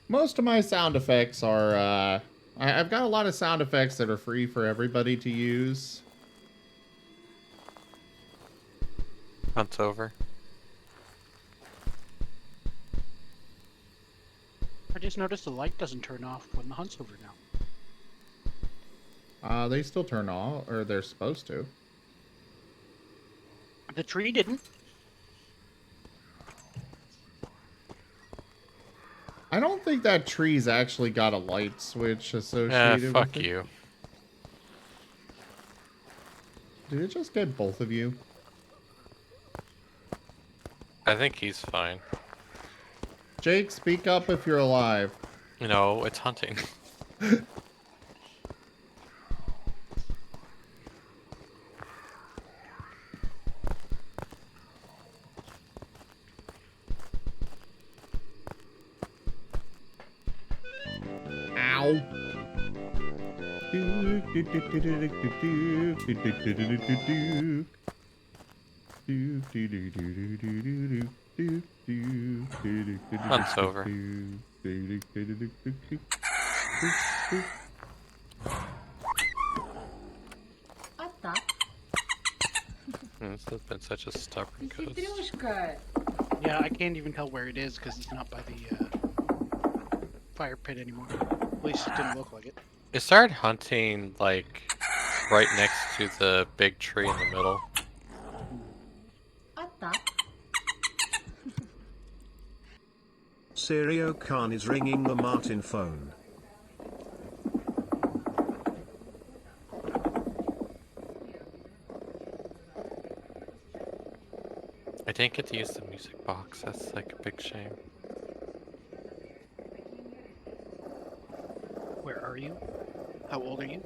Most of my sound effects are, I've got a lot of sound effects that are free for everybody to use. Hunt's over. I just noticed the light doesn't turn off when the hunt's over now. They still turn off, or they're supposed to. The tree didn't. I don't think that tree's actually got a light switch associated Fuck with it. you. Did it just get both of you? I think he's fine. Jake, speak up if you're alive. No, it's hunting. Ow. Hunt's over. This has been such a stubborn ghost. Yeah, I can't even tell where it is because it's not by the fire pit anymore. At least it didn't look like it. It started hunting, like, right next to the big tree in the middle. Serio Khan is ringing the Marten phone. I didn't get to use the music box. That's like a big shame. Where are you? How old are you?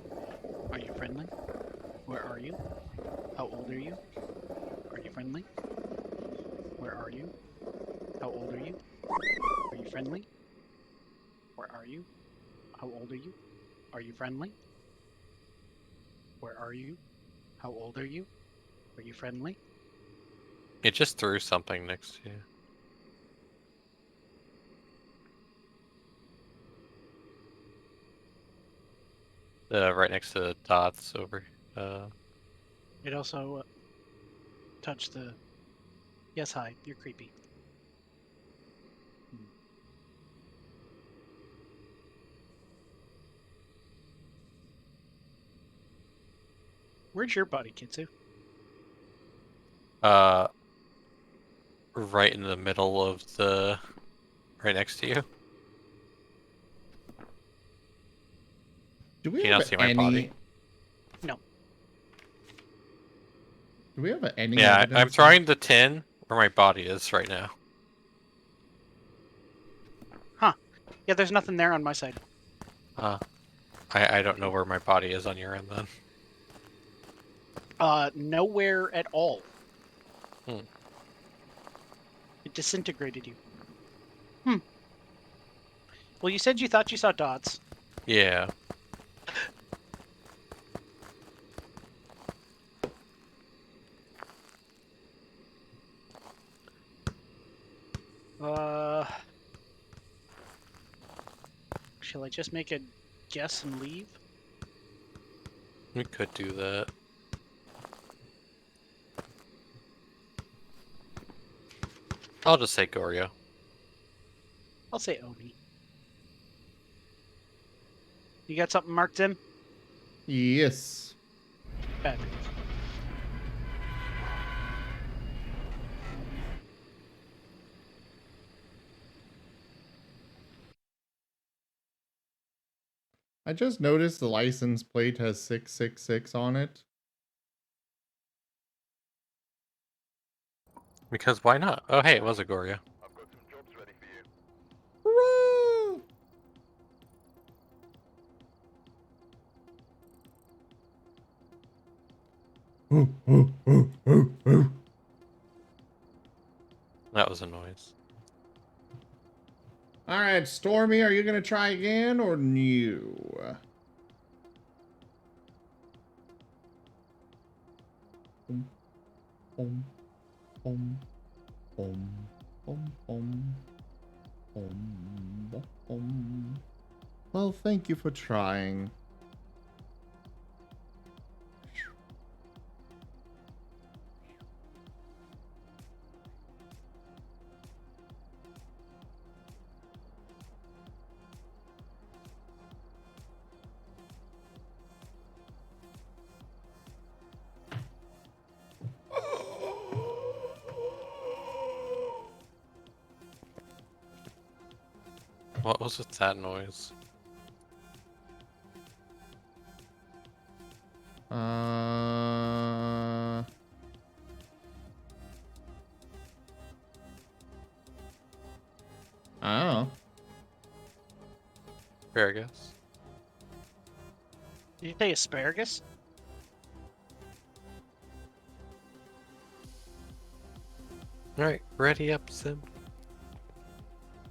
Are you friendly? Where are you? How old are you? Are you friendly? Where are you? How old are you? Are you friendly? Where are you? How old are you? Are you friendly? Where are you? How old are you? Are you friendly? It just threw something next to you. Right next to the dots over. It also touched the. Yes, hi. You're creepy. Where's your body, Kitsu? Right in the middle of the. Right next to you. Do we Can you have not see my any? body? No. Do we have any Yeah, evidence? I'm throwing the tin where my body is right now. Huh. Yeah, there's nothing there on my side. I don't know where my body is on your end then. Nowhere at all. Hmm. It disintegrated you. Well, you said you thought you saw dots. Yeah. Shall I just make a guess and leave? We could do that. I'll just say Goryo. I'll say Oni. You got something marked in? Yes. Fabulous. I just noticed the license plate has 666 on it. Because why not? Oh, hey, it was a Goryo. I've got some jobs ready for you. Hurrah! Ooh, ooh, ooh, ooh, ooh. That was a noise. All right, Stormy, are you gonna try again or no? Boom, boom, boom, boom, boom, boom, boom, boom. Well, thank you for trying. What was with that noise? Oh. Fair guess. Did you say asparagus? Alright, ready up, Sim.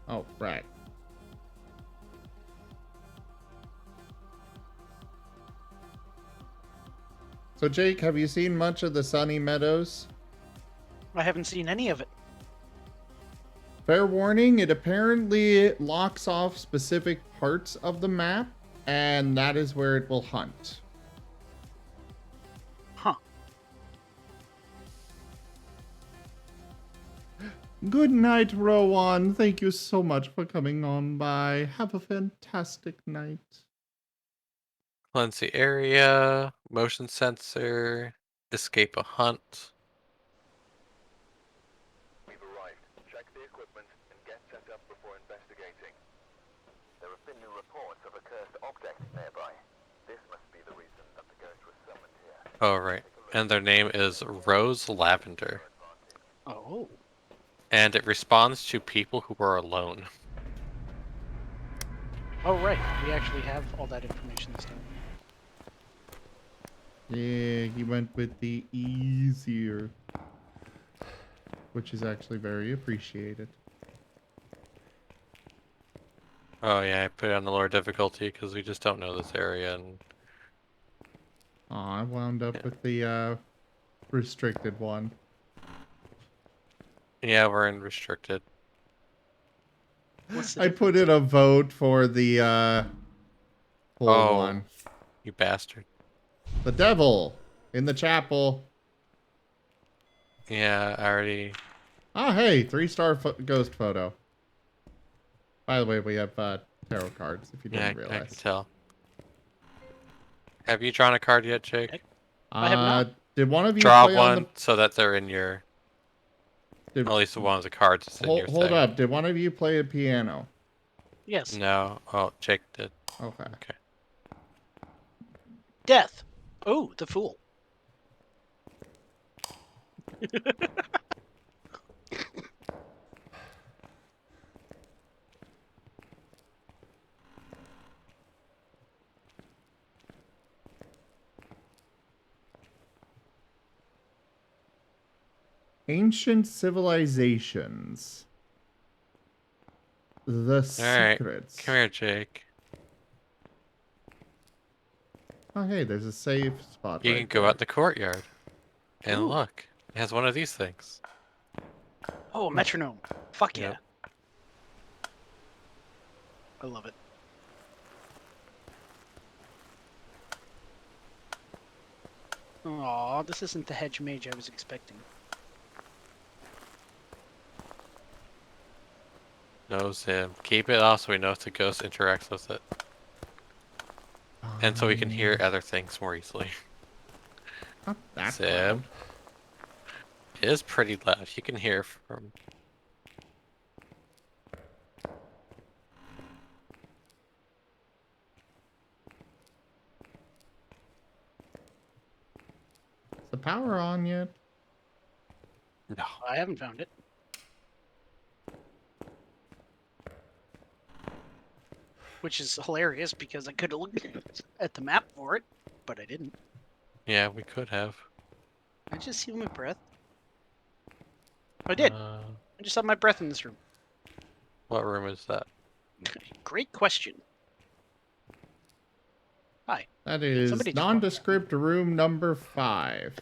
Oh, right. So, Jake, have you seen much of the Sunny Meadows? I haven't seen any of it. Fair warning, it apparently locks off specific parts of the map, and that is where it will hunt. Huh. Good night, Rowan. Thank you so much for coming on by. Have a fantastic night. Cleanse the area, motion sensor, escape a hunt. We've arrived. Check the equipment and get set up before investigating. There have been new reports of a cursed object nearby. This must be the reason that the ghost was summoned here. Oh, right. And their name is Rose Lavender. Oh. And it responds to people who are alone. Oh, right. We actually have all that information this time. Yeah, he went with the easier, which is actually very appreciated. Oh yeah, I put it on the lower difficulty because we just don't know this area and... Aw, I wound up with the restricted one. Yeah, we're in restricted. What's the I put difference? in a vote for the full Oh. one. You bastard. The devil in the chapel. Yeah, I already... Oh, hey, 3-star ghost photo. By the way, we have tarot cards, if you Yeah, didn't I can realize. tell. Have you drawn a card yet, Jake? I have not. Did one of you Draw play on one the... so that they're in your... Did, At least one of the cards is in your hold thing. up, did one of you play a piano? Yes. No. Oh, Jake did. Okay. Okay. Death. Oh, the fool. Ancient civilizations. The Alright. secrets. Come here, Jake. Oh, hey, there's a safe spot You right can go there. out the courtyard. And Ooh. look. It has one of these things. Oh, a metronome. Fuck Yep. yeah. I love it. Aw, this isn't the hedge mage I was expecting. Knows him. Keep it off so we know if the ghost interacts with it. And so we can hear other things more easily. Not that Sim. loud. It is pretty loud. You can hear from... Is the power on yet? No. I haven't found it. Which is hilarious because I could have looked at the map for it, but I didn't. Yeah, we could have. I just seal my breath. I did. I just have my breath in this room. What room is that? Great question. Hi. That is Somebody just walked nondescript room number 5.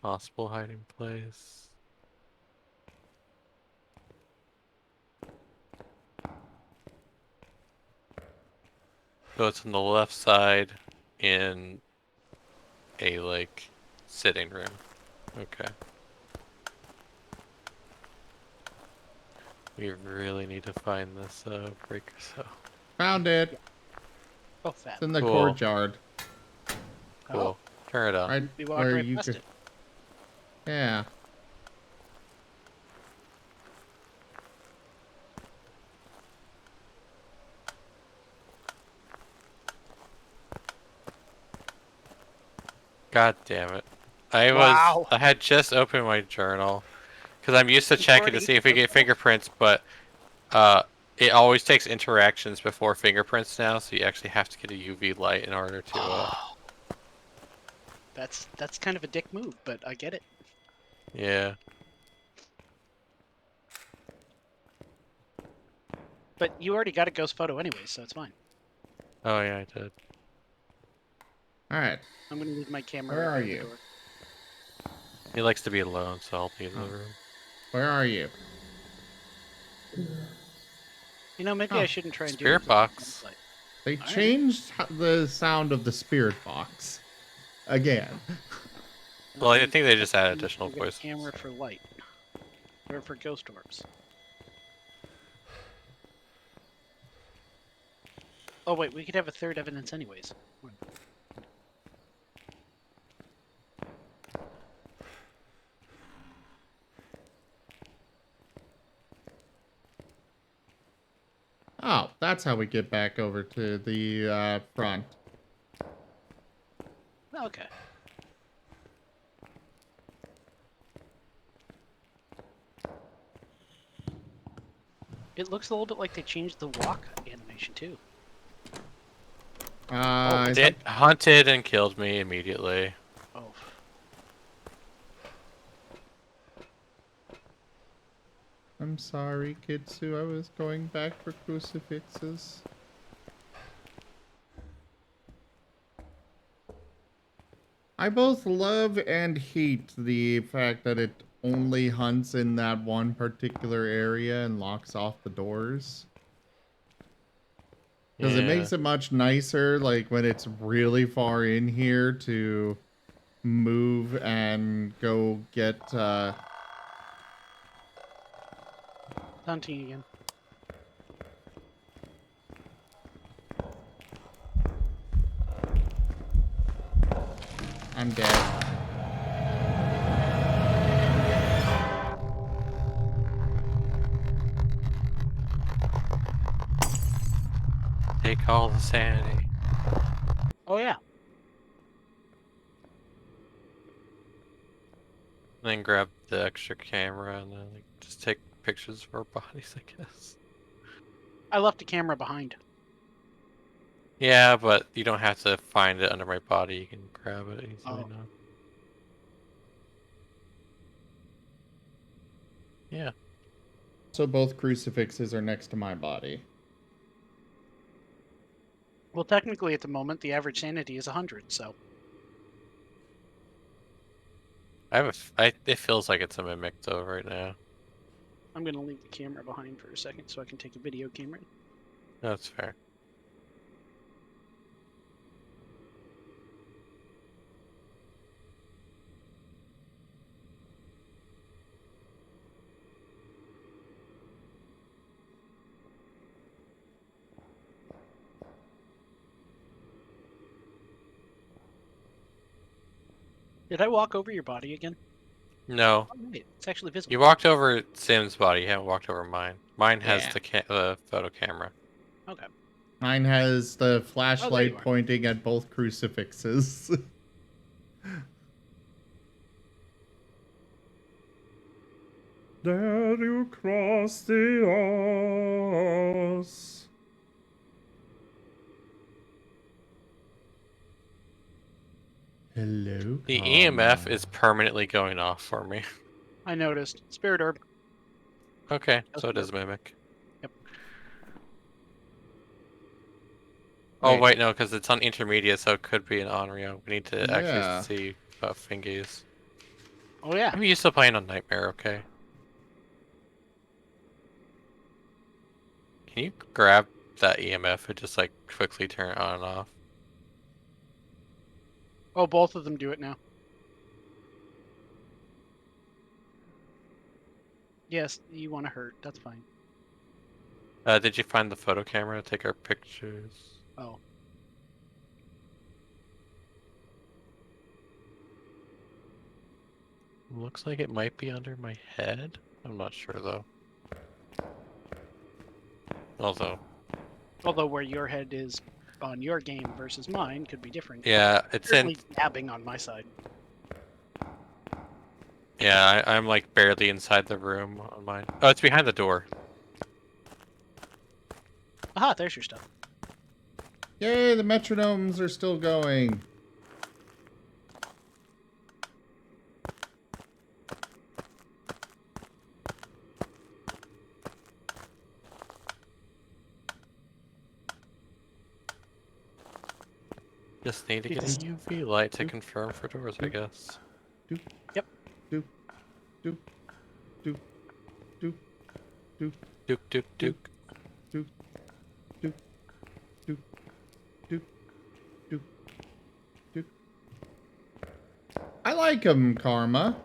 Possible hiding place. So it's on the left side in a, like, sitting room. Okay. We really need to find this breaker cell. Found it. Oh, fat. It's in the Cool. courtyard. Cool. Turn it on. Right We walked where right you past could... it. Yeah. God damn it. Wow. I had just opened my journal. Because I'm used to checking to already see if we get fingerprints, but it always takes interactions before fingerprints now, so you actually have to get a UV light in order to That's kind of a dick move, but I get it. yeah. But you already got a ghost photo anyway, so it's fine. Oh yeah, I did. Alright. I'm gonna leave my camera Where right are by the you? door. He likes to be alone, so I'll leave the Oh. room. Where are you? You know, maybe Oh, I shouldn't try and do spirit it. box. They Alright. changed the sound of the spirit box. Again. Well, I think they just add additional Get a voices. camera for light. Or for ghost orbs. Oh wait, we could have a third evidence anyways. Oh, that's how we get back over to the front. Okay. It looks a little bit like they changed the walk animation too. It hunted and killed me immediately. Oh. I'm sorry, Kitsu. I was going back for crucifixes. I both love and hate the fact that it only hunts in that one particular area and locks off the doors. Because it Yeah. makes it much nicer, like, when it's really far in here to move and go get, Hunting again. I'm dead. Take all the sanity. Oh yeah. And then grab the extra camera and then like, just take pictures of our bodies, I guess. I left the camera behind. Yeah, but you don't have to find it under my body. You can grab it easily Oh. now. Yeah. So both crucifixes are next to my body. Well, technically, at the moment, the average sanity is 100. So It feels like it's a mimic though right now. I'm gonna leave the camera behind for a second so I can take a video camera. That's fair. Did I walk over your body again? No. Oh, wait, it's actually visible. You walked over Sim's body, you haven't walked over mine. Mine has Yeah. the photo camera. Okay. Mine has the Oh, there flashlight you are. pointing at both crucifixes. Dare you cross the ice? Hello, The karma. EMF is permanently going off for me. I noticed. Spirit orb. Okay, That's so it is good. mimic. Yep. Oh Wait. wait, no, because it's on intermediate, so it could be an Onryo. We need to Yeah. actually see about fingies. Oh yeah. I'm used to playing on Nightmare, okay? Can you grab that EMF and just like quickly turn it on and off? Oh, both of them do it now. Yes, you want to hurt. That's fine. Did you find the photo camera to take our pictures? Oh. Looks like it might be under my head. I'm not sure though. Although where your head is on your game versus mine could be different. Yeah, it's in. Certainly dabbing on my side. Yeah, I'm like barely inside the room on mine. Oh, it's behind the door. Aha, there's your stuff. Yay, the metronomes are still going. Just need to get a It's- UV light to confirm for doors, I guess. Doop. Yep. Doop. Doop. Doop. Doop. Doop. Duke, duke, duke. Doop. Doop. Doop. Doop. Doop. Doop. I like 'em, Karma.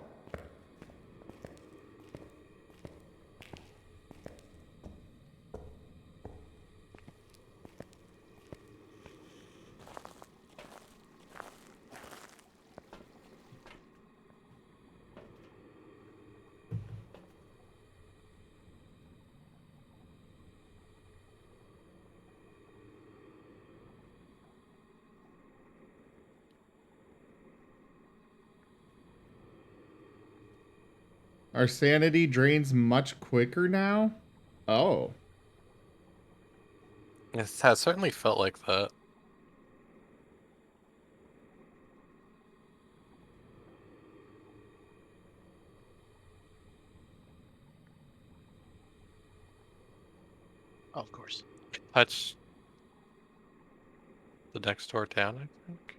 Our sanity drains much quicker now? Oh. It has certainly felt like that. Oh, of course. Touch the next door down, I think.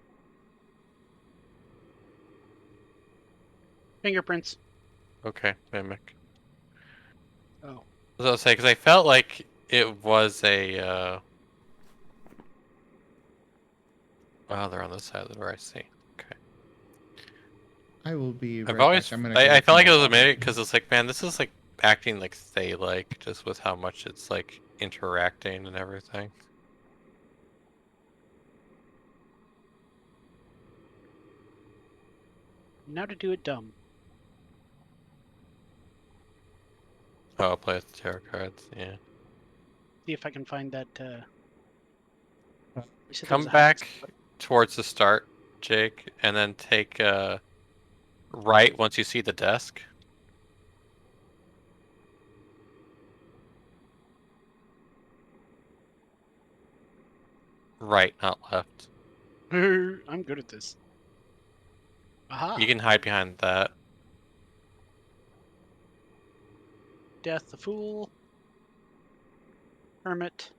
Fingerprints. Okay, mimic. Oh. I was gonna say, because I felt like it was a Oh, they're on this side of the door. I see. Okay. I will be I've right always, back. I'm gonna I get felt some like it more was a water. minute because it's like, man, this is like acting like Stay-like, just with how much it's like interacting and everything. Now to do it dumb. Oh, I'll play with the tarot cards. Yeah. See if I can find that. You said there was Come a back house. towards the start, Jake, and then take right once you see the desk. Right, not left. I'm good at this. Aha! You can hide behind that. Death, the fool. Hermit.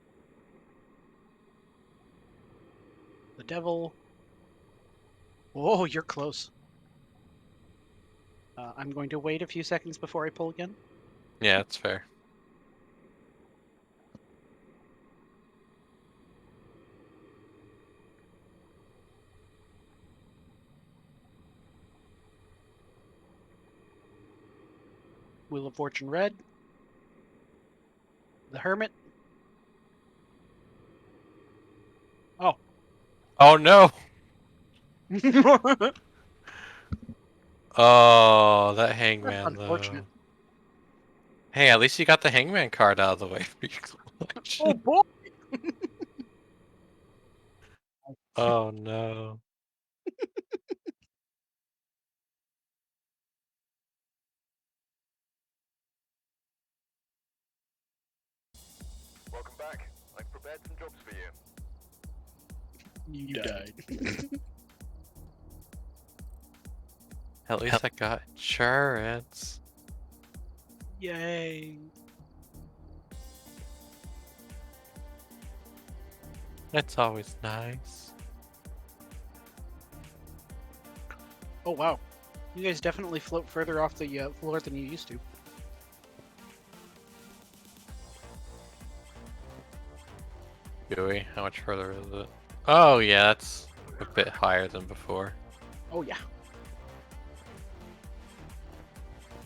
The devil. Oh, you're close. I'm going to wait a few seconds before I pull again. Yeah, that's fair. Wheel of Fortune red. The hermit. Oh. Oh no! Oh, that That's hangman unfortunate. though. Hey, at least you got the hangman card out of the way for your collection. Oh boy! Oh no. Welcome back. I've prepared some jobs for you. You died. At least I got insurance. Yay! It's always nice. Oh wow. You guys definitely float further off the floor than you used to. Do we? How much further is it? Oh yeah, that's a bit higher than before. Oh yeah.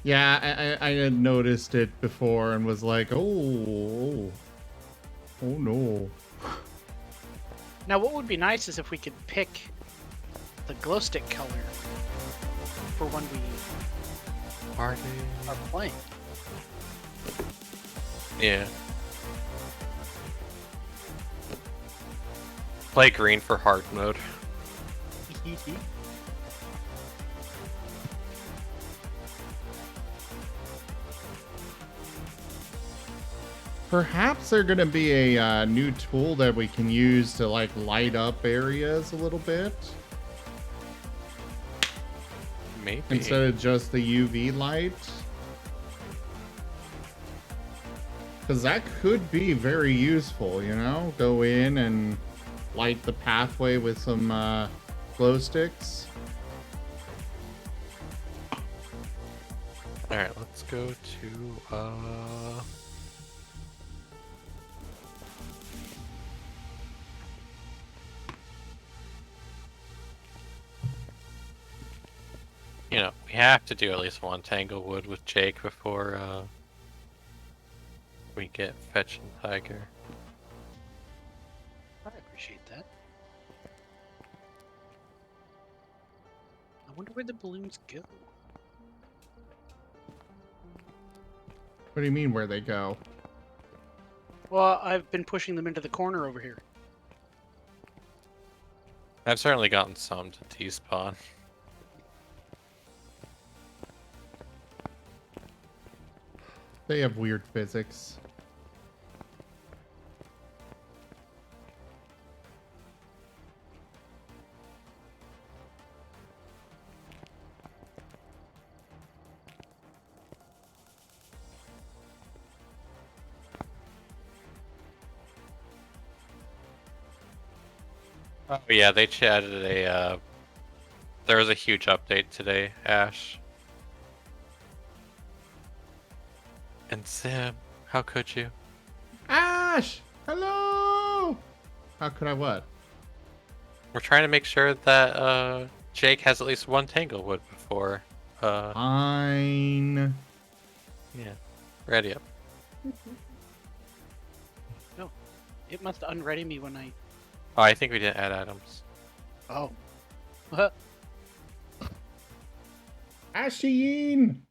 Yeah, I had noticed it before and was like, oh no. Now what would be nice is if we could pick the glow stick color for when we Party. are playing. Yeah. Play green for hard mode. Perhaps there's gonna be a new tool that we can use to like light up areas a little bit Maybe. instead of just the UV light. Because that could be very useful, you know? Go in and light the pathway with some glow sticks. Alright, let's go to you know, we have to do at least one Tanglewood with Jake before we get Fetch and Tiger. I appreciate that. I wonder where the balloons go. What do you mean where they go? Well, I've been pushing them into the corner over here. I've certainly gotten some to T-spawn. They have weird physics. Oh yeah, they chatted a there was a huge update today, Ash. And Sim, how could you? Ash! Hello! How could I what? We're trying to make sure that Jake has at least one Tanglewood before. Fine. Yeah. Ready up. No. It must unready me when I... Oh, I think we didn't add items. Oh. What? Asheen!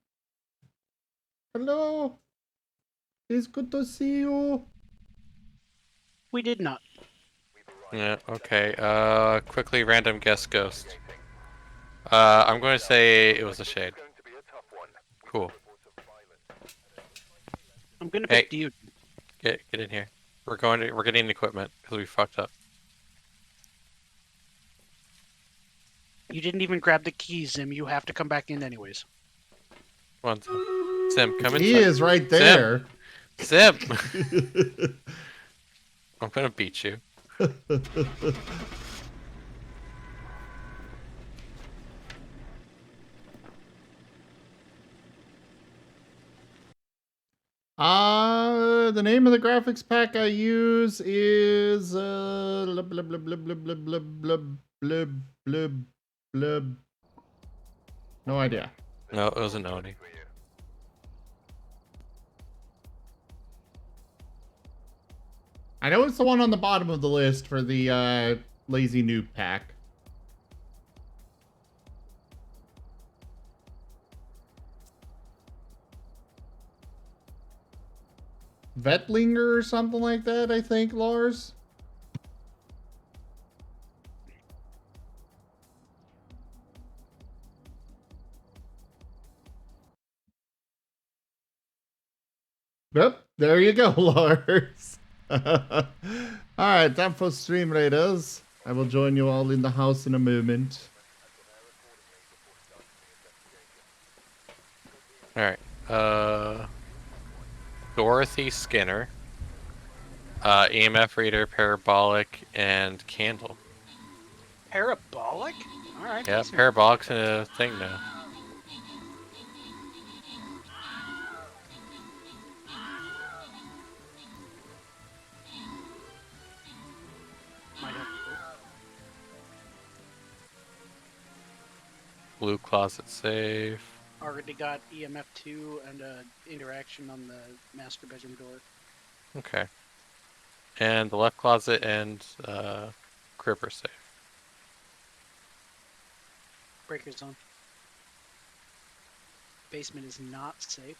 Hello! It's good to see you. We did not. Yeah, okay. Quickly random guess ghost. I'm going to say it was a shade. Cool. I'm gonna Hey. pick you. Get in here. We're getting equipment because we fucked up. You didn't even grab the keys, Zim. You have to come back in anyways. Come on, Sim, come inside. He is right there. Sim! I'm gonna beat you. The name of the graphics pack I use is blub blub blub blub blub blub blub blub blub blub. No idea. No, it was an Oni. I know it's the one on the bottom of the list for the lazy noob pack. Vetlinger or something like that, I think, Lars. Yep, there you go, Lars. Alright, time for Stream Raiders. I will join you all in the house in a moment. Alright. Dorothy Skinner. EMF reader, parabolic, and candle. Parabolic? Alright. Yeah, parabolic's a thing now. Blue closet safe. Already got EMF 2 and interaction on the master bedroom door. Okay. And the left closet and crib are safe. Breaker zone. Basement is not safe.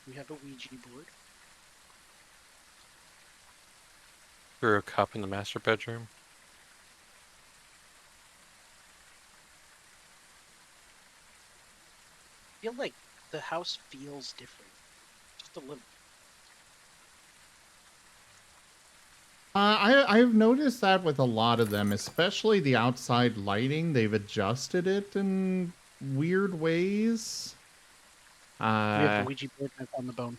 We have a Ouija board. Threw a cup in the master bedroom. I feel like the house feels different. Just a little. I've noticed that with a lot of them, especially the outside lighting. They've adjusted it in weird ways. We have the Ouija board on the bone.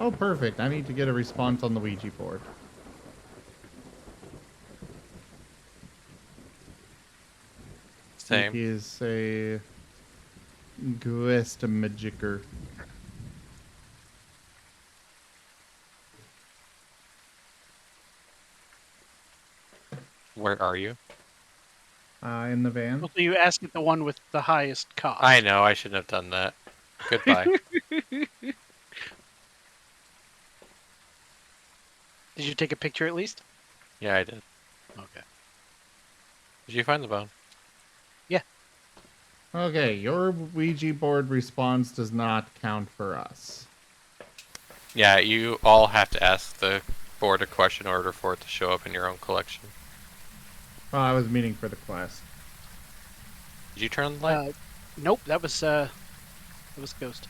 Oh, perfect. I need to get a response on the Ouija board. Same. He is a Gwest Magicker. Where are you? In the van. Well, so you asked it the one with the highest cost. I know, I shouldn't have done that. Goodbye. Did you take a picture at least? Yeah, I did. Okay. Did you find the bone? Yeah. Okay, your Ouija board response does not count for us. Yeah, you all have to ask the board a question in order for it to show up in your own collection. Well, I was meaning for the quest. Did you turn on the light? Nope, that was Ghost.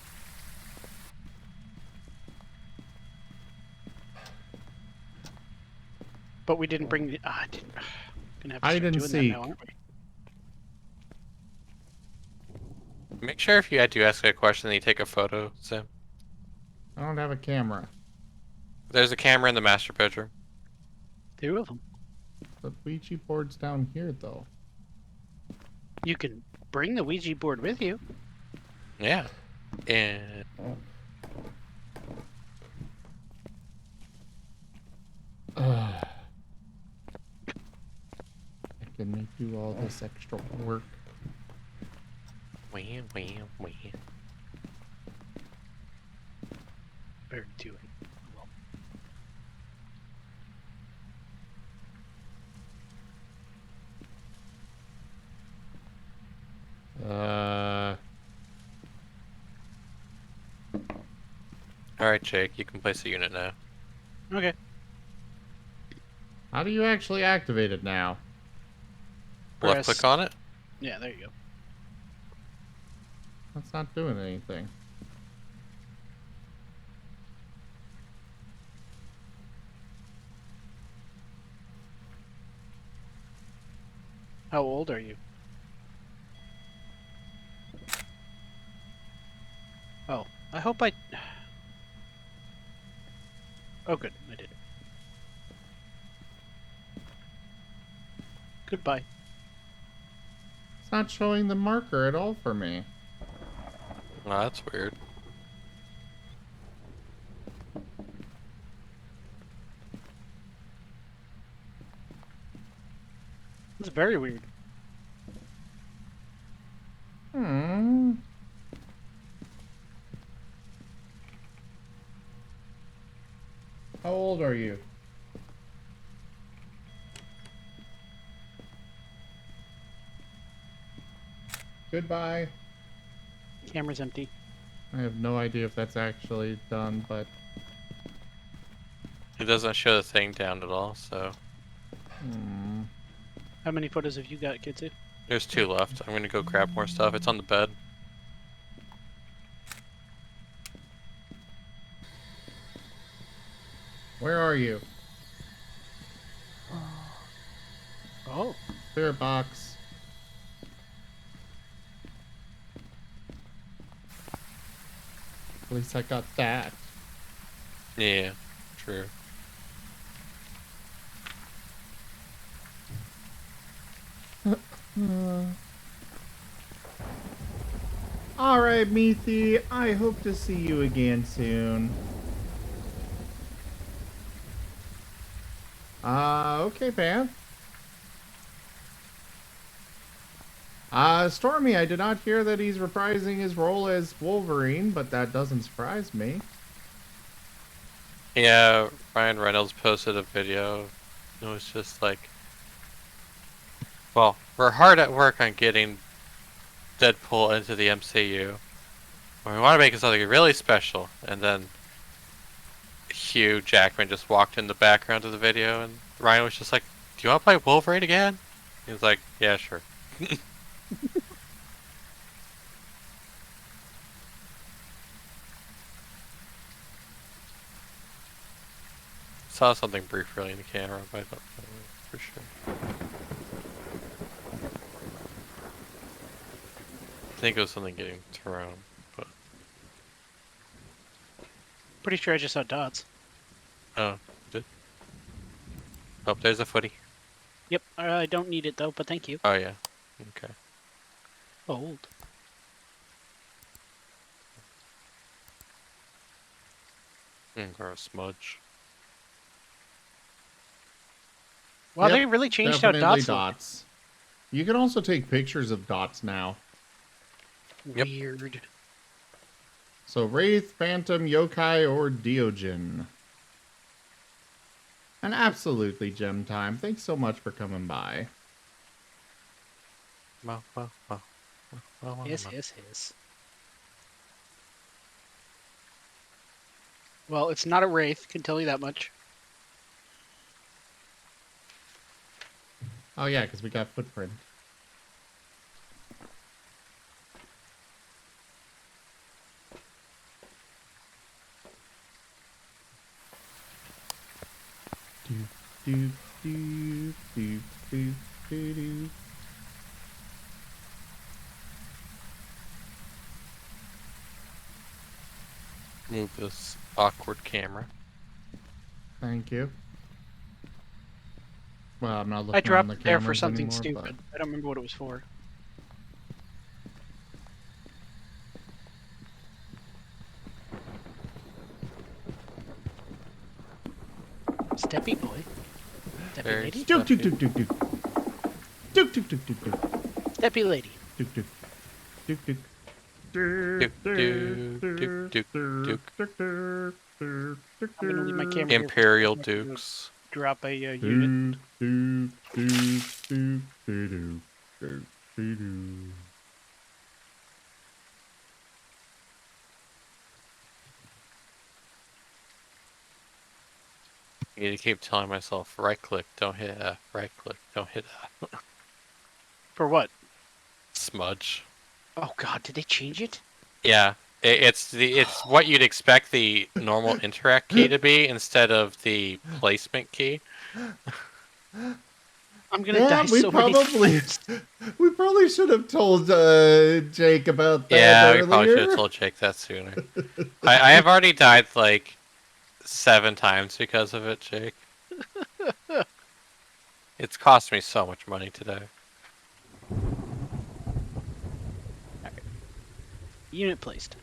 But we didn't bring the. I didn't. Gonna have to I start didn't doing see. that now, aren't we? Make sure if you do ask a question that you take a photo, Sam. I don't have a camera. There's a camera in the master bedroom. 2 of them. The Ouija board's down here, though. You can bring the Ouija board with you. Yeah. And making me do all this extra work. Wee, wee, wee. Or doing. Well, Alright, Jake, you can place a unit now. okay. How do you actually activate it now? Left Press- click on it. Yeah, there you go. That's not doing anything. How old are you? Oh, I hope I. Oh, good, I did. Goodbye. It's not showing the marker at all for me. Oh, that's weird. It's very weird. Hmm. How old are you? Goodbye. Camera's empty. I have no idea if that's actually done, but It doesn't show the thing down at all, so How many photos have you got, Kitsu? there's 2 left. I'm gonna go grab more stuff. It's on the bed. where are you? Oh, Spirit box. At least I got that. Yeah, true. Alright, Meathy. I hope to see you again soon. Okay, Pan. Stormy, I did not hear that he's reprising his role as Wolverine, but that doesn't surprise me. Yeah, Ryan Reynolds posted a video. It was just like, well, we're hard at work on getting Deadpool into the MCU. We want to make it something really special. And then Hugh Jackman just walked in the background of the video, and Ryan was just like, "Do you want to play Wolverine again?" He was like, "Yeah, sure." Saw something briefly in the camera, but I don't know for sure. I think it was something getting thrown, but pretty sure I just saw dots. oh, did. Oh, there's a footy. Yep, I don't need it though, but thank you. Oh yeah, okay. Old. Or a smudge. Wow, Yep, they really changed how Definitely dots look. dots. You can also take pictures of dots now. Yep. Weird. So Wraith, Phantom, Yokai, or Deogen. And absolutely gem time. Thanks so much for coming by. Well. Yes. Well, it's not a wraith, can tell you that much. Oh yeah, because we got footprint. Do, do, do, do, do, do. Move this awkward camera. Thank you. Well, I'm not looking I dropped on the it there for cameras something anymore, stupid. I don't remember what it was for. Steppy boy. Steppy Very lady. But... Do, do, do, do, do. Tuk tuk tuk tuk tuk. Steppy lady. Tuk tuk. Tuk tuk. Duke, duke, duke, duke, duke. I'm gonna leave my camera here. Imperial Dukes. Drop a unit. I need to keep telling myself, right click, don't hit F, right click, don't hit F. For what? Smudge. Oh god, did they change it? Yeah, it's what you'd expect the normal interact key to be instead of the placement key. I'm gonna Yeah, die so many times. we probably should have told Jake about that Yeah, earlier. we probably should have told Jake that sooner. I have already died like 7 times because of it, Jake. It's cost me so much money today. Unit placed.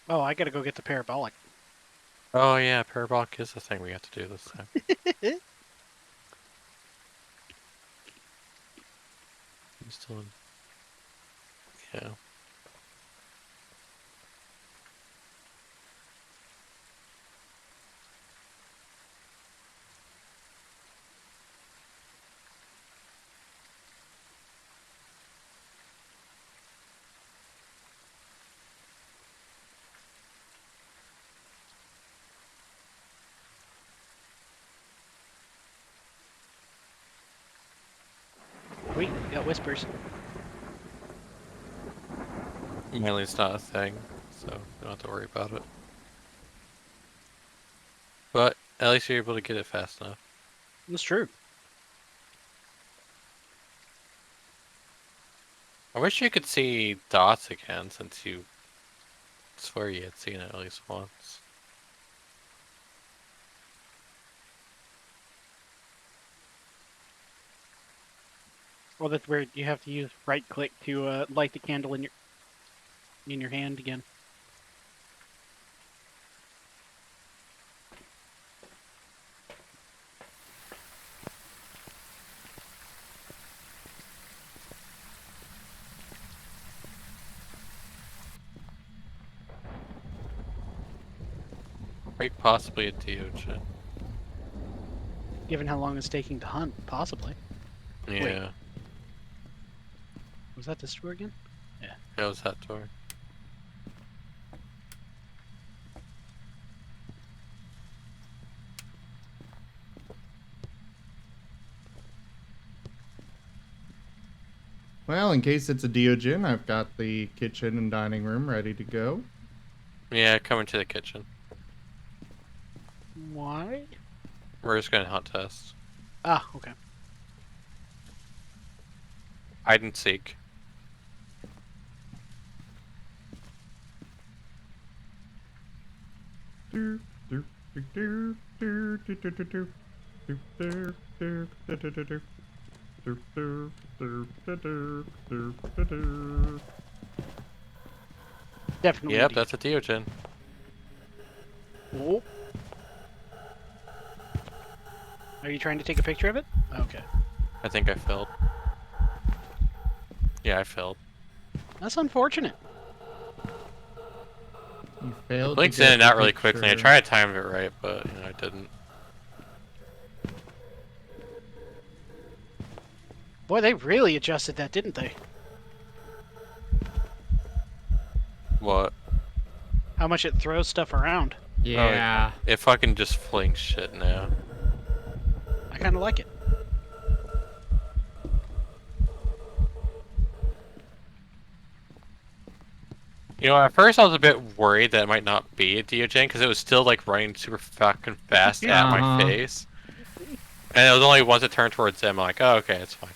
Oh, I gotta go get the parabolic. Oh yeah, parabolic is the thing we have to do this time. I'm still in... Yeah. Wait, got whispers. Mainly's not a thing, so you don't have to worry about it. But at least you're able to get it fast enough. That's true. I wish you could see dots again, since you swear you had seen it at least once. Well, that's where you have to use right click to light the candle in your hand again. Quite possibly a DOJ. Given how long it's taking to hunt, possibly. Yeah. Was that this door again? That was that door. Well, in case it's a Diogen, I've got the kitchen and dining room ready to go. Yeah, coming to the kitchen. Why? We're just gonna hunt test. Ah, okay. Hide and seek. Definitely. Yep, that's a Diogen. Oh. Are you trying to take a picture of it? Okay. I think I failed. Yeah, I failed. That's unfortunate. You failed. Blink's to in get and the out really quickly. I picture. tried to time it right, but you know, I didn't. Boy, they really adjusted that, didn't they? What? How much it throws stuff around. Yeah. It fucking just flings shit now. I kind of like it. You know, at first I was a bit worried that it might not be a Diogen because it was still like running super fucking fast at my Uh-huh. face. And it was only once it turned towards them, I'm like, oh, okay, it's fine.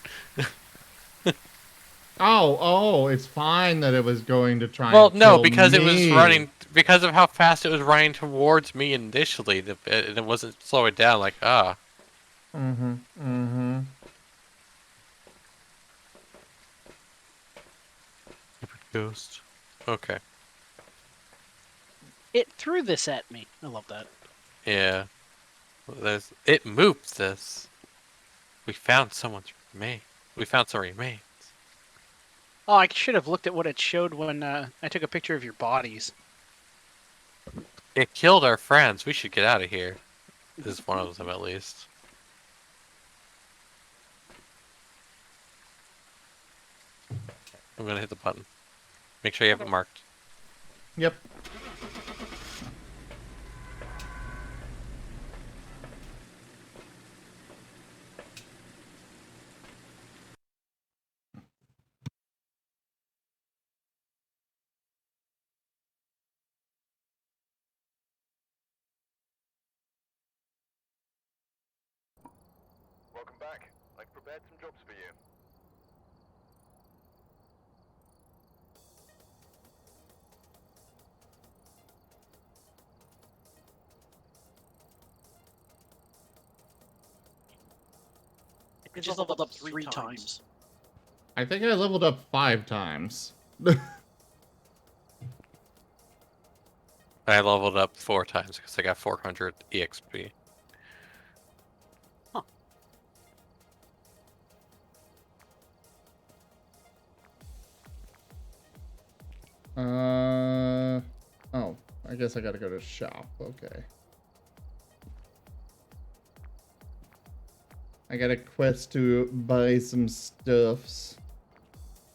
Oh, it's fine that it was going to try Well, and no, kill because it was me. running, because of how fast it was running towards me initially, it wasn't slowing down, like, ah. Ghost. Okay. It threw this at me. I love that. Yeah. It moved this. We found someone's remains. We found some remains. Oh, I should have looked at what it showed when I took a picture of your bodies. It killed our friends. We should get out of here. This is one of them, at least. I'm gonna hit the button. Make sure you have it marked. Yep. Welcome back. I've prepared some jobs for you. It just leveled up 3 times. I think I leveled up 5 times. I leveled up 4 times because I got 400 EXP. Oh, I guess I gotta go to shop. Okay. I got a quest to buy some stuffs.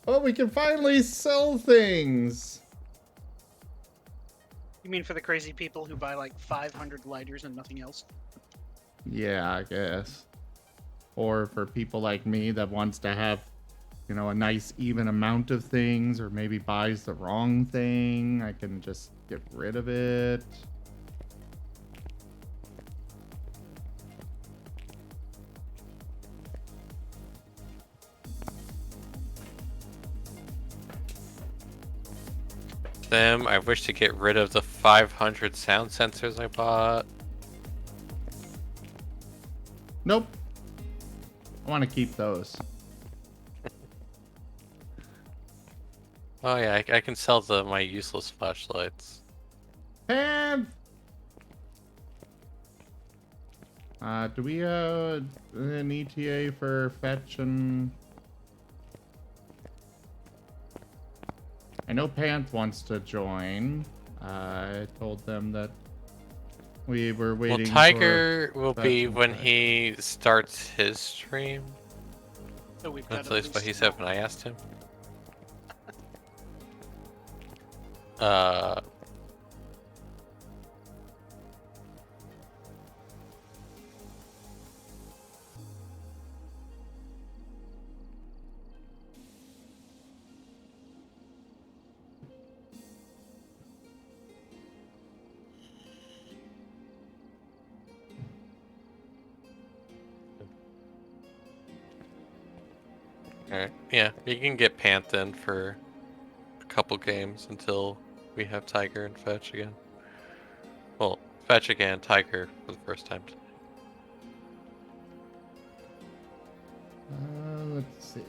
Oh, we can finally sell things! You mean for the crazy people who buy like 500 lighters and nothing else? Yeah, I guess. Or for people like me that wants to have, you know, a nice even amount of things, or maybe buys the wrong thing, I can just get rid of it. I wish to get rid of the 500 sound sensors I bought. Nope. I want to keep those. Oh yeah, I can sell my useless flashlights. And do we have an ETA for fetch and... I know Pant wants to join. I told them that we were waiting. Well, Tiger will fetch be and when fetch. he starts his stream. So we've got That's at least what he said when I asked him. Alright, yeah, you can get Panthen for a couple games until we have Tiger and Fetch again. Well, Fetch again, Tiger for the first time. Let's see.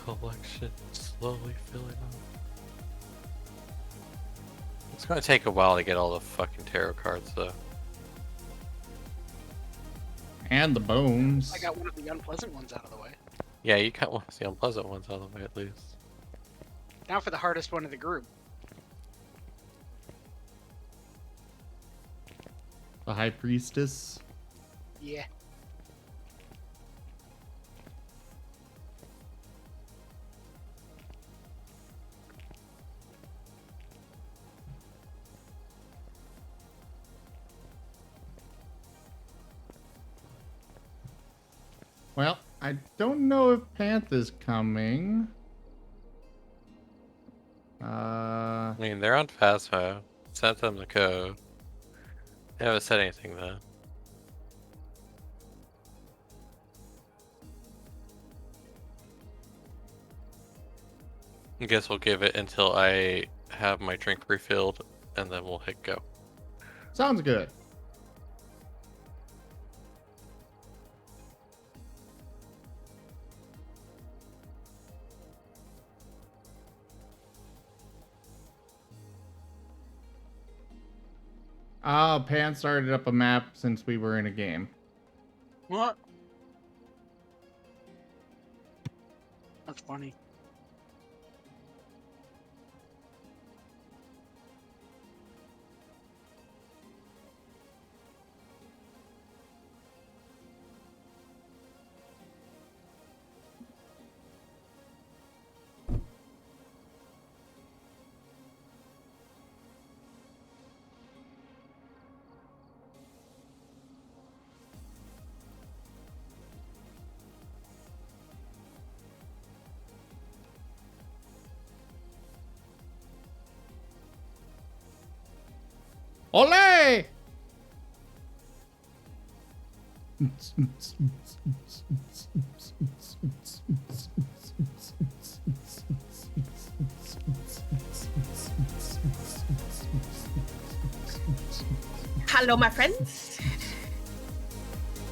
Collection slowly filling up. It's gonna take a while to get all the fucking tarot cards, though. And the bones. I got one of the unpleasant ones out of the way. Yeah, you got one of the unpleasant ones out of the way at least. Now for the hardest one of the group. The High Priestess. Yeah. Well, I don't know if Panther's coming. I mean, they're on Phasmo. Sent them the code. They haven't said anything though. I guess we'll give it until I have my drink refilled, and then we'll hit go. Sounds good. Oh, Pan started up a map since we were in a game. What? That's funny. Ole! Hello, my friends.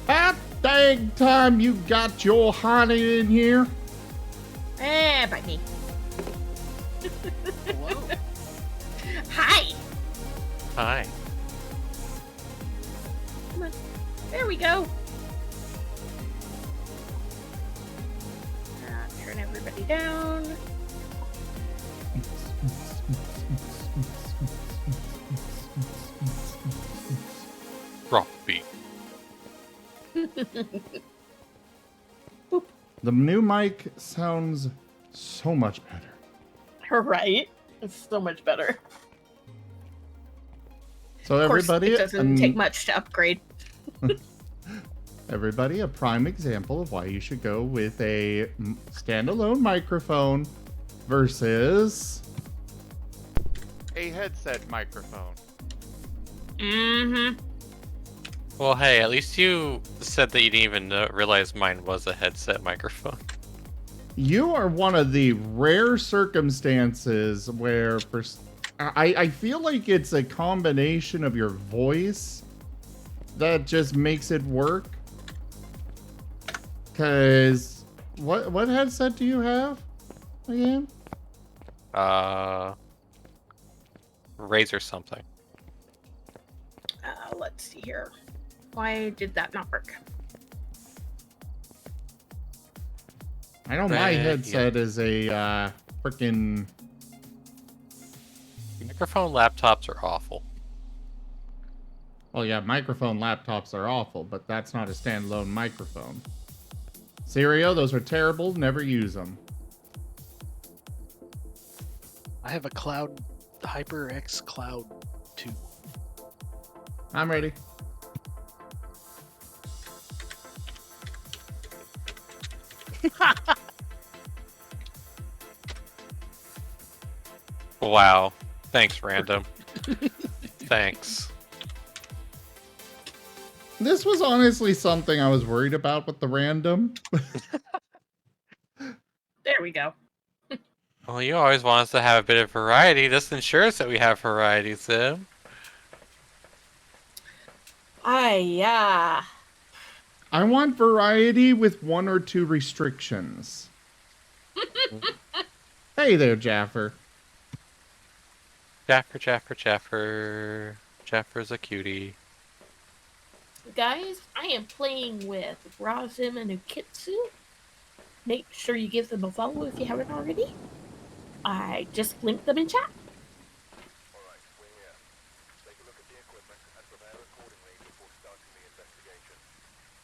About dang time you got your honey in here. Bite me. Hello. Hi. Hi. Come on. There we go. Turn everybody down. Drop beat. The new mic sounds so much better. Right? It's so much better. So Of course, everybody, it doesn't take much to upgrade. everybody, a prime example of why you should go with a standalone microphone versus A headset microphone. Mm-hmm. Well, hey, at least you said that you didn't even realize mine was a headset microphone. You are one of the rare circumstances where I feel like it's a combination of your voice that just makes it work. Cause what headset do you have again? Razor something. Let's see here. Why did that not work? I know my headset is a freaking. Microphone laptops are awful. Well, yeah, microphone laptops are awful, but that's not a standalone microphone. Serio, those are terrible. Never use them. I have a Cloud HyperX Cloud 2. I'm ready. Wow. Thanks, random. Thanks. This was honestly something I was worried about with the random. There we go. Well, you always want us to have a bit of variety. This ensures that we have variety, Sim. Yeah. I want variety with 1 or 2 restrictions. Hey there, Jaffer. Jaffer. Jaffer's a cutie. Guys, I am playing with Razim and Ukitsu. Make sure you give them a follow if you haven't already. I just linked them in chat. Alright, we're here. Take a look at the equipment and prepare accordingly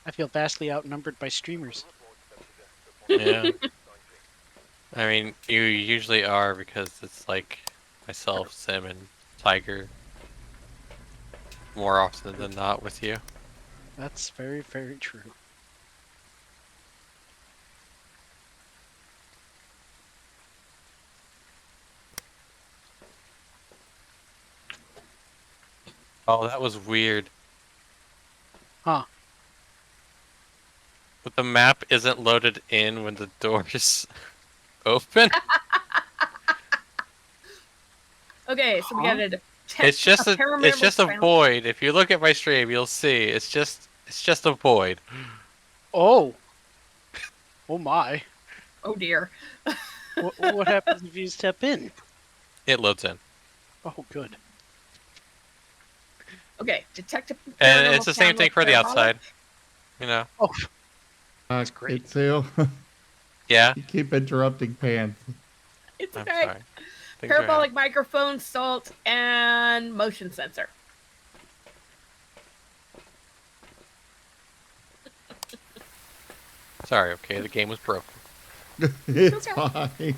I feel vastly outnumbered by streamers. Yeah. I mean, you usually are because it's like myself, Sim, and Tiger more often than not with you. That's very, very true. Oh, that was weird. Huh. But the map isn't loaded in when the doors open. Okay, so we Huh? got a It's just a it's paramedical just a sound. void. If you look at my stream, you'll see. It's just a void. Oh! Oh my. Oh dear. What happens if you step in? It loads in. Oh, good. Okay, detect a And paranormal it's the same sound thing with for the parabolic. outside. You know. Oh, that's great. Itsu, Yeah. you keep interrupting Pants. It's I'm okay. sorry. Things are Parabolic microphone, salt, and motion sensor. Sorry, okay, the game was broken. It's okay. fine.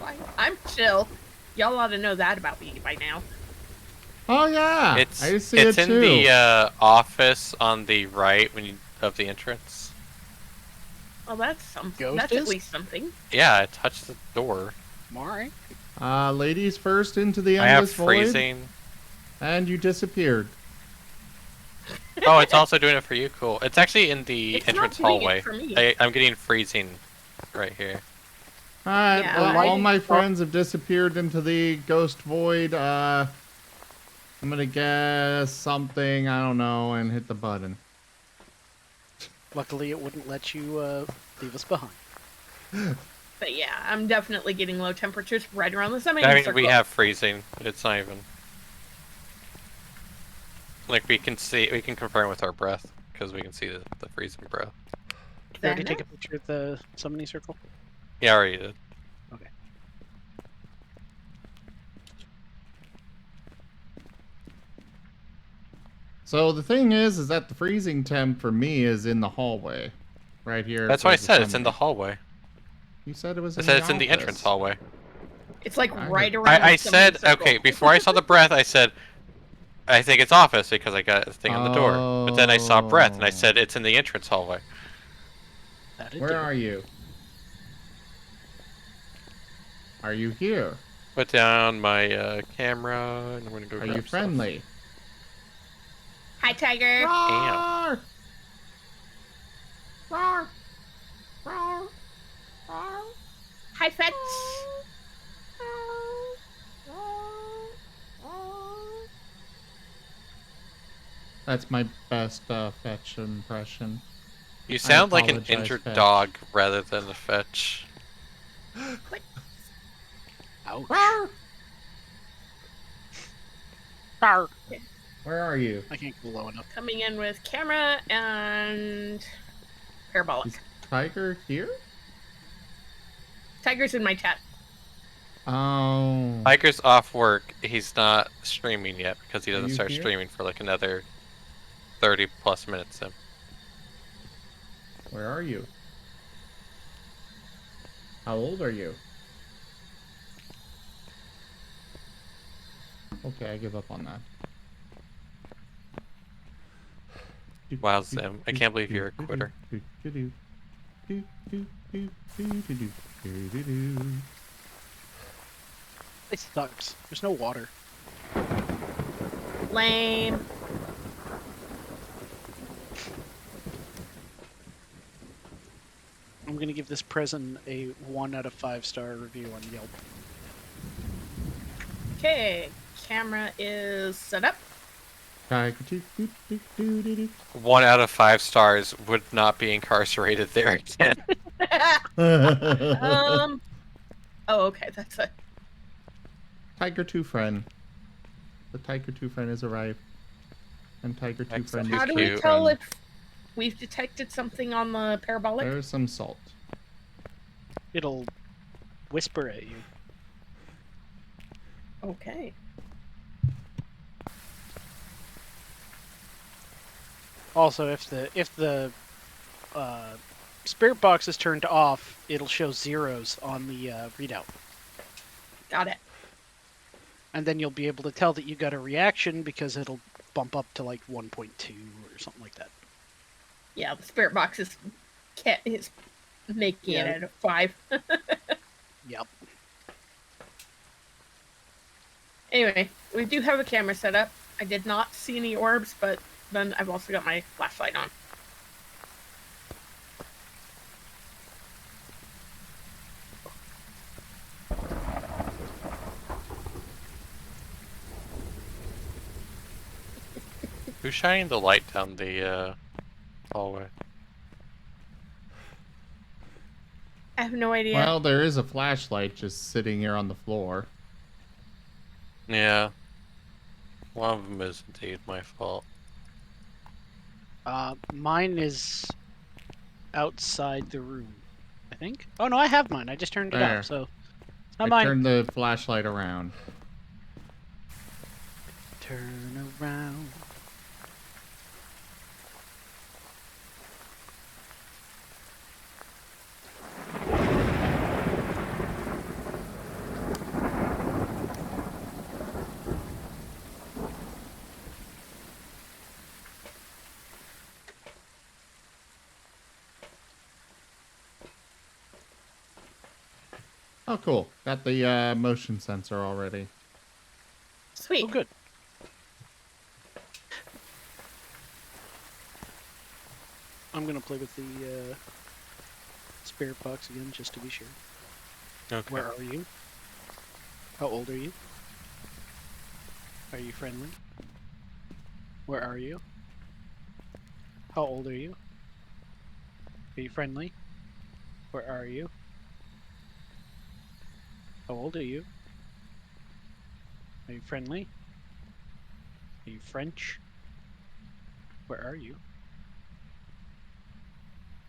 Fine. I'm chill. Y'all ought to know that about me by now. Oh yeah, It's I see it's it in too. the office on the right when you of the entrance. Well, that's something. Ghost That's at is? least something. Yeah, I touched the door. Alright. Ladies first into the I have endless void, freezing. and you disappeared. Oh, it's also doing it for you. Cool. It's actually in the It's not entrance doing it hallway. for me. I'm getting freezing right here. All right, Yeah, well, I- all my friends have disappeared into the ghost void. I'm gonna guess something, I don't know, and hit the button. Luckily, it wouldn't let you leave us behind. But yeah, I'm definitely getting low temperatures right around the I semicircle. mean, we have freezing. It's not even like we can confirm with our breath because we can see the freezing breath. Did you already take a picture of the summoning circle? Yeah, I already did. Okay. So the thing is that the freezing temp for me is in the hallway, right here. That's for what I the said. It's in the summoning. hallway. You said it was. I in said the it's in the office. entrance hallway. It's like I right heard- around. I the said semicircle. okay before I saw the breath. I said I think it's office because I got a thing on the door. But then I saw breath and I said it's in the entrance hallway. Where are you? Are you here? Put down my camera and I'm gonna go. Are grab you friendly? Hi, Tiger. Roar! Roar! Roar! Roar! Hi, Fetch. That's my best fetch impression. You sound like an apologize, injured Fetch. dog rather than a fetch. Ouch. Roar! Arr. Where are you? I can't go low enough. Coming in with camera and parabolic. Is Tiger here? Tiger's in my chat. Oh. Tiger's off work. He's not streaming yet because he Are doesn't you start here? streaming for like another 30 plus minutes. Sim. Where are you? How old are you? Okay, I give up on that. Wow, Sim. I can't believe you're a quitter. It sucks. There's no water. Lame. I'm gonna give this present a 1 out of 5-star review on Yelp. Okay, camera is set up. 1 out of 5 stars would not be incarcerated there again. Oh, okay, that's it. Tiger 2 friend. The Tiger 2 friend has arrived. And Tiger 2 friend How is do we cute. tell if we've detected something on the parabolic? There's some salt. It'll whisper at you. Okay. Also, if the spirit box is turned off, it'll show zeros on the readout, Got it. and then you'll be able to tell that you got a reaction because it'll bump up to like 1.2 or something like that. Yeah, the spirit box is making it Yeah. at a 5. Yep. Anyway, we do have a camera set up. I did not see any orbs, but then I've also got my flashlight on. Who's shining the light down the hallway? I have no idea. Well, there is a flashlight just sitting here on the floor. Yeah. One of them is indeed my fault. Mine is outside the room, I think. Oh no, I have mine. I just turned it There. off, so it's not I mine. turned the flashlight around. Turn around. Oh, cool. Got the motion sensor already. Sweet. Oh, good. I'm gonna play with the spirit box again, just to be sure. Okay. Where are you? How old are you? Are you friendly? Where are you? How old are you? Are you friendly? Where are you? How old are you? Are you friendly? Are you French? Where are you?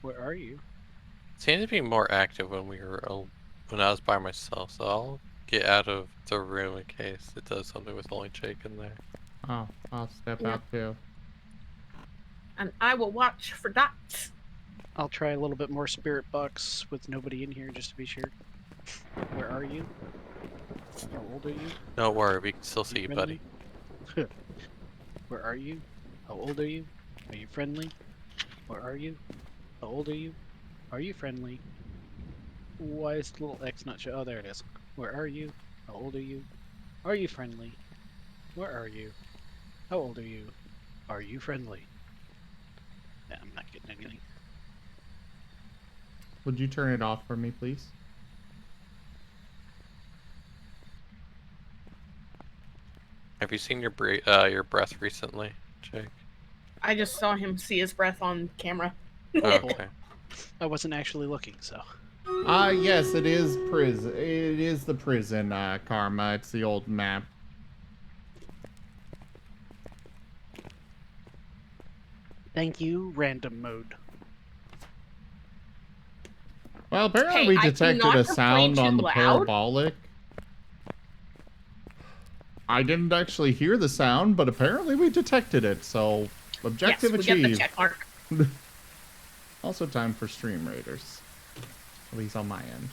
Where are you? Seemed to be more active when when I was by myself, so I'll get out of the room in case it does something with only Jake in there. Oh, I'll step Yeah. out too. And I will watch for dots. I'll try a little bit more spirit box with nobody in here, just to be sure. Where are you? How old are you? Don't worry, we can still see you, buddy. Friendly? Where are you? How old are you? Are you friendly? Where are you? How old are you? Are you friendly? Why is the little X not show? Oh, there it is. Where are you? How old are you? Are you friendly? Where are you? How old are you? Are you friendly? Yeah, I'm not getting anything. Would you turn it off for me, please? Have you seen your your breath recently, Jake? I just saw him see his breath on camera. Okay. I wasn't actually looking, so. Yes, it is prison. It is the prison, Karma. It's the old map. Thank you, random mode. Well, apparently Hey, we I do detected not a complain sound on too the loud. parabolic. I didn't actually hear the sound, but apparently we detected it, so objective Yes, we get the achieved. check mark. Also time for Stream Raiders. At least on my end.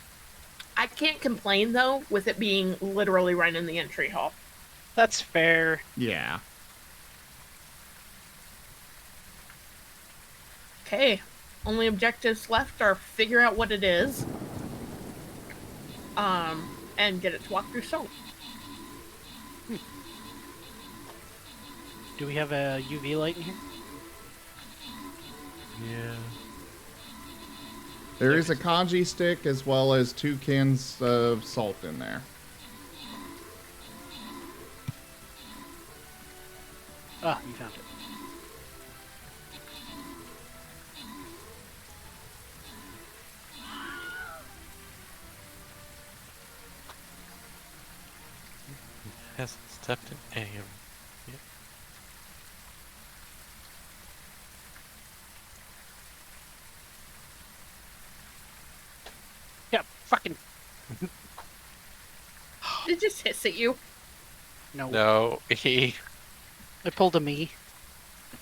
I can't complain though, with it being literally right in the entry hall. That's fair. Yeah. Okay, only objectives left are figure out what it is, and get it to walk through stone. Do we have a UV light in here? Yeah. There is a kanji stick as well as 2 cans of salt in there. Ah, you found it. Hasn't stepped in AM yet. Yeah, fucking. Did it just hiss at you? No. No, he. I pulled a me.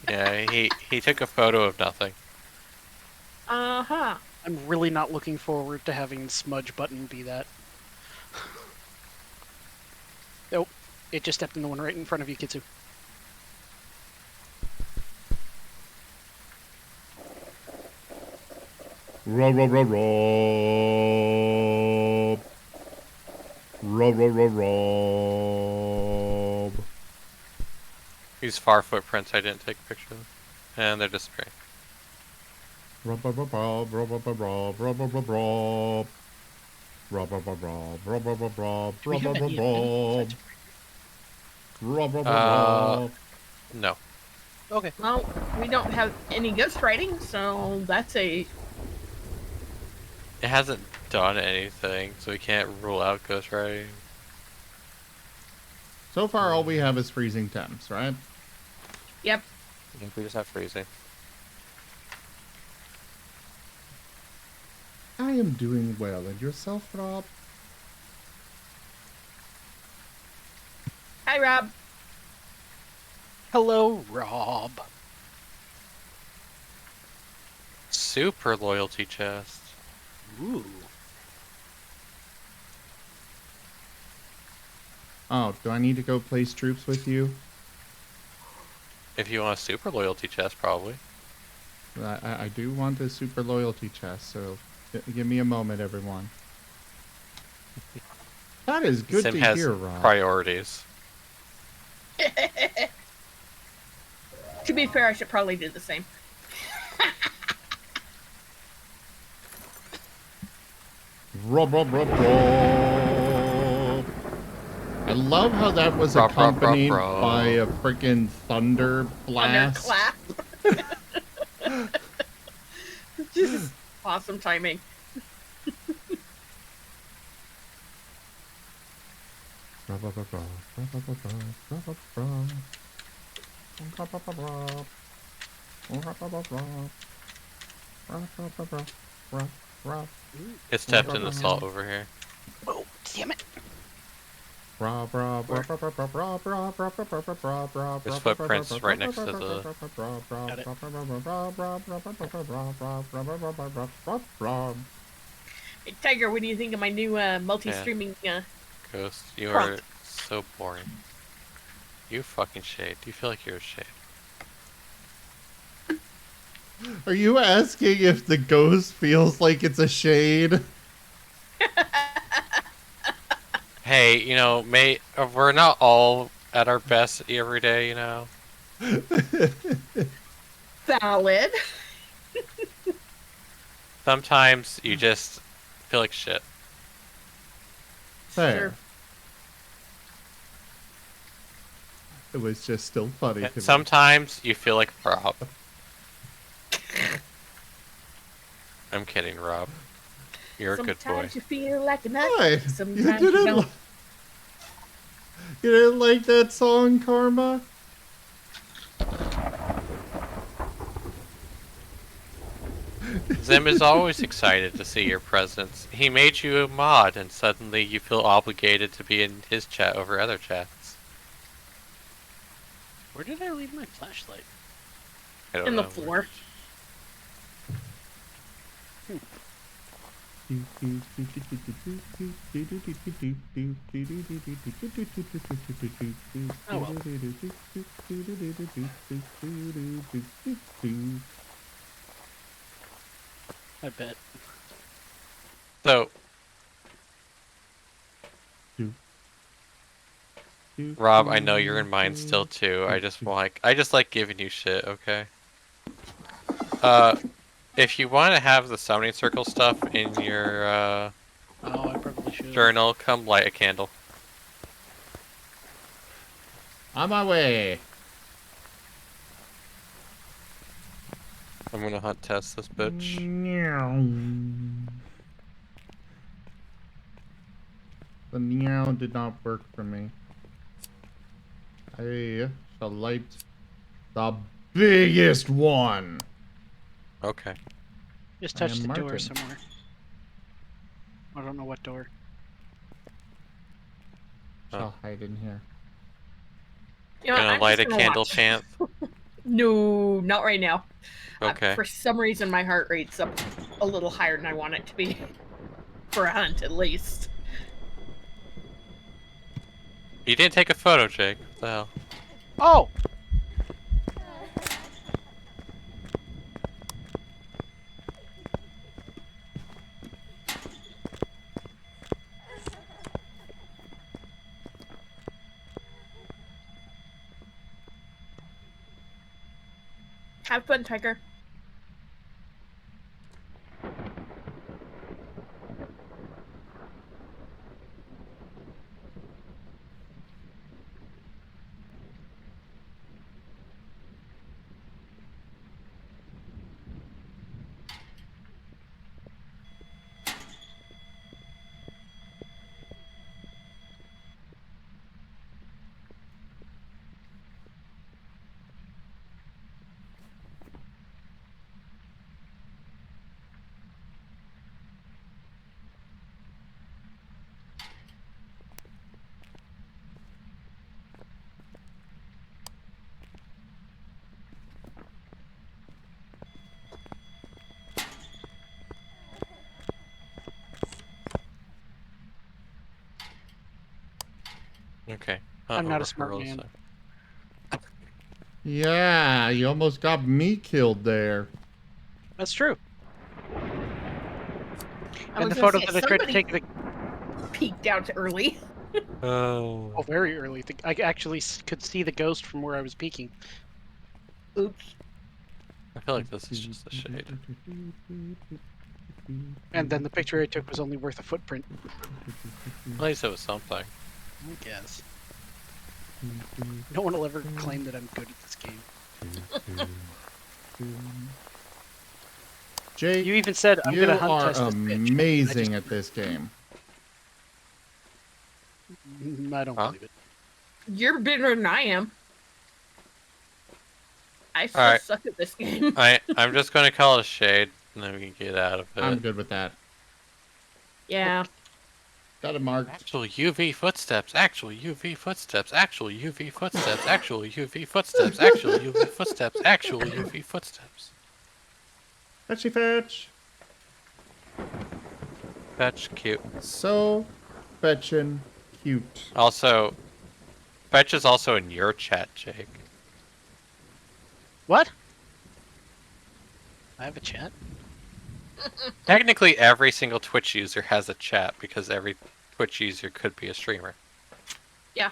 Yeah, he took a photo of nothing. Uh-huh. I'm really not looking forward to having smudge button be that. Nope. It just stepped in the one right in front of you, Kitsu. Rob. Rob. These far footprints I didn't take a picture of. And they're disappearing. Rob. Do we have any besides No. Okay. Well, we don't have any ghostwriting, so that's a... It hasn't done anything, so we can't rule out ghostwriting. So far, all we have is freezing temps, right? Yep. I think we just have freezing. I am doing well. And yourself, Rob? Hi, Rob. Hello, Rob. Super loyalty chest. Ooh. Oh, do I need to go place troops with you? If you want a super loyalty chest, probably. I do want a super loyalty chest, so give me a moment, everyone. That is good Sim to has hear, Rob. priorities. To be fair, I should probably do the same. Rob. I love how that was Rob, accompanied Rob. by a freaking thunder blast. Thunderclap. Just awesome timing. It's stepped in the salt over here. Oh, damn it. There's footprints right next to the... Hey, Tiger, what do you think of my new multi-streaming Ghost, you prompt? are so boring. You fucking shade. Do you feel like you're a shade? Are you asking if the ghost feels like it's a shade? Hey, you know, mate, we're not all at our best every day, you know? Valid. Sometimes you just feel like shit. Fair. Sure. It was just still funny to me. Sometimes you feel like Rob. I'm kidding, Rob. You're a good boy. Sometimes you feel like a nut. Why? Sometimes you don't. You didn't like that song, Karma? Zim is always excited to see your presence. He made you a mod, and suddenly you feel obligated to be in his chat over other chats. Where did I leave my flashlight? I don't In know. the floor. Oh well. I bet. So, Rob, I know you're in mine still too. I just like giving you shit, okay? If you want to have the summoning circle stuff in your Oh, I probably should. journal, come light a candle. On my way. I'm gonna hunt test this bitch. The meow did not work for me. I shall light the biggest one. Okay. Just I touch am the door Marten. somewhere. I don't know what door. Shall hide in here. You know, Gonna I'm light just a gonna candle watch. chant. No, not right now. Okay. For some reason, my heart rate's up a little higher than I want it to be. For a hunt, at least. You didn't take a photo, Jake. What the hell? Oh! Have fun, Tiger. Okay. I'm not a smart man. Yeah, you almost got me killed there. That's true. I And was the gonna photo say, that I tried to somebody take, peeked out early. Oh. very early. I actually could see the ghost from where I was peeking. Oops. I feel like this is just a shade. And then the picture I took was only worth a footprint. At least it was something. I guess. No one will ever claim that I'm good at this game. Jake, You even said I'm you gonna hunt are test this bitch. amazing at this game. I don't Huh? believe it. You're better than I am. I still Alright. suck at this game. I'm just gonna call it a shade, and then we can get out of it. I'm good with that. Yeah. Got it marked. Actual UV footsteps, actual UV footsteps, actual UV footsteps, actual UV footsteps, actual UV footsteps, actual UV footsteps. Fetchy fetch. Fetch, cute. So fetchin' cute. Also, Fetch is also in your chat, Jake. What? I have a chat? Technically, every single Twitch user has a chat because every Twitch user could be a streamer. Yeah.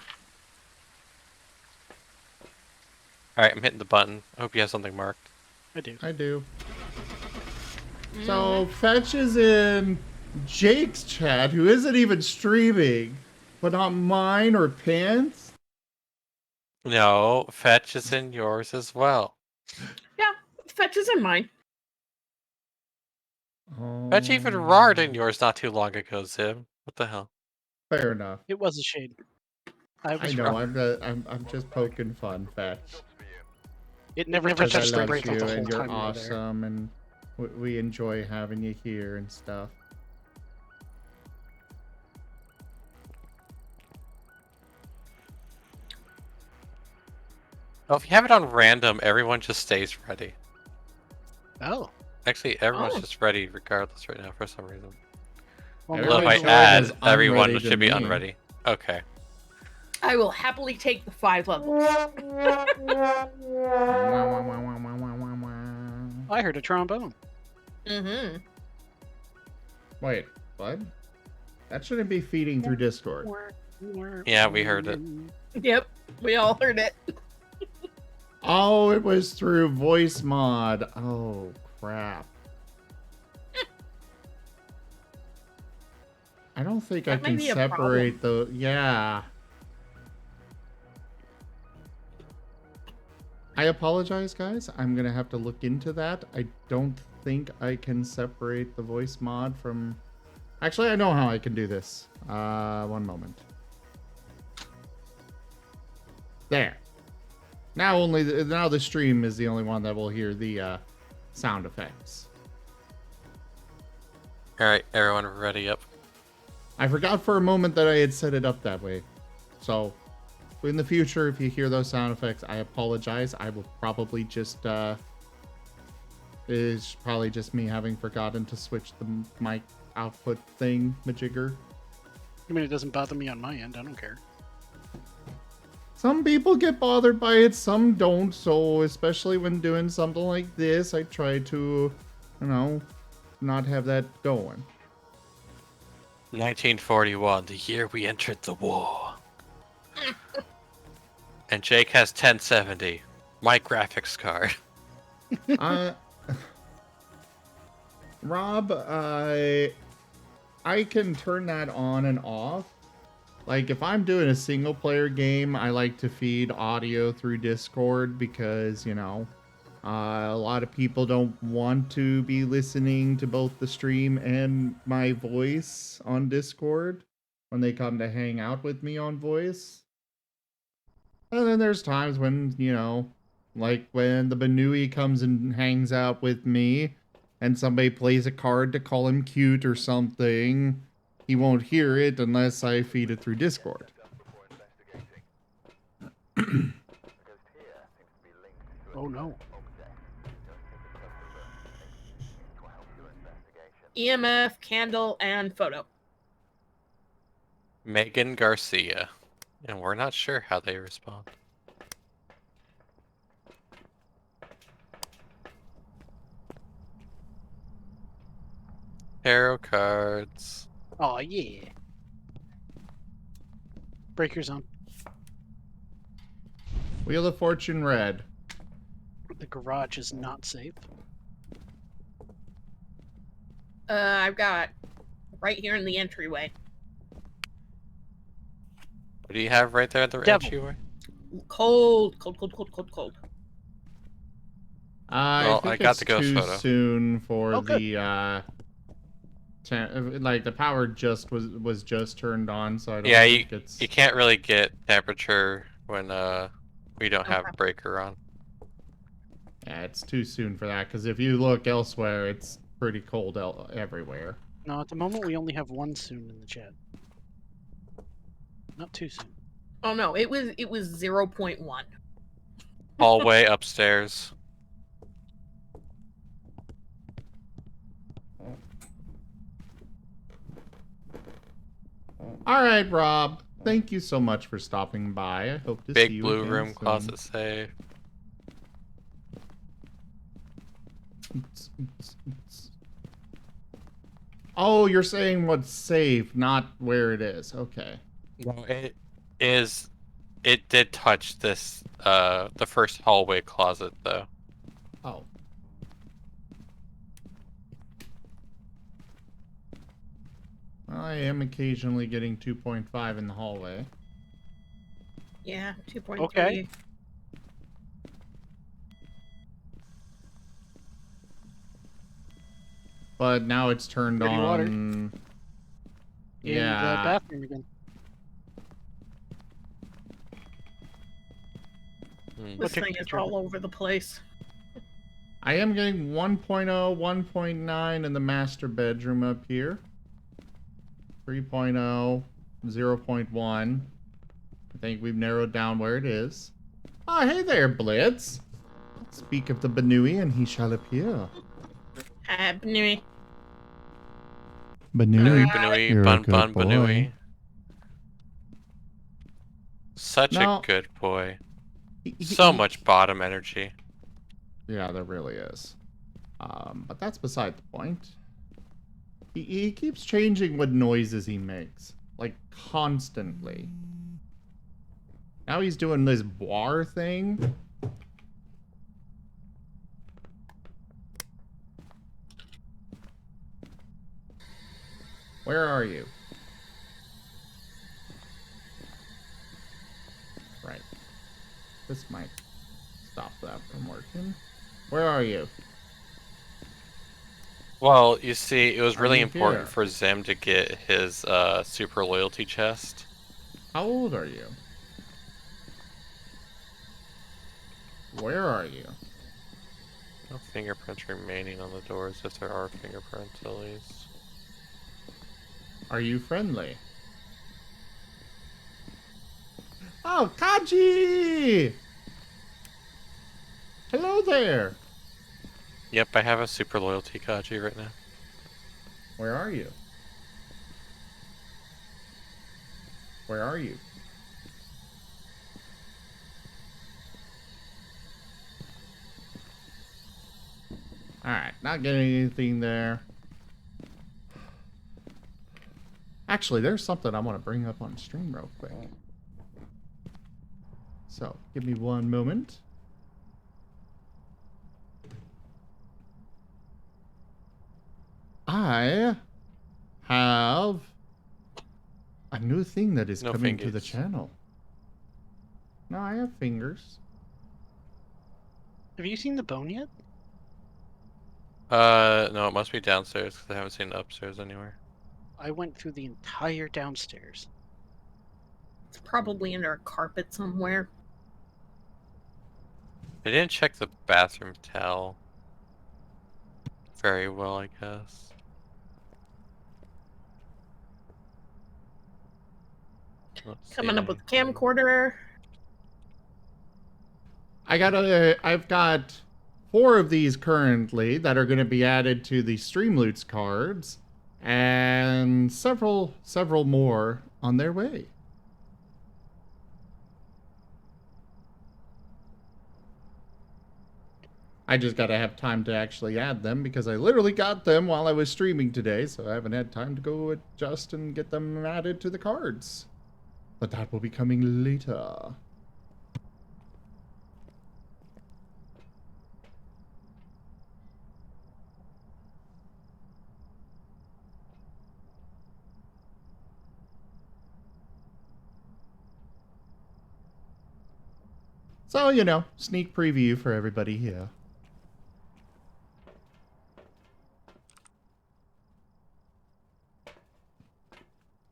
Alright, I'm hitting the button. I hope you have something marked. I do. I do. So Fetch is in Jake's chat, who isn't even streaming, but not mine or Pants. No, Fetch is in yours as well. Yeah. Fetch is in mine. Fetch even roared in yours not too long ago, Zim. What the hell? Fair enough. It was a shade. I was I know. wrong. I'm just poking fun, Fetch. It never Because I touched the love break you the whole and you're time you were there. awesome, and we enjoy having you here and stuff. Oh, if you have it on random, everyone just stays ready. Oh. Actually, everyone's Oh. just ready regardless right now for some reason. Well, Although if I Everybody's showing add, as everyone unready to should be me. unready. Okay. I will happily take the 5 levels. I heard a trombone. Mm-hmm. Wait, what? That shouldn't be feeding through Discord. Yeah, we heard it. Yep. We all heard it. Oh, it was through voice mod. Oh, crap. I don't think I That might can be a separate the... Yeah. I apologize, guys. I'm going to have to look into that. I don't think I can separate the voice mod from... Actually, I know how I can do this. One moment. There. Now now the stream is the only one that will hear the sound effects. Alright, everyone ready up. I forgot for a moment that I had set it up that way. So, in the future, if you hear those sound effects, I apologize. I will probably just, it's probably just me having forgotten to switch the mic output thing, majigger. I mean, it doesn't bother me on my end. I don't care. Some people get bothered by it, some don't, so especially when doing something like this, I try to, you know, not have that going. 1941, the year we entered the war. And Jake has 1070, my graphics card. Rob, I can turn that on and off. Like, if I'm doing a single player game, I like to feed audio through Discord because, you know, a lot of people don't want to be listening to both the stream and my voice on Discord when they come to hang out with me on voice. And then there's times when, you know, like when the Banui comes and hangs out with me and somebody plays a card to call him cute or something, he won't hear it unless I feed it through Discord. Oh no. EMF, candle, and photo. Megan Garcia. And we're not sure how they respond. Tarot cards. Oh yeah. Breaker zone. Wheel of Fortune red. The garage is not safe. I've got right here in the entryway. What do you have right there at the Devil. entryway? Cold. Well, I think I got it's the ghost too photo. soon for Oh, good. the like the power just was just turned on, so I don't Yeah, think it's. you can't really get temperature when we don't have Okay. breaker on. Yeah, it's too soon for that because if you look elsewhere, it's pretty cold everywhere. No, at the moment we only have one soon in the chat. Not too soon. Oh no, it was 0.1. Hallway upstairs. All right, Rob. Thank you so much for stopping by. I hope to see Big you blue again room, soon. closet safe. Oh, you're saying what's safe, not where it is. Okay. No, it is. It did touch this, the first hallway closet, though. Oh. I am occasionally getting 2.5 in the hallway. Yeah, 2.3. Okay. But now it's turned Dirty on. water. In the Yeah. bathroom again. This Okay, thing is picture of all over the place. I am getting 1.0, 1.9 in the master bedroom up here. 3.0, 0.1. I think we've narrowed down where it is. Oh, hey there, Blitz. Speak of the Banui and he shall appear. Banui. Banui, Banui, you're a bun good bun boy. Banui. Such No. a good boy. So much bottom energy. Yeah, there really is. But that's beside the point. He keeps changing what noises he makes. Like, constantly. Now he's doing this boir thing. Where are you? Right. This might stop that from working. Where are you? Well, you see, it was Are really you important here? for Zim to get his super loyalty chest. How old are you? Where are you? No fingerprints remaining on the doors, if there are fingerprints at least. Are you friendly? Oh, Kaji! Hello there. Yep, I have a super loyalty Kaji right now. Where are you? Where are you? Alright, not getting anything there. Actually, there's something I want to bring up on stream real quick. So, give me one moment. I have a new thing that is No coming to the fingers. channel. No, I have fingers. Have you seen the bone yet? No, it must be downstairs because I haven't seen it upstairs anywhere. I went through the entire downstairs. It's probably under a carpet somewhere. I didn't check the bathroom towel very well, I guess. Let's Coming up see. with a camcorder. I've got 4 of these currently that are going to be added to the Streamloots cards, and several more on their way. I just gotta have time to actually add them because I literally got them while I was streaming today, so I haven't had time to go adjust and get them added to the cards. But that will be coming later. So, you know, sneak preview for everybody here.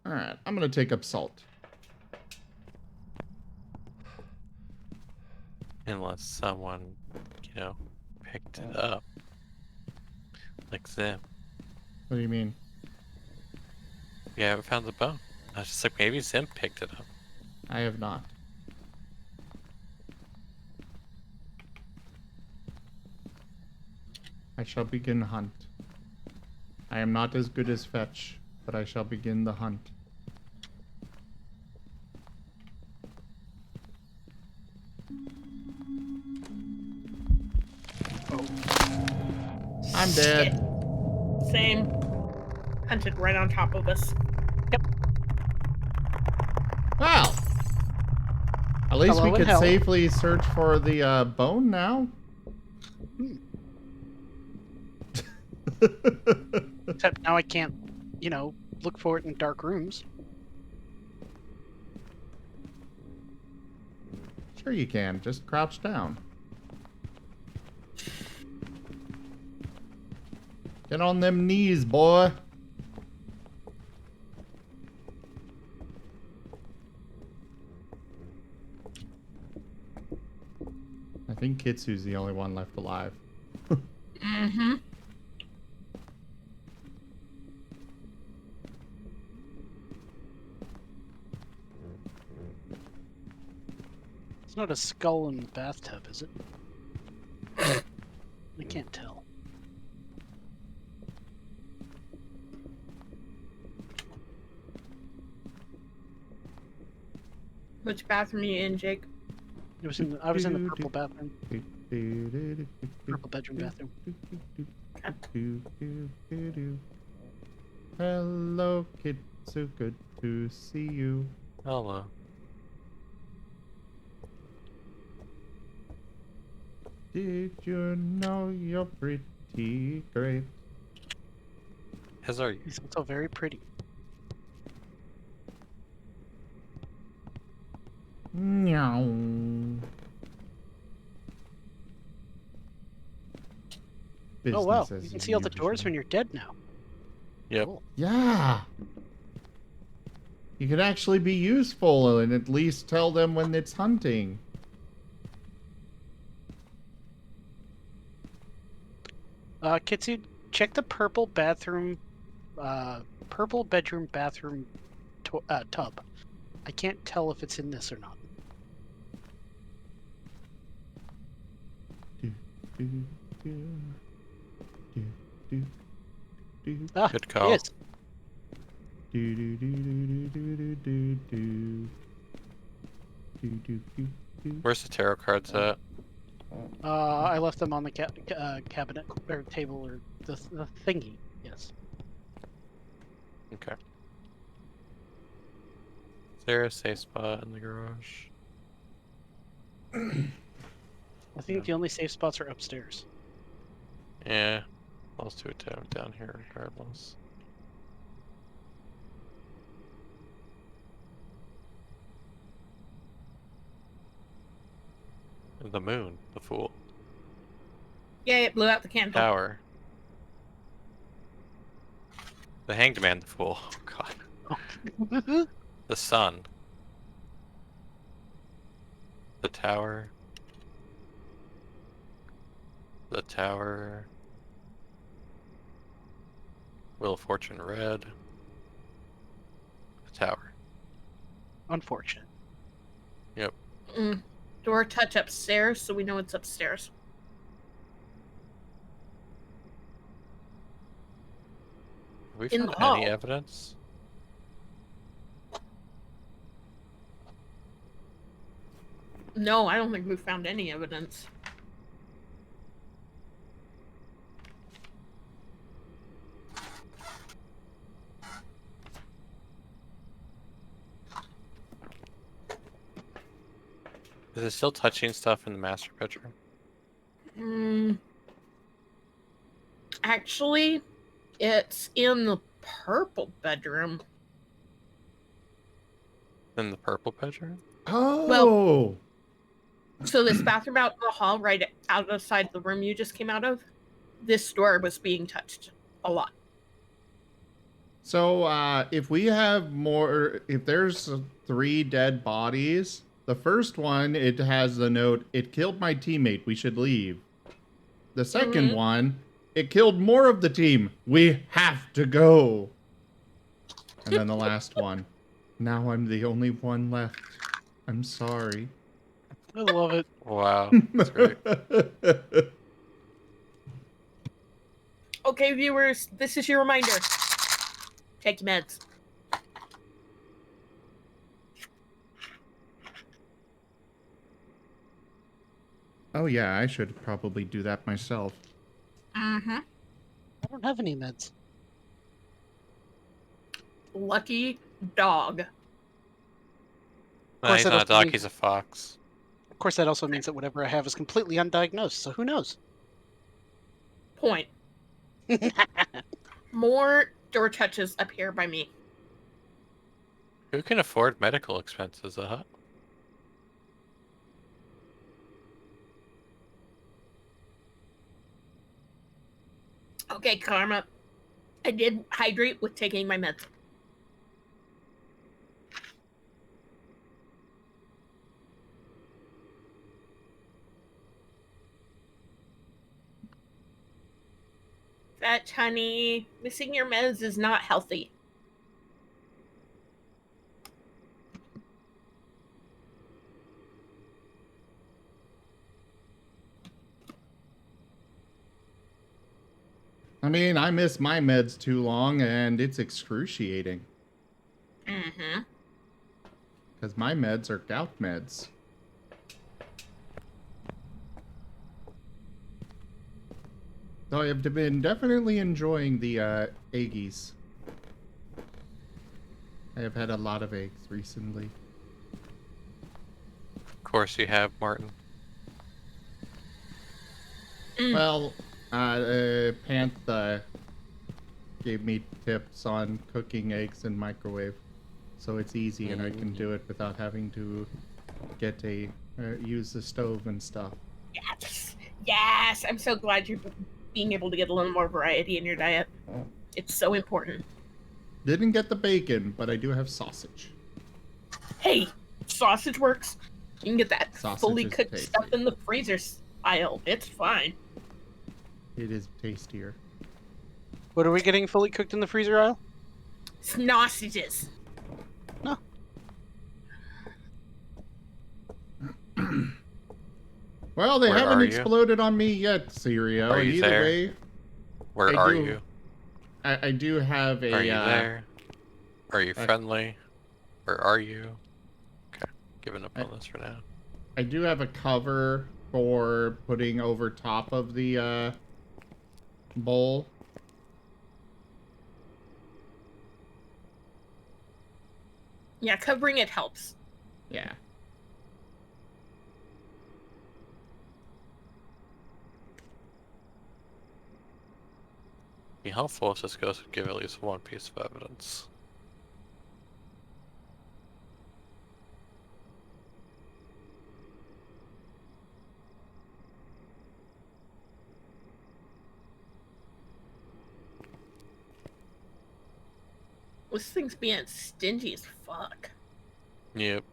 Alright, I'm gonna take up salt. Unless someone, you know, picked it up. Like Zim. What do you mean? We haven't found the bone. I was just like, maybe Zim picked it up. I have not. I shall begin hunt. I am not as good as fetch, but I shall begin the hunt. I'm dead. Shit. Same. Hunted right on top of us. Well, at least Hello we and could hell. safely search for the bone now. Except now I can't, you know, look for it in dark rooms. Sure you can. Just crouch down. Get on them knees, boy. I think Kitsu's the only one left alive. Mm-hmm. It's not a skull in the bathtub, is it? I can't tell. Which bathroom are you in, Jake? It was in the, I was in the purple bathroom. Purple bedroom bathroom. Hello, Kitsu. Good to see you. Hello. Did you know you're pretty great? As are you. He's also very pretty. Meow. Oh wow, Business you as can see all the usual. doors when you're dead now. Yep. Cool. Yeah. You can actually be useful and at least tell them when it's hunting. Kitsu, check the purple bathroom, purple bedroom bathroom tub. I can't tell if it's in this or not. Ah, Good call. Yes. Where's the tarot cards at? I left them on the cabinet or table or the thingy. Yes. Okay. Is there a safe spot in the garage? I think the only safe spots are upstairs. Yeah. Let's do it down here regardless. The moon, the fool. Yeah, it blew out the candle. Tower. The hanged man, the fool. Oh god. The sun. The tower. The tower. Wheel of Fortune red. The tower. Unfortunate. Yep. Door touch upstairs, so we know it's upstairs. Have we In found the hall. any evidence? No, I don't think we found any evidence. Is it still touching stuff in the master bedroom? Actually, it's in the purple bedroom. In the purple bedroom? Oh! So this bathroom out in the hall, right outside the room you just came out of, this door was being touched a lot. So, if we have more, if there's 3 dead bodies, the first one, it has the note, "It killed my teammate, we should leave." The second one, "It killed more of the team, we have to go." And then the last one, "Now I'm the only one left. I'm sorry." I love it. Wow, that's great. Okay, viewers, this is your reminder. Take your meds. Oh yeah, I should probably do that myself. Mm-hmm. I don't have any meds. Lucky dog. Nah, he's that not a also dog, means- he's a fox. Of course, that also means that whatever I have is completely undiagnosed. So who knows? Point. More door touches up here by me. Who can afford medical expenses, Okay, Karma. I did hydrate with taking my meds. Fetch, honey. Missing your meds is not healthy. I mean, I miss my meds too long, and it's excruciating. Mm-hmm. Because my meds are gout meds. So I have been definitely enjoying the eggies. I have had a lot of eggs recently. Of course you have, Martin. Well, Pantha gave me tips on cooking eggs in microwave. So it's easy and I can do it without having to get use the stove and stuff. Yes. Yes. I'm so glad you're being able to get a little more variety in your diet. It's so important. Didn't get the bacon, but I do have sausage. Hey, sausage works. You can get that Sausage fully is cooked tasty. stuff in the freezer aisle. It's fine. It is tastier. What are we getting fully cooked in the freezer aisle? Sausages. No. Well, they Where haven't are you? exploded on me yet, Sirio. Are And you either there? way, Where I are do- you? I do have a. Are you there? Are you I- friendly? Where are you? Okay, giving up on this for now. I do have a cover for putting over top of the bowl. Yeah, covering it helps. Yeah. Be helpful if this ghost would give at least one piece of evidence. This thing's being stingy as fuck. Yep.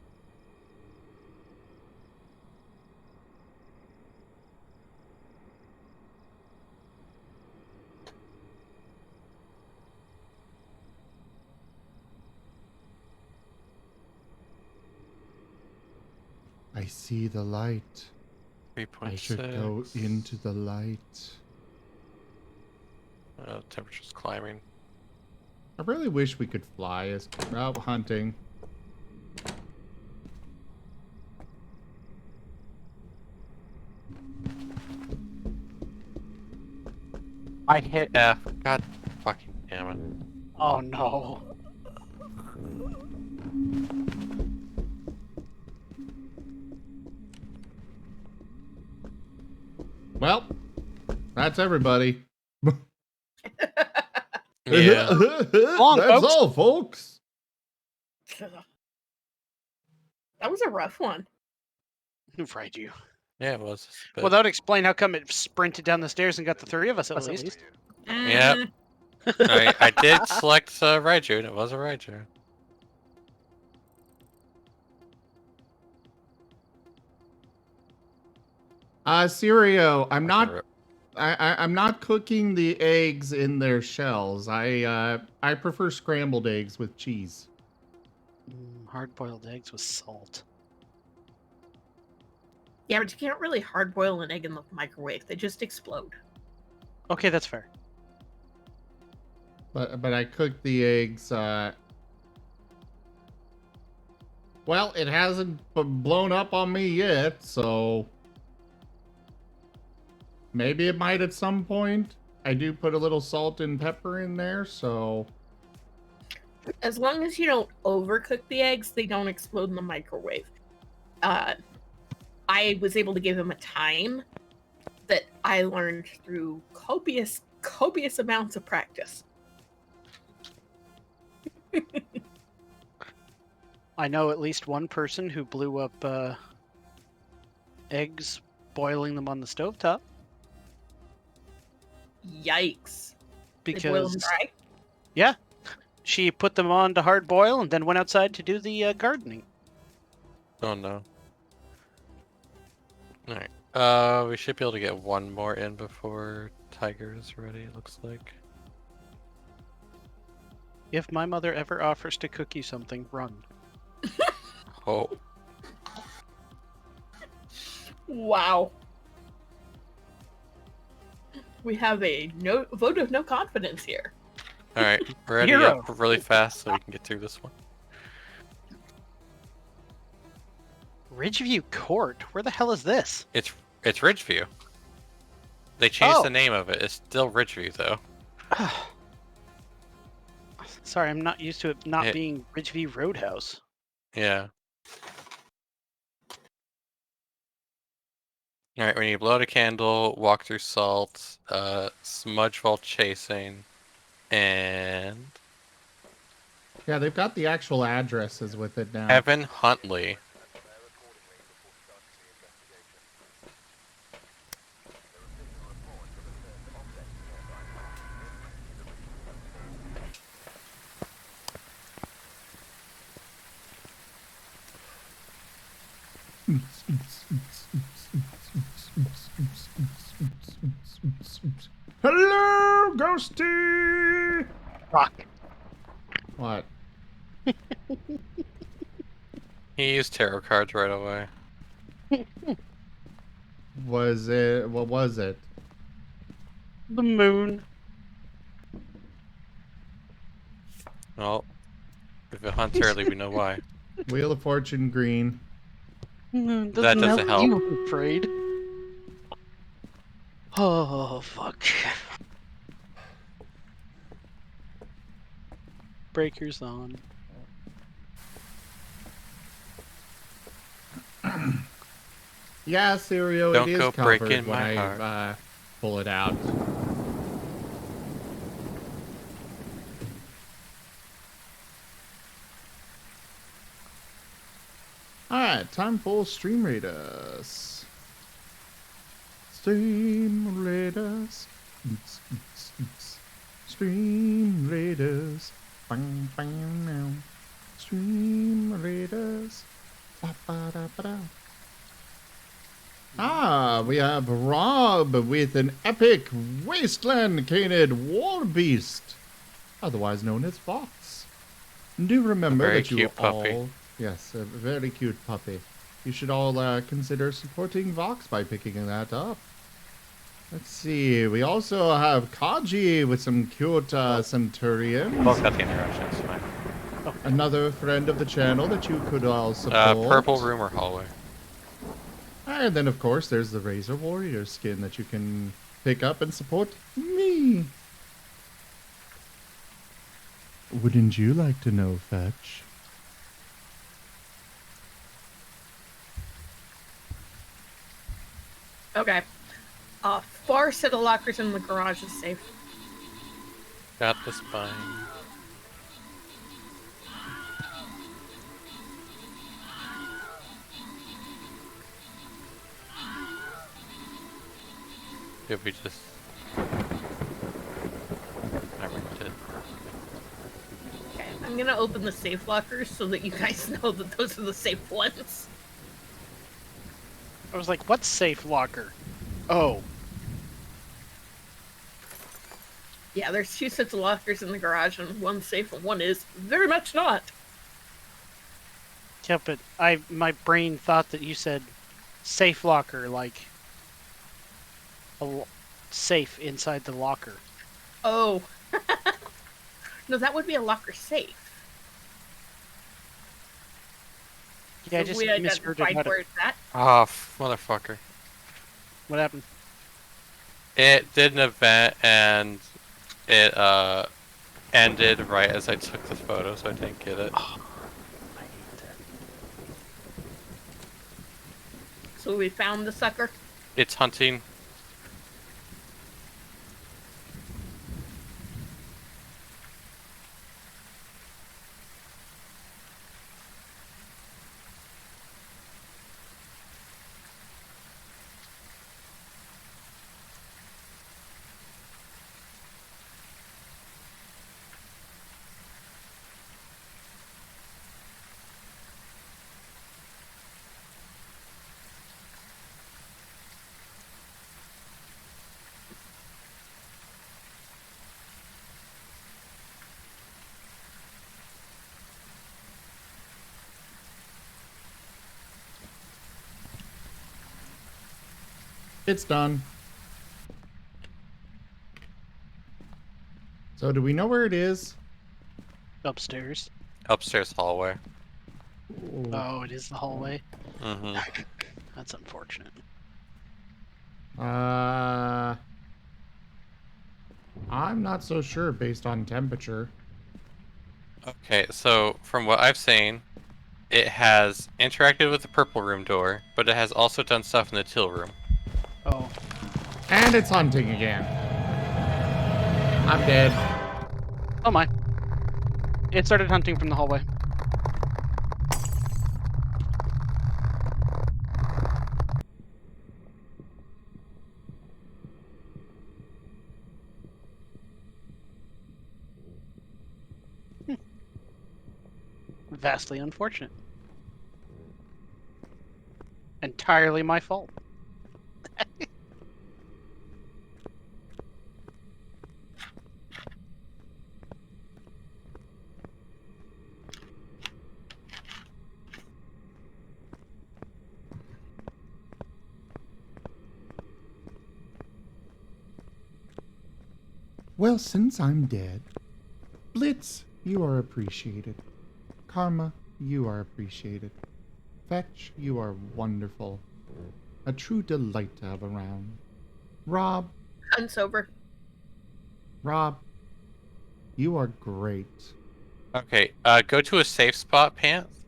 I see the light. 3.6. I should go into the light. Temperature's climbing. I really wish we could fly as out hunting. I hit F. God fucking damn it. Oh no. Well, that's everybody. Yeah. on, That's folks. all, folks. That was a rough one. Right, you. Yeah, it was. But Well, that would explain how come it sprinted down the stairs and got the three of us at least. Yep. I did select Raiju, and it was a Raiju. Sirio, I'm not Fucking I'm not cooking the eggs in their shells. I prefer scrambled eggs with cheese. Hard-boiled eggs with salt. Yeah, but you can't really hard boil an egg in the microwave. They just explode. Okay, that's fair. But I cooked the eggs. Well, it hasn't blown up on me yet, so maybe it might at some point. I do put a little salt and pepper in there, so As long as you don't overcook the eggs, they don't explode in the microwave. I was able to give him a time that I learned through copious amounts of practice. I know at least one person who blew up eggs, boiling them on the stovetop. Yikes. They boil them Because, dry? yeah, she put them on to hard boil and then went outside to do the gardening. Oh no. Alright. We should be able to get one more in before Tiger is ready, it looks like. If my mother ever offers to cook you something, run. Oh. Wow. We have a vote of no confidence here. Alright, ready Hero. up really fast so we can get through this one. Ridgeview Court? Where the hell is this? It's Ridgeview. They changed Oh. the name of it. It's still Ridgeview though. Sorry, I'm not used to it not It- being Ridgeview Roadhouse. Yeah. Alright, when you blow out a candle, walk through salt, smudge while chasing, and yeah, they've got the actual addresses with it now. Evan Huntley. Hello, Ghosty! Rock. What? He used tarot cards right away. Was it? What was it? The moon. Well, if it hunts early, we know why. Wheel of Fortune green. Moon That doesn't doesn't help. you, I'm afraid. Oh, fuck. Breakers on. Yeah, Sirio, Don't it is go covered breaking when my I heart. pull it out. Alright, time for Stream Raiders. Stream Raiders. Stream Raiders. Bang, bang, now. Stream Raiders. Ba-ba-da-ba-da. Ah, we have Rob with an epic wasteland canid war beast, otherwise known as Fox. Do remember A very that you cute puppy. all, yes, a very cute puppy. You should all consider supporting Vox by picking that up. Let's see. We also have Kaji with some cute Centurions. Both got the interruptions. Fine. Another friend of the channel that you could all support. Purple room or hallway? And then, of course, there's the Razor Warrior skin that you can pick up and support me. Wouldn't you like to know, Fetch? Okay. Far set of lockers in the garage is safe. Got the spine. Did we just... Never did. Okay, I'm gonna open the safe lockers so that you guys know that those are the safe ones. I was like, what's safe locker? Oh. Yeah, there's 2 sets of lockers in the garage, and one's safe and one is very much not. Yeah, but my brain thought that you said safe locker, like safe inside the locker. Oh. No, that would be a locker safe. Yeah, I So just we misheard identified about where it. it's at. Oh, motherfucker. What happened? It did an event and it ended right as I took the photo, so I didn't get it. Oh, I hate that. So we found the sucker. It's hunting. It's done. So do we know where it is? Upstairs. Upstairs hallway. Ooh. Oh, it is the hallway. Mm-hmm. That's unfortunate. I'm not so sure based on temperature. Okay, so from what I've seen, it has interacted with the purple room door, but it has also done stuff in the teal room. Oh. And it's hunting again. I'm dead. Oh my. It started hunting from the hallway. Vastly unfortunate. Entirely my fault. Well, since I'm dead, Blitz, you are appreciated. Karma, you are appreciated. Fetch, you are wonderful. A true delight to have around. Rob, Unsober. you are great. Okay, go to a safe spot, Pants.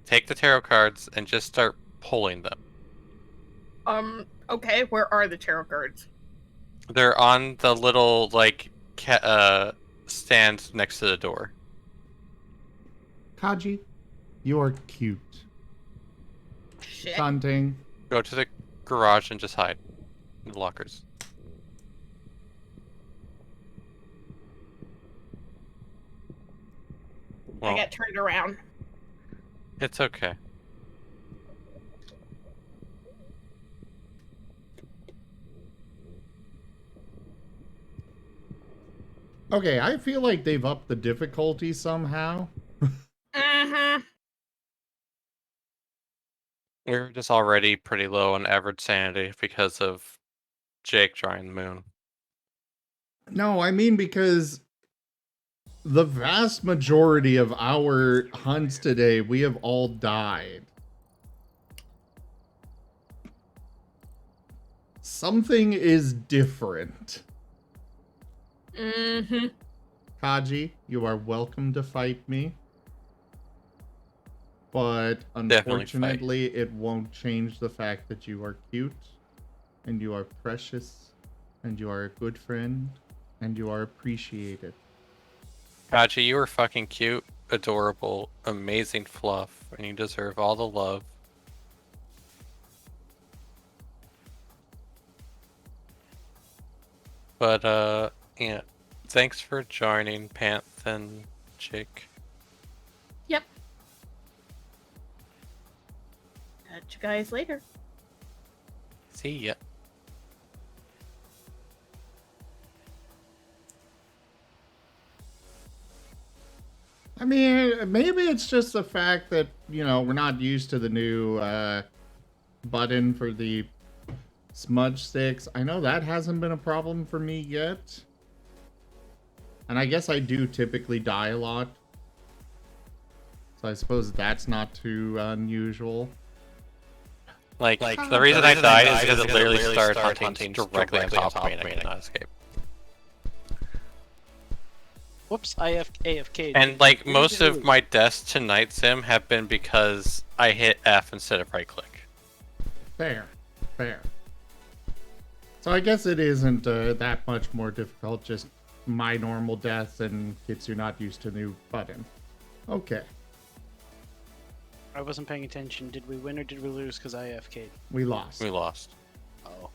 Take the tarot cards and just start pulling them. Okay, where are the tarot cards? They're on the little, like, stand next to the door. Kaji, you are cute. Shit. Shanting, Go to the garage and just hide in the lockers. I Well, got turned around. it's okay. okay, I feel like they've upped the difficulty somehow. Mm-hmm. We were just already pretty low on average sanity because of Jake drawing the moon. No, I mean because the vast majority of our hunts today, we have all died. Something is different. Mm-hmm. Kaji, you are welcome to fight me. But Definitely fight. unfortunately, it won't change the fact that you are cute, and you are precious, and you are a good friend, and you are appreciated. Kaji, you are fucking cute, adorable, amazing fluff, and you deserve all the love. But, yeah. Thanks for joining, Panth and Jake. Yep. Catch you guys later. See ya. I mean, maybe it's just the fact that, you know, we're not used to the new button for the smudge sticks. I know that hasn't been a problem for me yet. And I guess I do typically die a lot. So I suppose that's not too unusual. Like the reason I died is because it literally started hunting directly on top of me and I could not escape. Whoops, AFK. And like most of my deaths to Night Sim have been because I hit F instead of right click. Fair. So I guess it isn't that much more difficult, just my normal deaths and Kitsu not used to the new button. Okay, I wasn't paying attention. Did we win or did we lose because I AFK'd? we lost. We lost. Oh.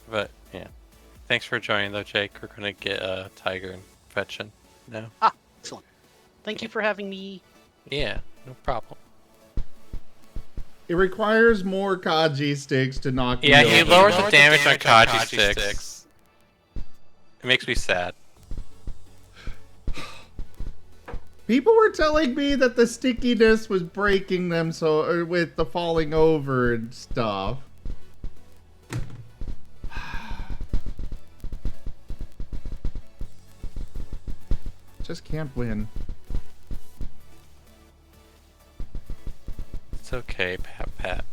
But yeah. Thanks for joining though, Jake. We're gonna get Tiger and Fetchin now. Ah, excellent. Thank you for having me. Yeah, no problem. It requires more Kaji sticks to knock me Yeah, over. he lowered the damage on Kaji sticks. It makes me sad. People were telling me that the stickiness was breaking them, so with the falling over and stuff. Just can't win. It's okay, Pat.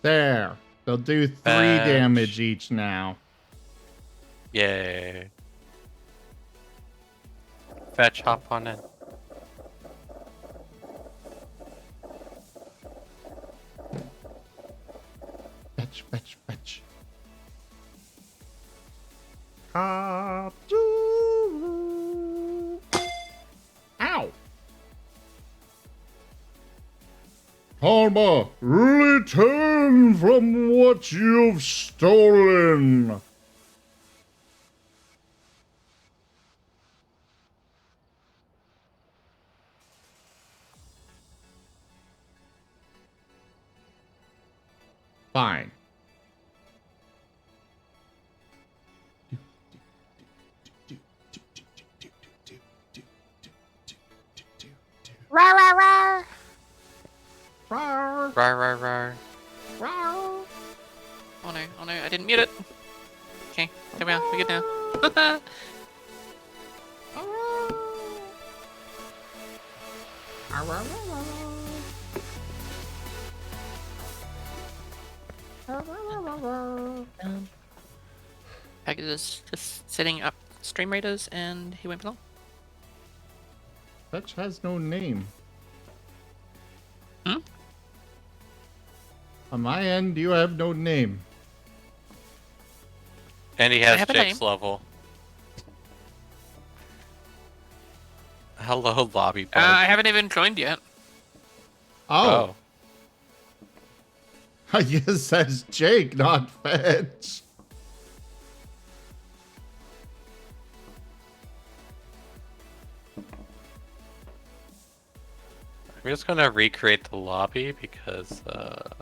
There. They'll do 3 Fetch. damage each now. Yay. Fetch, hop on in. Fetch. Ow! Karma, return from what you've stolen. Fine. Rawr, rawr, rawr. Rawr, Rar, rar, rar. rawr. Oh no, I didn't mute it. Okay, there we are. We're good now. Pegasus is just setting up stream raiders and he won't belong. Fetch has no name. Hmm? On my end, you have no name. And he I has have a Jake's name. level. Hello, lobby bug. I haven't even joined yet. Oh. I guess that's Jake, not Fetch. I'm just gonna recreate the lobby because it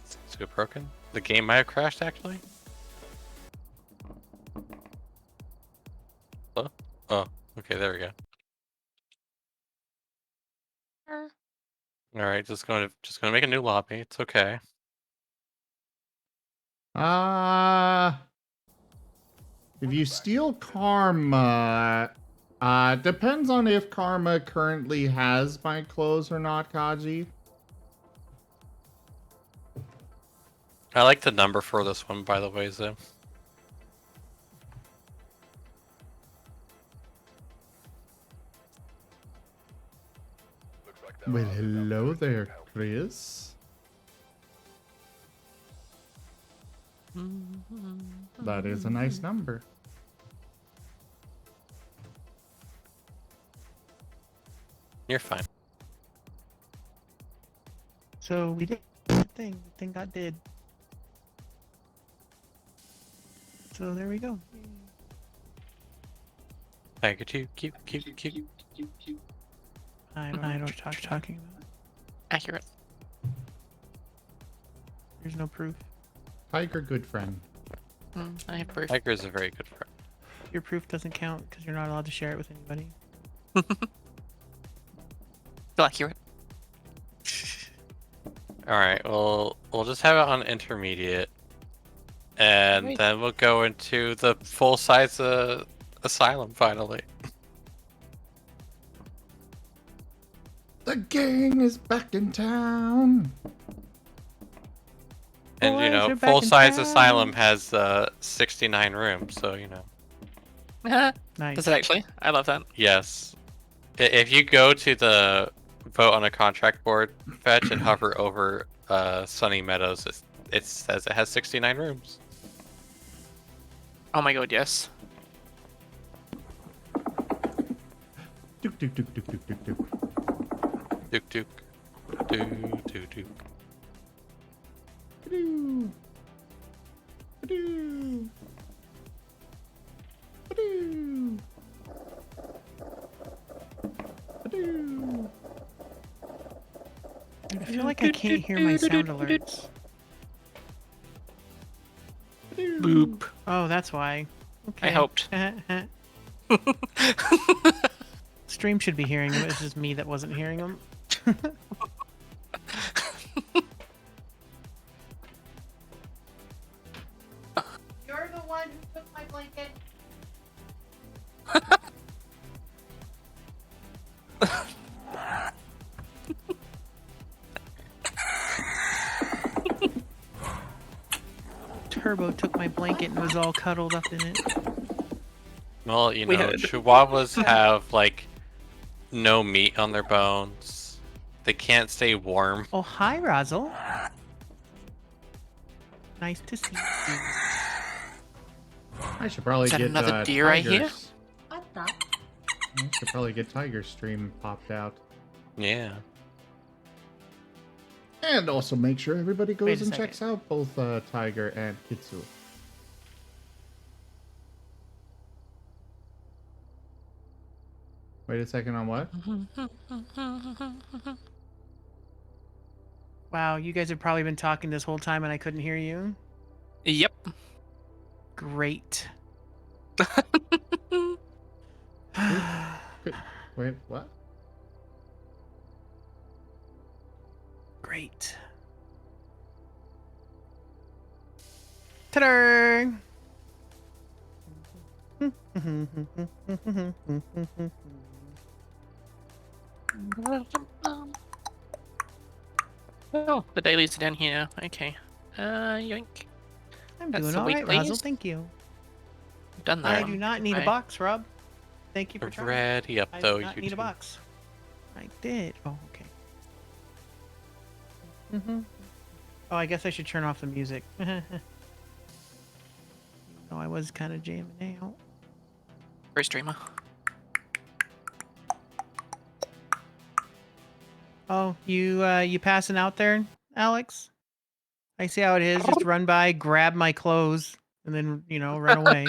seems to be broken. The game might have crashed actually. Hello? Oh, okay, there we go. Alright, just gonna make a new lobby. It's okay. If you steal karma, depends on if karma currently has my clothes or not, Kaji. I like the number for this one, by the way, Zim. Looks like there Well, are hello enough there, to help. Chris. That is a nice number. You're fine. So we did the thing. The thing got did. So there we go. Tiger two, keep. I don't know what you're talking about. Accurate. There's no proof. Tiger, good friend. I have proof. Tiger is a very good friend. Your proof doesn't count because you're not allowed to share it with anybody. Still accurate. Alright, we'll just have it on intermediate. And Right. then we'll go into the full-size asylum finally. The gang is back in town. And Boys you know, are back in full-size town. asylum has 69 rooms, so you know. Nice. Does it actually? I love that. Yes. If you go to the vote on a contract board, Fetch, and hover over Sunny Meadows, it says it has 69 rooms. Oh my god, yes. Duke, duke, duke, duke, duke, duke, duke. Duke, duke. Duke, duke, duke. Ba-doo. Ba-doo. Ba-doo. Ba-doo. I feel like I can't hear my sound alerts. Boop. Oh, that's why. Okay. I hoped. Stream should be hearing them. It's just me that wasn't hearing them. You're the one who took my blanket. Turbo took my blanket and was all cuddled up in it. Well, you We know, had- Chihuahuas have, like, no meat on their bones. They can't stay warm. Oh, hi, Razzle. Nice to see you. I should probably Is that get another deer I hear? Tiger's. I thought. I should probably get Tiger's stream popped out. Yeah. And also make sure everybody Wait goes a and second. checks out both Tiger and Kitsu. Wait a second on what? Wow, you guys have probably been talking this whole time and I couldn't hear you. Yep. Great. Wait, what? right. Ta-da! Oh, the dailies are down here. Okay. Yoink. I'm That's doing the all right, Razzle. weeklies. Thank you. Done I that. do not need a Okay. box, Rob. Thank you for trying. Ready up I though, do not you need a two. box. I did. Oh, okay. Mm-hmm. Oh, I guess I should turn off the music. No, I was kind of jamming out. Free streamer. Oh, you passing out there, Alex? I see how it is. Just run by, grab my clothes, and then run away.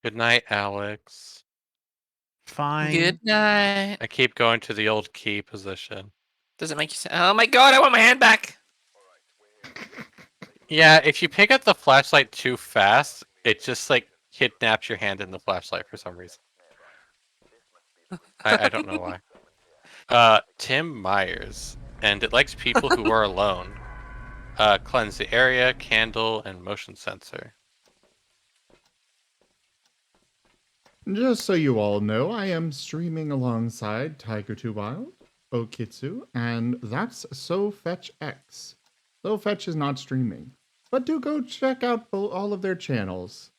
Good night, Alex. Fine. Good night. I keep going to the old key position. Does it make you say, oh my god, I want my hand back? Yeah, if you pick up the flashlight too fast, it just like kidnaps your hand in the flashlight for some reason. I don't know why. Tim Myers, and it likes people who are alone. Cleanse the area, candle, and motion sensor. Just so you all know, I am streaming alongside Tiger 2 Wild, Okitsu, and that's SoFetchX. SoFetch is not streaming, but do go check out all of their channels.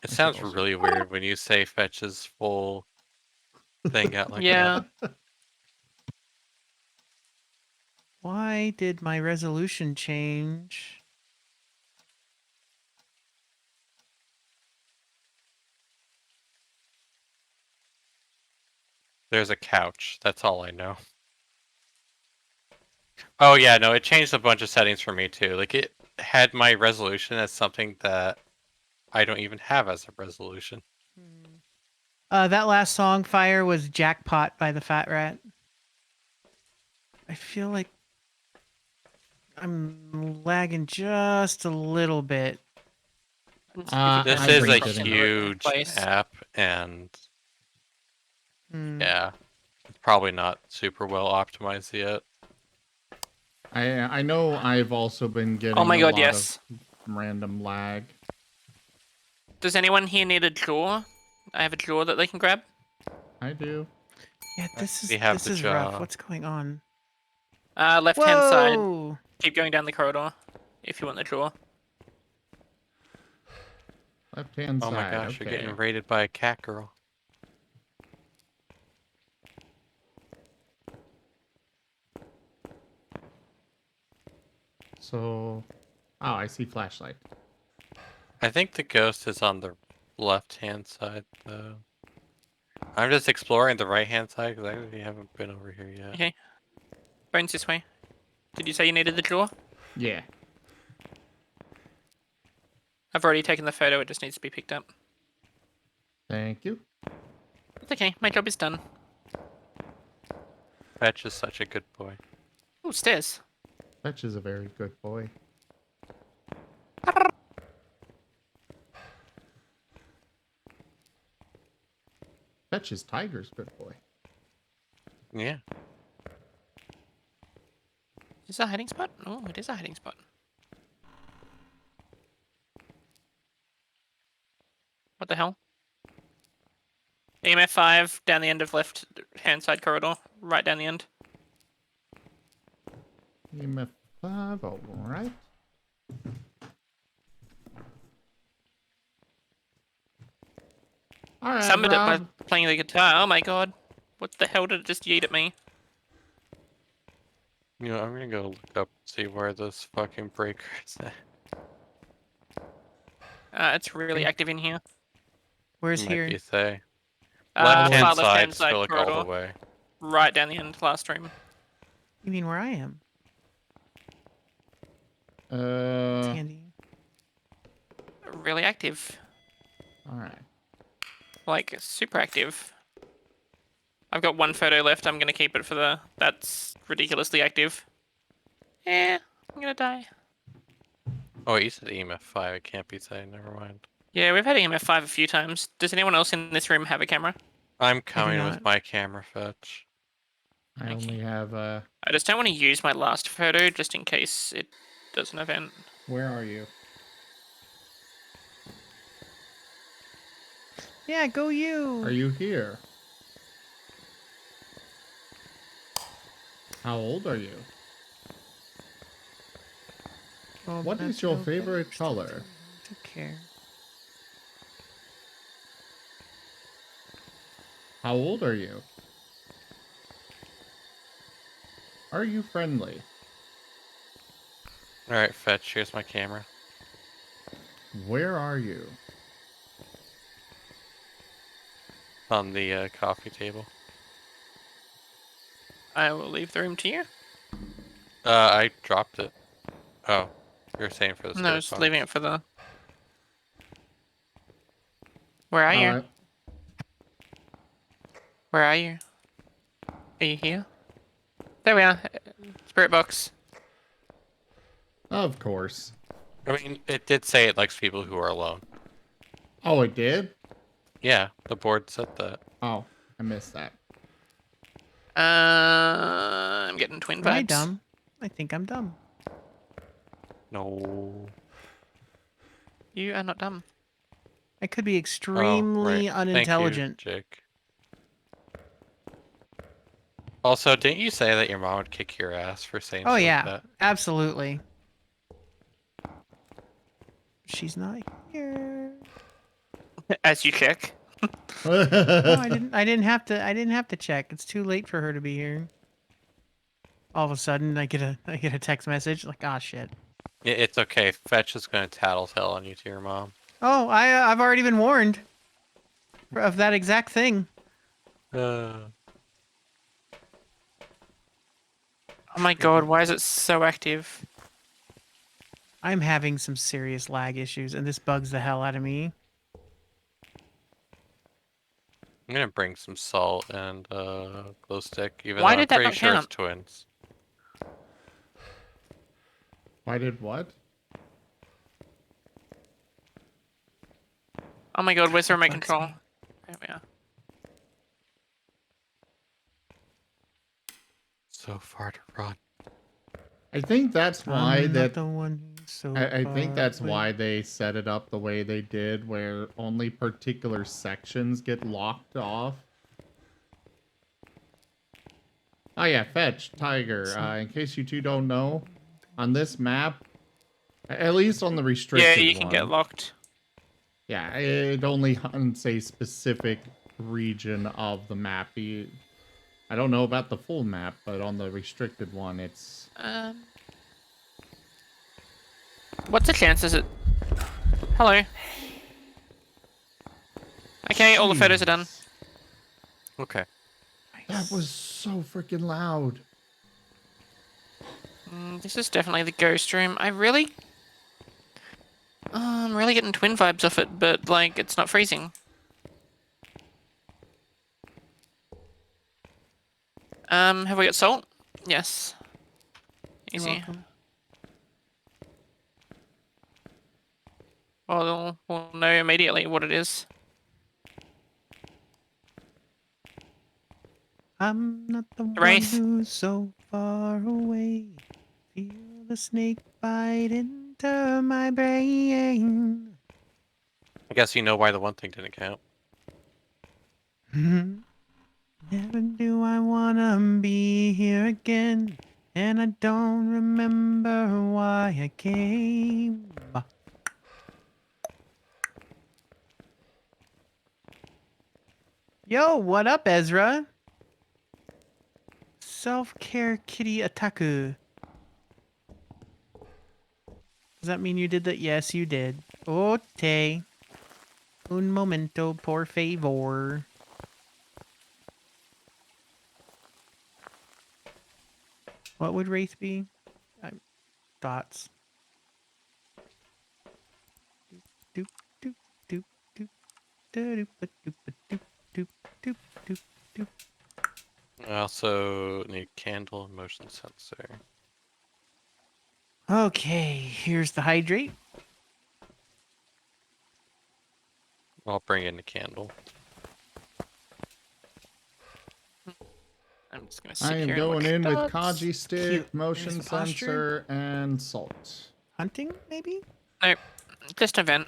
It I should sounds also- really weird when you say Fetch's full thing out like Yeah. that. Why did my resolution change? There's a couch. That's all I know. Oh yeah, no, it changed a bunch of settings for me too. Like it had my resolution as something that I don't even have as a resolution. That last song, Fire, was Jackpot by the Fat Rat. I feel like I'm lagging just a little bit. This I'm is a pretty kidding. huge app, and Hmm. yeah, it's probably not super well optimized yet. I know I've also been getting Oh my a god, lot yes. of random lag. Does anyone here need a drawer? I have a drawer that they can grab. I do. Yeah, this We have is the rough. jaw. What's going on? Left-hand side. Whoa! Keep going down the corridor if you want the drawer. Left hand Oh side. my gosh, okay. you're getting raided by a cat girl. So, oh, I see flashlight. I think the ghost is on the left-hand side, though. I'm just exploring the right-hand side because I really haven't been over here yet. Okay. Bones this way. Did you say you needed the drawer? Yeah. I've already taken the photo, it just needs to be picked up. Thank you. It's okay, my job is done. Fetch is such a good boy. Oh, stairs. Fetch is a very good boy. Fetch is Tiger's good boy. Yeah. Is this a hiding spot? Oh, it is a hiding spot. What the hell? EMF 5 down the end of left hand side corridor, right down the end. EMF 5, alright. Alright, Summoned it by Rob. playing the guitar. Oh my god. What the hell did it just yeet at me? You know, I'm gonna go look up see where this fucking breaker is at. It's really active in here. Where's Might here? be say. Far Left-hand left-hand side, so like all the corridor. way. Right down the end, last room. You mean where I am? It's Uh, handy. Really active. alright. Like, super active. I've got one photo left. I'm gonna keep it for the... That's ridiculously active. Eh, I'm gonna die. Oh, you said EMF 5. It can't be say. Never mind. Yeah, we've had EMF 5 a few times. Does anyone else in this room have a camera? I'm coming not. with my camera, Fetch. I only have I just don't want to use my last photo just in case it does an event. where are you? Yeah, go you. Are you here? How old are you? Oh, What that's is your no favorite face color? to care. How old are you? Are you friendly? Alright, Fetch, here's my camera. Where are you? On the coffee table. I will leave the room to you. I dropped it. Oh, you're saying for the No, spirit just box. leaving it for the... Where are you? Alright. Where are you? Are you here? There we are. Spirit box. Of course. I mean, it did say it likes people who are alone. Oh, it did? Yeah, the board said that. Oh, I missed that. I'm getting twin Am I vibes. dumb? I think I'm dumb. No. You are not dumb. I could be Oh, extremely right. unintelligent. Thank you, Jake. Also, didn't you say that your mom would kick your ass for saying Oh stuff yeah, like absolutely. She's not here. As you check. No, I didn't. I didn't have to. I didn't have to check. It's too late for her to be here. All of a sudden, I get a text message like, "Ah, shit." that? It's okay. Fetch is going to tattletale on you to your mom. Oh, I've already been warned of that exact thing. Oh my god, why is it so active? I'm having some serious lag issues, and this bugs the hell out of me. I'm going to bring some salt and glow stick, even Why though I'm did that pretty not sure count? it's twins. Why did what? Oh my god, where's the remote Bugs control? me. There we are. So far to run. I think that's why I'm that not the one who's so I think far that's away. why they set it up the way they did, where only particular sections get locked off. Oh yeah, fetch, tiger. In case you two don't know, on this map, at least on the Yeah, restricted you can get one, locked. yeah, it only hunts a specific region of the map. I don't know about the full map, but on the restricted one, it's... What's the chances it... Hello. Okay, all the photos are done. Jeez. Okay. That was so freaking loud. This is definitely the ghost room. I'm really getting twin vibes off it, but like it's not freezing. Have we got salt? Yes. You're Easy. welcome. Well, we'll know immediately what it is. I'm not the one Wraith. who's so far away. Feel the snake bite into my brain. I guess you know why the one thing didn't count. Never do I wanna be here again, and I don't remember why I came. Yo, what up, Ezra? Self-care kitty otaku. Does that mean you did that? Yes, you did. Ote. Un momento, por favor. What would Wraith be? Thoughts. Doop, doop, doop, doop, doop, doop, doop, doop, doop, doop, doop, doop. I also need candle and motion sensor. Okay, here's the hydrate. I'll bring in the candle. I'm just gonna sit I am here and look going at in with dogs. Kaji stick, Cute. motion There's the posture. sensor, and salt. Hunting, maybe? Nope, just a vent.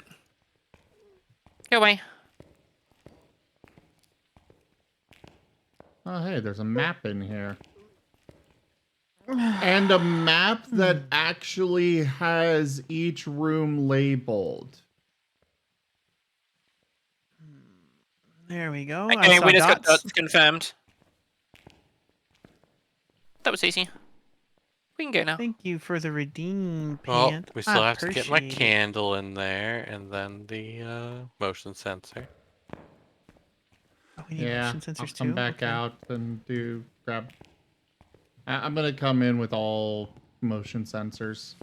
Go away. Oh, hey, there's a map in here. And a map that actually has each room labeled. There we go. Okay, I saw we just got dots. dots confirmed. That was easy. We can go now. Thank you for the redeem, Well, Pant. we still I have to get my appreciate it. candle in there, and then the motion sensor. Oh, we need Yeah, motion I'll sensors come too. back Okay. out and grab. I'm gonna come in with all motion sensors.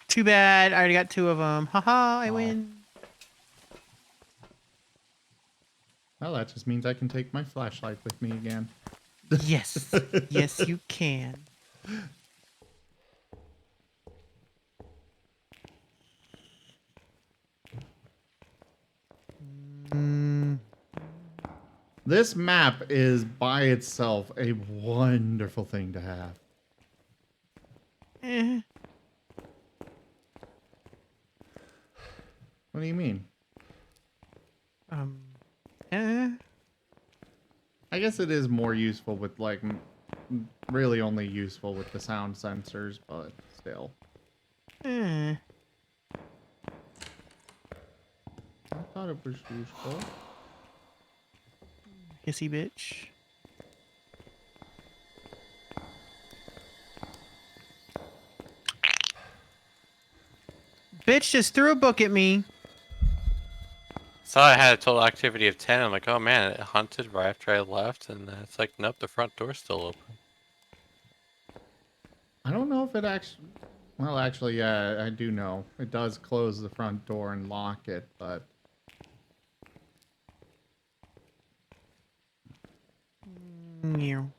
Too bad. I already got 2 of them. Haha, I Aw. win. Well, that just means I can take my flashlight with me again. Yes. Yes, you can. Mm, This map is by itself a wonderful thing to have. eh. What do you mean? Eh. I guess it is more useful with like really only useful with the sound sensors, but still. Eh. I thought it was useful. Hissy bitch. Bitch just threw a book at me. So I had a total activity of 10. I'm like, oh man, it hunted right after I left, and it's like, nope, the front door's still open. I don't know if it actually. Well, actually, yeah, I do know. It does close the front door and lock it, but. Meow.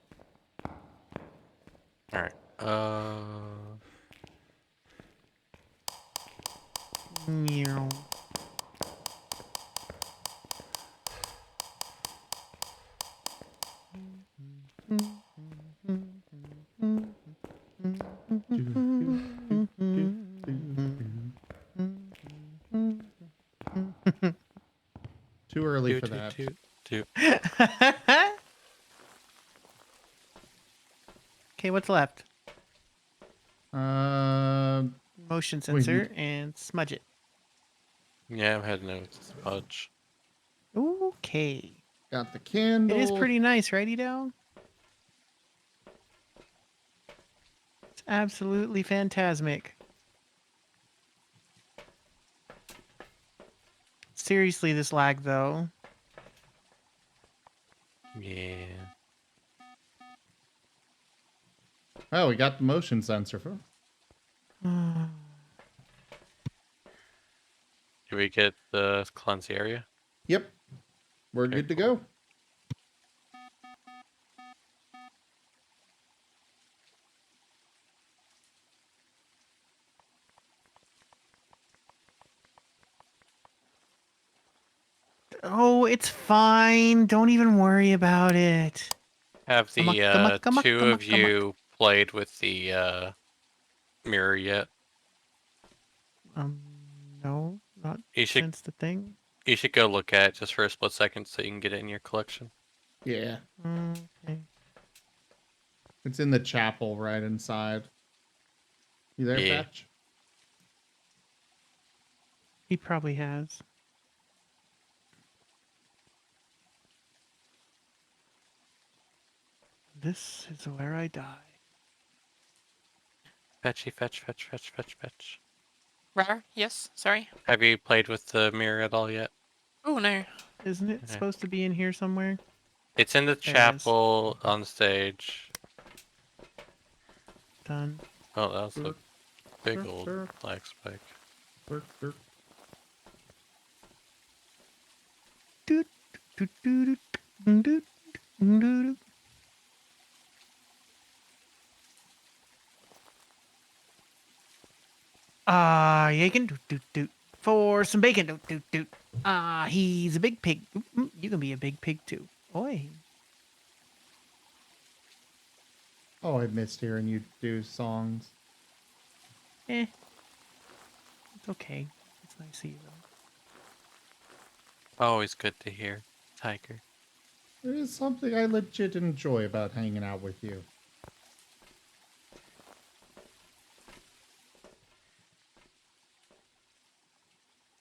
Alright. Meow. Too early for that. Okay, what's left? Motion Wait, sensor and smudge it. Yeah, I'm heading over to Smudge. Okay. Got the candle. It is pretty nice, right, Edo? It's absolutely phantasmic. Seriously, this lag, though. Yeah. Oh, we got the motion sensor for. Do we get the cleanse area? Yep. We're Okay, good to go. Oh, it's fine. Don't even worry about it. Have the two of you played with the mirror yet? No, not You should since the thing. You should go look at it just for a split second so you can get it in your collection. Yeah. Okay. It's in the chapel right inside. You there, Yeah. Fetch? He probably has. This is where I die. Fetchy, fetch, fetch, fetch, fetch, fetch. Rar? Yes, sorry. Have you played with the mirror at all yet? Oh no. Isn't it supposed to be in here somewhere? It's in the There it is. chapel on stage. Done. Oh, that was a big old black spike. Doot, doot, doot, doot, doot, doot, doot. Yakin, doot, doot, doot. For some bacon, doot, doot, doot. He's a big pig. You can be a big pig too. Oi. Oh, I missed hearing you do songs. It's okay. It's nice to see you though. Always good to hear, Tiger. There is something I legit enjoy about hanging out with you.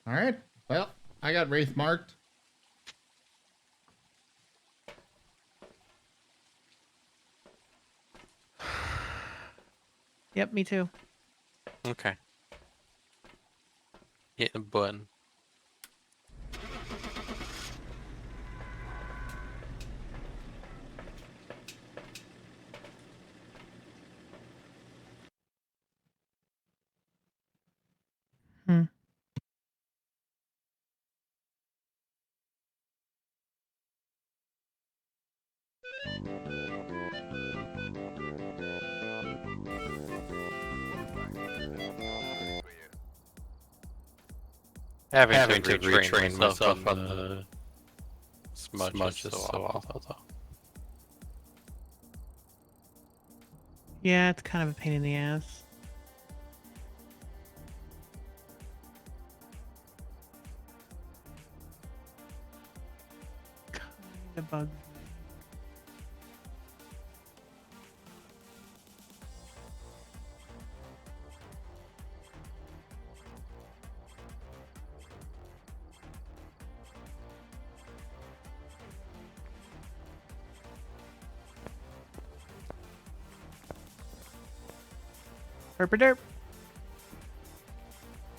Alright, well, I got Wraith marked. Yep, me too. Okay. Hit the button. Hmm. Having to retrain myself on the smudge is so awful though. Yeah, it's kind of a pain in the ass. Kind of bugs me. Derp.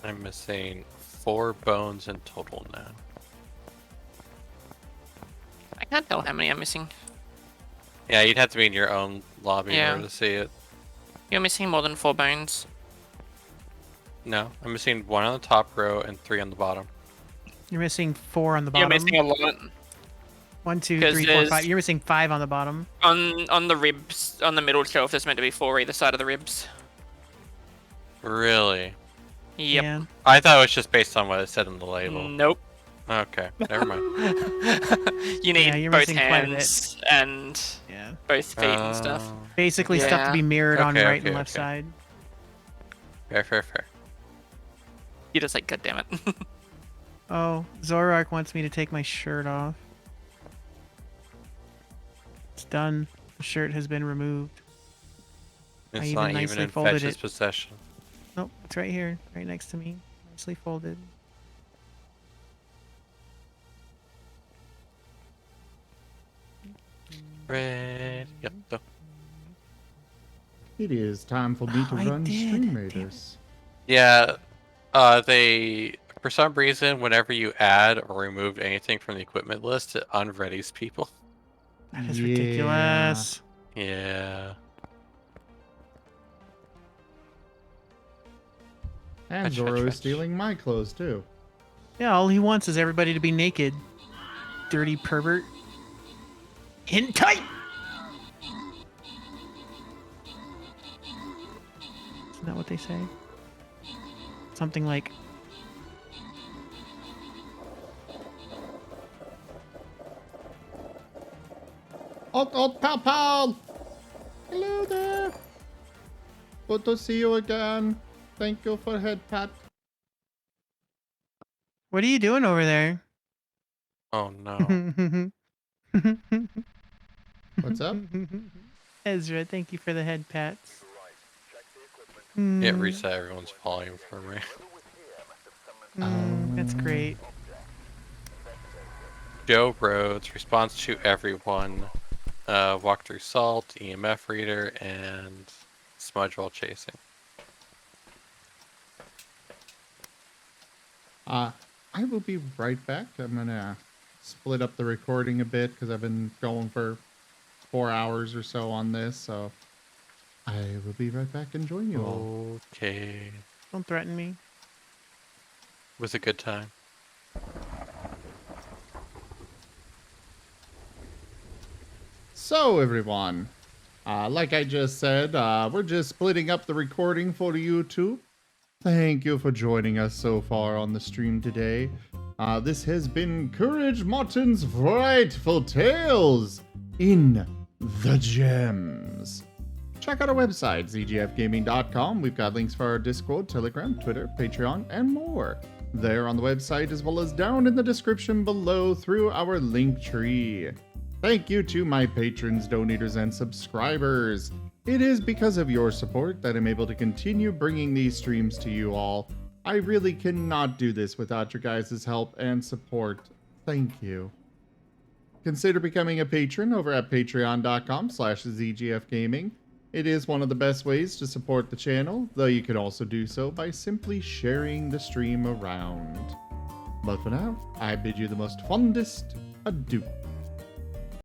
I'm missing 4 bones in total now. I can't tell how many I'm missing. Yeah, you'd have to be in your own lobby in Yeah. order to see it. You're missing more than 4 bones. No, I'm missing 1 on the top row and 3 on the bottom. You're missing 4 on the You're bottom. missing a lot. 1, 2, 'Cause 3, 4, there's- 5. You're missing 5 on the bottom. On the ribs, on the middle shelf, there's meant to be 4 either side of the ribs. Really? Yep. Yeah. I thought it was just based on what it said on the label. Nope. Okay, never mind. You need Yeah, you're both missing quite a bit. hands and Yeah. both feet and stuff. Oh, Basically, stuff to Yeah. be mirrored on Okay, right okay, and left okay. side. Fair. You're just like, God damn it. Oh, Zorak wants me to take my shirt off. It's done. The shirt has been removed. It's even not even nicely in folded Fetch's it. possession. Nope, it's right here, right next to me. Nicely folded. Red. Yep. Go. It is time for me to I run did, Stream damn Raiders. Yeah. They for some reason, whenever you add or remove anything from the equipment list, it unreadies people. That is Yeah. ridiculous. Yeah. And Fetch, Zoro is fetch. stealing my clothes too. Yeah, all he wants is everybody to be naked. Dirty pervert. Hint tight! Isn't that what they say? Something like, Oh, pal! Hello there! Good to see you again. Thank you for head pat. what are you doing over there? Oh no. What's up? Ezra, thank you for the head pats. Yeah, Mm, reset everyone's volume for me. that's great. Joe Rhodes, response to everyone, walk through salt, EMF reader, and smudge while chasing. I will be right back. I'm gonna split up the recording a bit because I've been going for 4 hours or so on this, so I will be right back and join you all. Okay. Don't threaten me. It was a good time. So everyone, like I just said, we're just splitting up the recording for YouTube. Thank you for joining us so far on the stream today. This has been Courage Marten's Frightful Tales in the Gems. check out our website, zgfgaming.com. We've got links for our Discord, Telegram, Twitter, Patreon, and more. There on the website, as well as down in the description below through our link tree. Thank you to my patrons, donators, and subscribers. It is because of your support that I'm able to continue bringing these streams to you all. I really cannot do this without your guys' help and support. Thank you. Consider becoming a patron over at patreon.com/zgfgaming. It is one of the best ways to support the channel, though you can also do so by simply sharing the stream around. But for now, I bid you the most fondest adieu.